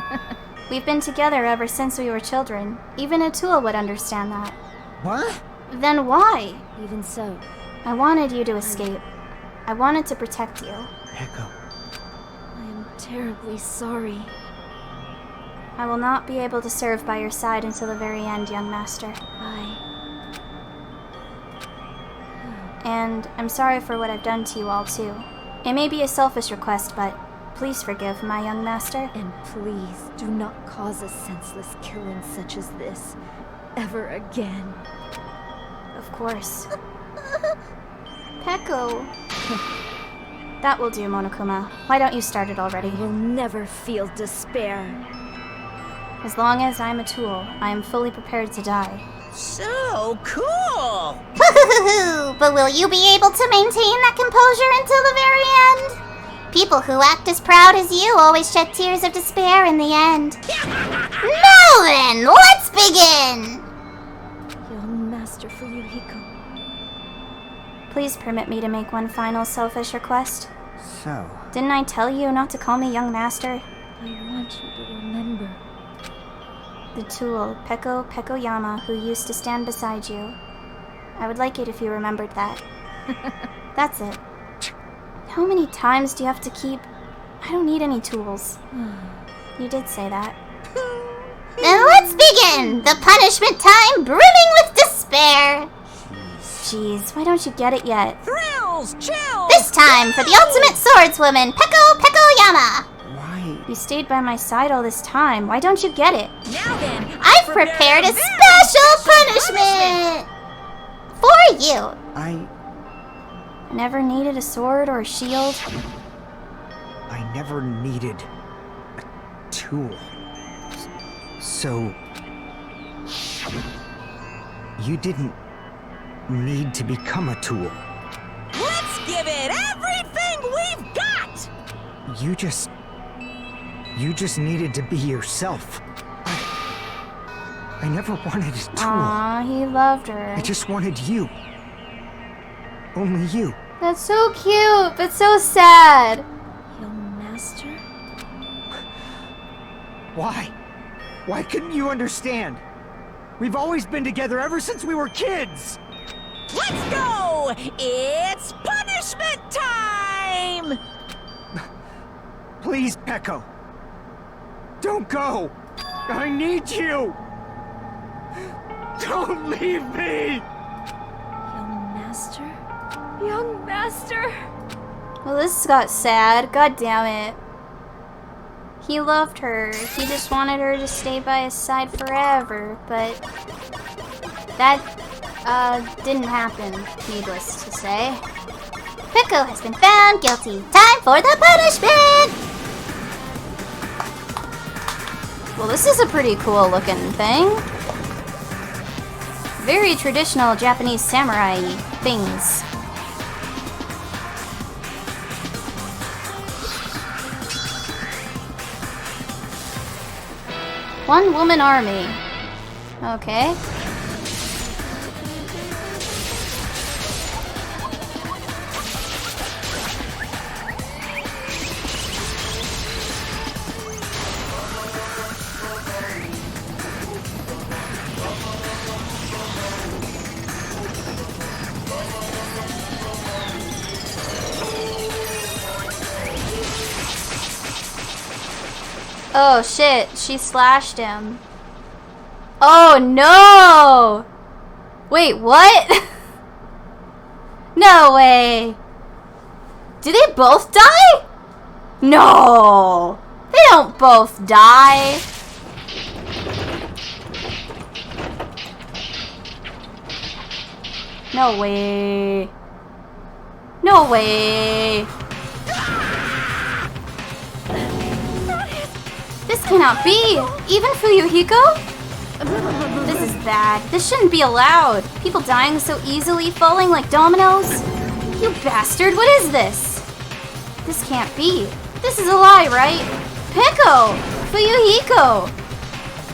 We've been together ever since we were children. Even Atul would understand that. What? Then why? Even so, I wanted you to escape. I wanted to protect you. Peko. I am terribly sorry. I will not be able to serve by your side until the very end, young master. And I'm sorry for what I've done to you all, too. It may be a selfish request, but please forgive my young master. And please do not cause a senseless killing such as this ever again. Of course. Peko. That will do, Monokuma. Why don't you start it already? I will never feel despair. As long as I'm a tool, I am fully prepared to die. So cool! But will you be able to maintain that composure until the very end? People who act as proud as you always shed tears of despair in the end. Now then, let's begin! Young Master Fuyuhiko. Please permit me to make one final selfish request. So, Didn't I tell you not to call me young master? I want you to remember. The tool, Peko Pekoyama, who used to stand beside you. I would like it if you remembered that. That's it. How many times do you have to keep... I don't need any tools. You did say that. Then let's begin! The punishment time brimming with despair! Jeez, why don't you get it yet? Thrills! Chills! This time for the ultimate swordswoman, Peko Pekoyama! why? You stayed by my side all this time. Why don't you get it? Now then, I've prepared a special punishment! For you! I Never needed a sword or a shield. never needed a tool. So... you didn't need to become a tool. Let's give it everything we've got! You just needed to be yourself. I never wanted a tool. Aw, he loved her. I just wanted you. Only you. That's so cute, but so sad. Young Master? Why? Why couldn't you understand? We've always been together ever since we were kids! Let's go! It's punishment time! Please, Peko. Don't go! I need you! Don't leave me! Young Master? Young master. Well, this got sad. God damn it. He loved her. He just wanted her to stay by his side forever, but that didn't happen, needless to say. Peko has been found guilty. Time for the punishment! Well, this is a pretty cool looking thing. Very traditional Japanese samurai things. One woman army. Okay. Oh shit, she slashed him. Oh no! Wait, what? No way! Do they both die? No! They don't both die. No way. No way. This cannot be! Even Fuyuhiko? This is bad. This shouldn't be allowed. People dying so easily, falling like dominoes. You bastard, what is this? This can't be. This is a lie, right? Peko! Fuyuhiko!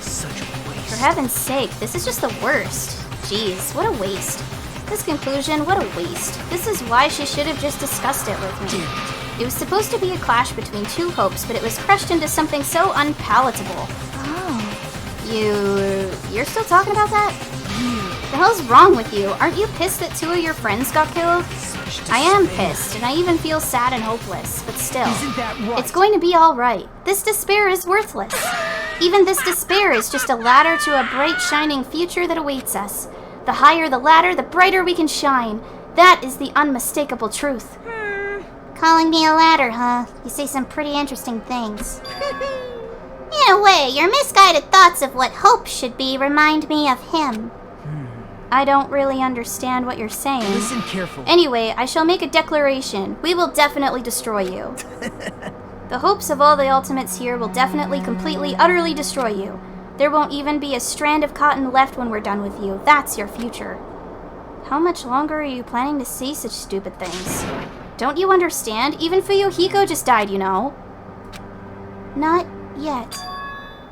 Such a waste. For heaven's sake, this is just the worst. Jeez, what a waste. This conclusion, what a waste. This is why she should have just discussed it with me. It was supposed to be a clash between two hopes, but it was crushed into something so unpalatable. Oh. You're still talking about that? The hell's wrong with you? Aren't you pissed that two of your friends got killed? I am pissed, and I even feel sad and hopeless, but still. Isn't that right? It's going to be alright. This despair is worthless. Even this despair is just a ladder to a bright, shining future that awaits us. The higher the ladder, the brighter we can shine. That is the unmistakable truth. Calling me a ladder, huh? You say some pretty interesting things. In a way, your misguided thoughts of what hope should be remind me of him. I don't really understand what you're saying. Listen carefully. Anyway, I shall make a declaration. We will definitely destroy you. The hopes of all the ultimates here will definitely, completely, utterly destroy you. There won't even be a strand of cotton left when we're done with you. That's your future. How much longer are you planning to say such stupid things? Don't you understand? Even Fuyuhiko just died, you know. Not yet.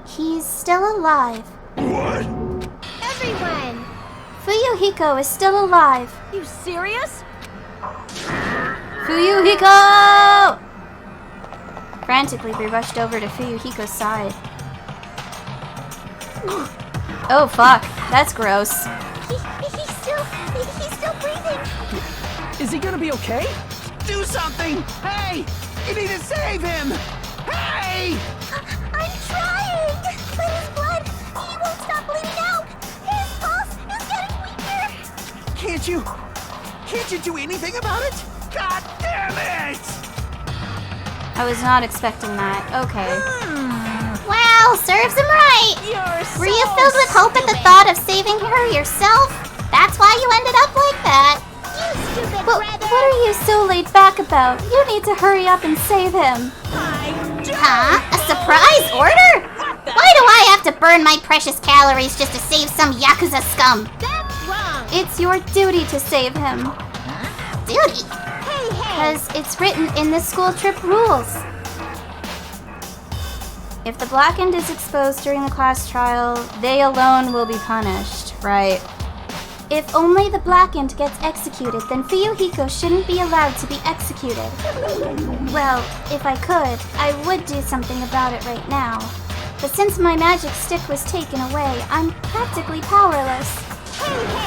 He's still alive. What? Everyone! Fuyuhiko is still alive. You serious? Fuyuhiko! Frantically, we rushed over to Fuyuhiko's side. Oh, fuck. That's gross. He's still breathing. Is he gonna be okay? Do something! Hey! You need to save him! Hey! I'm trying! But his blood, he won't stop bleeding out! His pulse is getting weaker! Can't you do anything about it? God damn it! I was not expecting that. Okay. Well, serves him right. You're Were you filled with hope at the thought of saving her yourself? That's why you ended up like that. You stupid But brother! what are you so laid back about? You need to hurry up and save him. Huh? A surprise order? Why do I have to burn my precious calories just to save some Yakuza scum? That's wrong! It's your duty to save him. Duty? Hey! Because it's written in the school trip rules. If the Blackened is exposed during the class trial, they alone will be punished, right? If only the Blackened gets executed, then Fuyuhiko shouldn't be allowed to be executed. Well, if I could, I would do something about it right now. But since my magic stick was taken away, I'm practically powerless.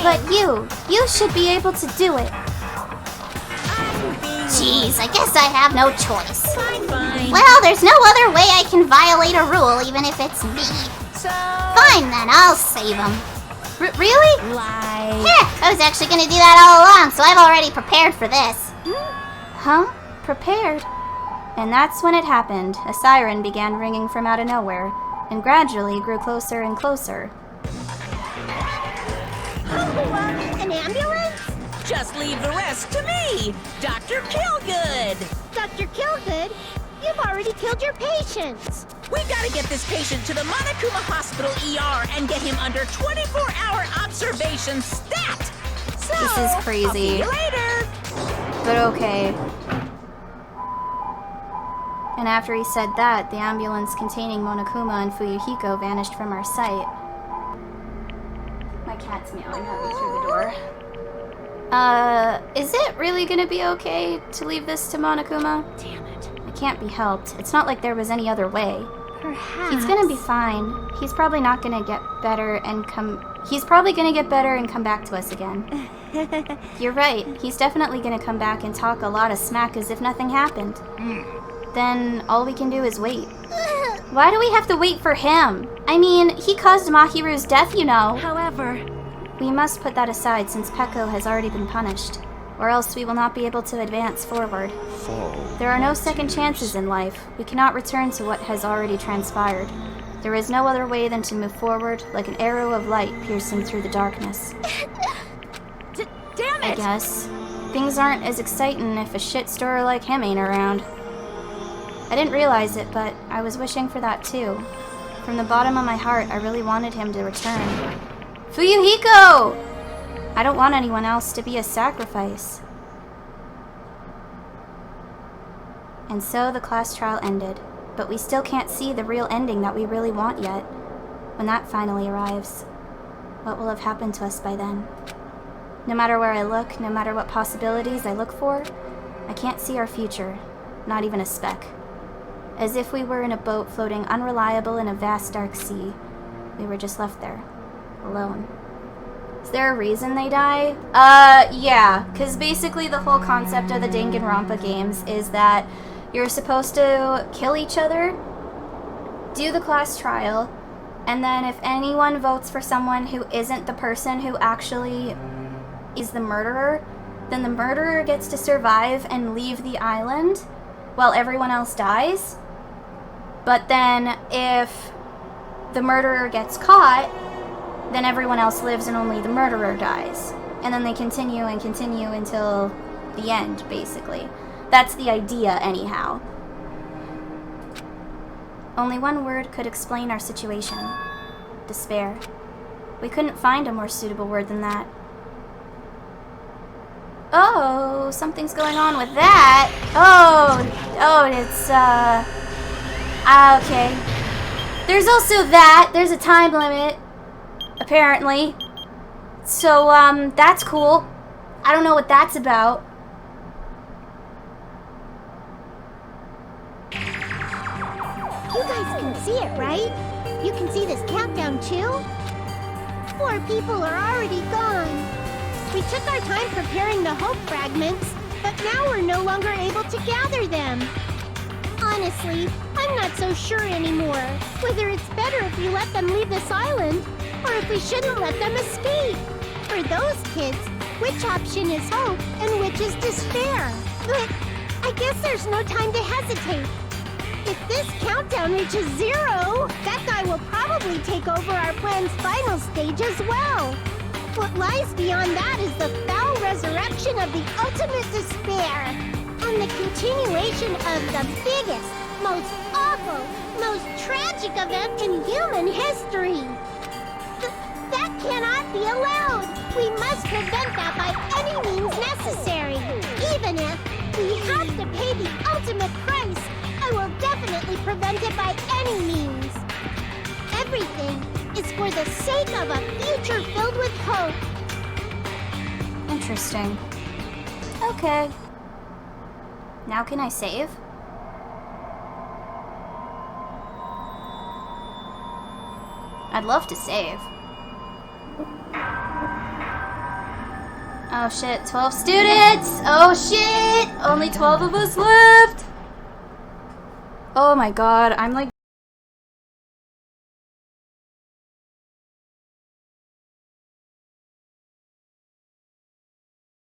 But you should be able to do it. Jeez, I guess I have no choice. Fine. Well, there's no other way I can violate a rule, even if it's me. So, Fine then, I'll save him. Really? lie. Heh, I was actually gonna do that all along, so I've already prepared for this. Huh? Prepared? And that's when it happened. A siren began ringing from out of nowhere, and gradually grew closer and closer. An ambulance? Just leave the rest to me, Dr. Killgood. Dr. Killgood, you've already killed your patients. We gotta get this patient to the Monokuma Hospital ER and get him under 24-hour observation stat. So, This is crazy. I'll see you later. But okay. And after he said that, the ambulance containing Monokuma and Fuyuhiko vanished from our sight. My cat's meowing at me through the door. Is it really gonna be okay to leave this to Monokuma? Damn it. It can't be helped. It's not like there was any other way. Perhaps. He's gonna be fine. He's probably not gonna get better and come... He's probably gonna get better and come back to us again. You're right. He's definitely gonna come back and talk a lot of smack as if nothing happened. Then all we can do is wait. Why do we have to wait for him? I mean, he caused Mahiru's death, you know. However, We must put that aside since Peko has already been punished. or else we will not be able to advance forward. There are no second chances in life. We cannot return to what has already transpired. There is no other way than to move forward like an arrow of light piercing through the darkness. Damn it! I guess. Things aren't as exciting if a shitstormer like him ain't around. I didn't realize it, but I was wishing for that too. From the bottom of my heart, I really wanted him to return. Hiyoko! I don't want anyone else to be a sacrifice. And so the class trial ended, but we still can't see the real ending that we really want yet. When that finally arrives, what will have happened to us by then? No matter where I look, no matter what possibilities I look for, I can't see our future, not even a speck. As if we were in a boat floating unreliable in a vast dark sea. We were just left there, alone. Is there a reason they die? Yeah, because basically the whole concept of the Danganronpa games is that you're supposed to kill each other, do the class trial, and then if anyone votes for someone who isn't the person who actually is the murderer, then the murderer gets to survive and leave the island while everyone else dies. But then if the murderer gets caught, then everyone else lives and only the murderer dies. And then they continue and continue until the end, basically. That's the idea, anyhow. Only one word could explain our situation. Despair. We couldn't find a more suitable word than that. Oh, something's going on with that. Oh, it's, okay. There's also that. There's a time limit, apparently. So, that's cool. I don't know what that's about. You guys can see it, right? You can see this countdown too? 4 people are already gone. We took our time preparing the hope fragments, but now we're no longer able to gather them. Honestly, I'm not so sure anymore whether it's better if we let them leave this island or if we shouldn't let them escape. For those kids, which option is hope and which is despair? But I guess there's no time to hesitate. If this countdown reaches 0, that guy will probably take over our plan's final stage as well. What lies beyond that is the foul resurrection of the ultimate despair and the continuation of the biggest, most awful, most tragic event in human history. That cannot be allowed. We must prevent that by any means necessary. Even if we have to pay the ultimate price, I will definitely prevent it by any means. Everything is for the sake of a future filled with hope. Interesting. Okay. Now can I save? I'd love to save. Oh shit, 12 students! Oh shit! Only 12 of us left! Oh my god, I'm like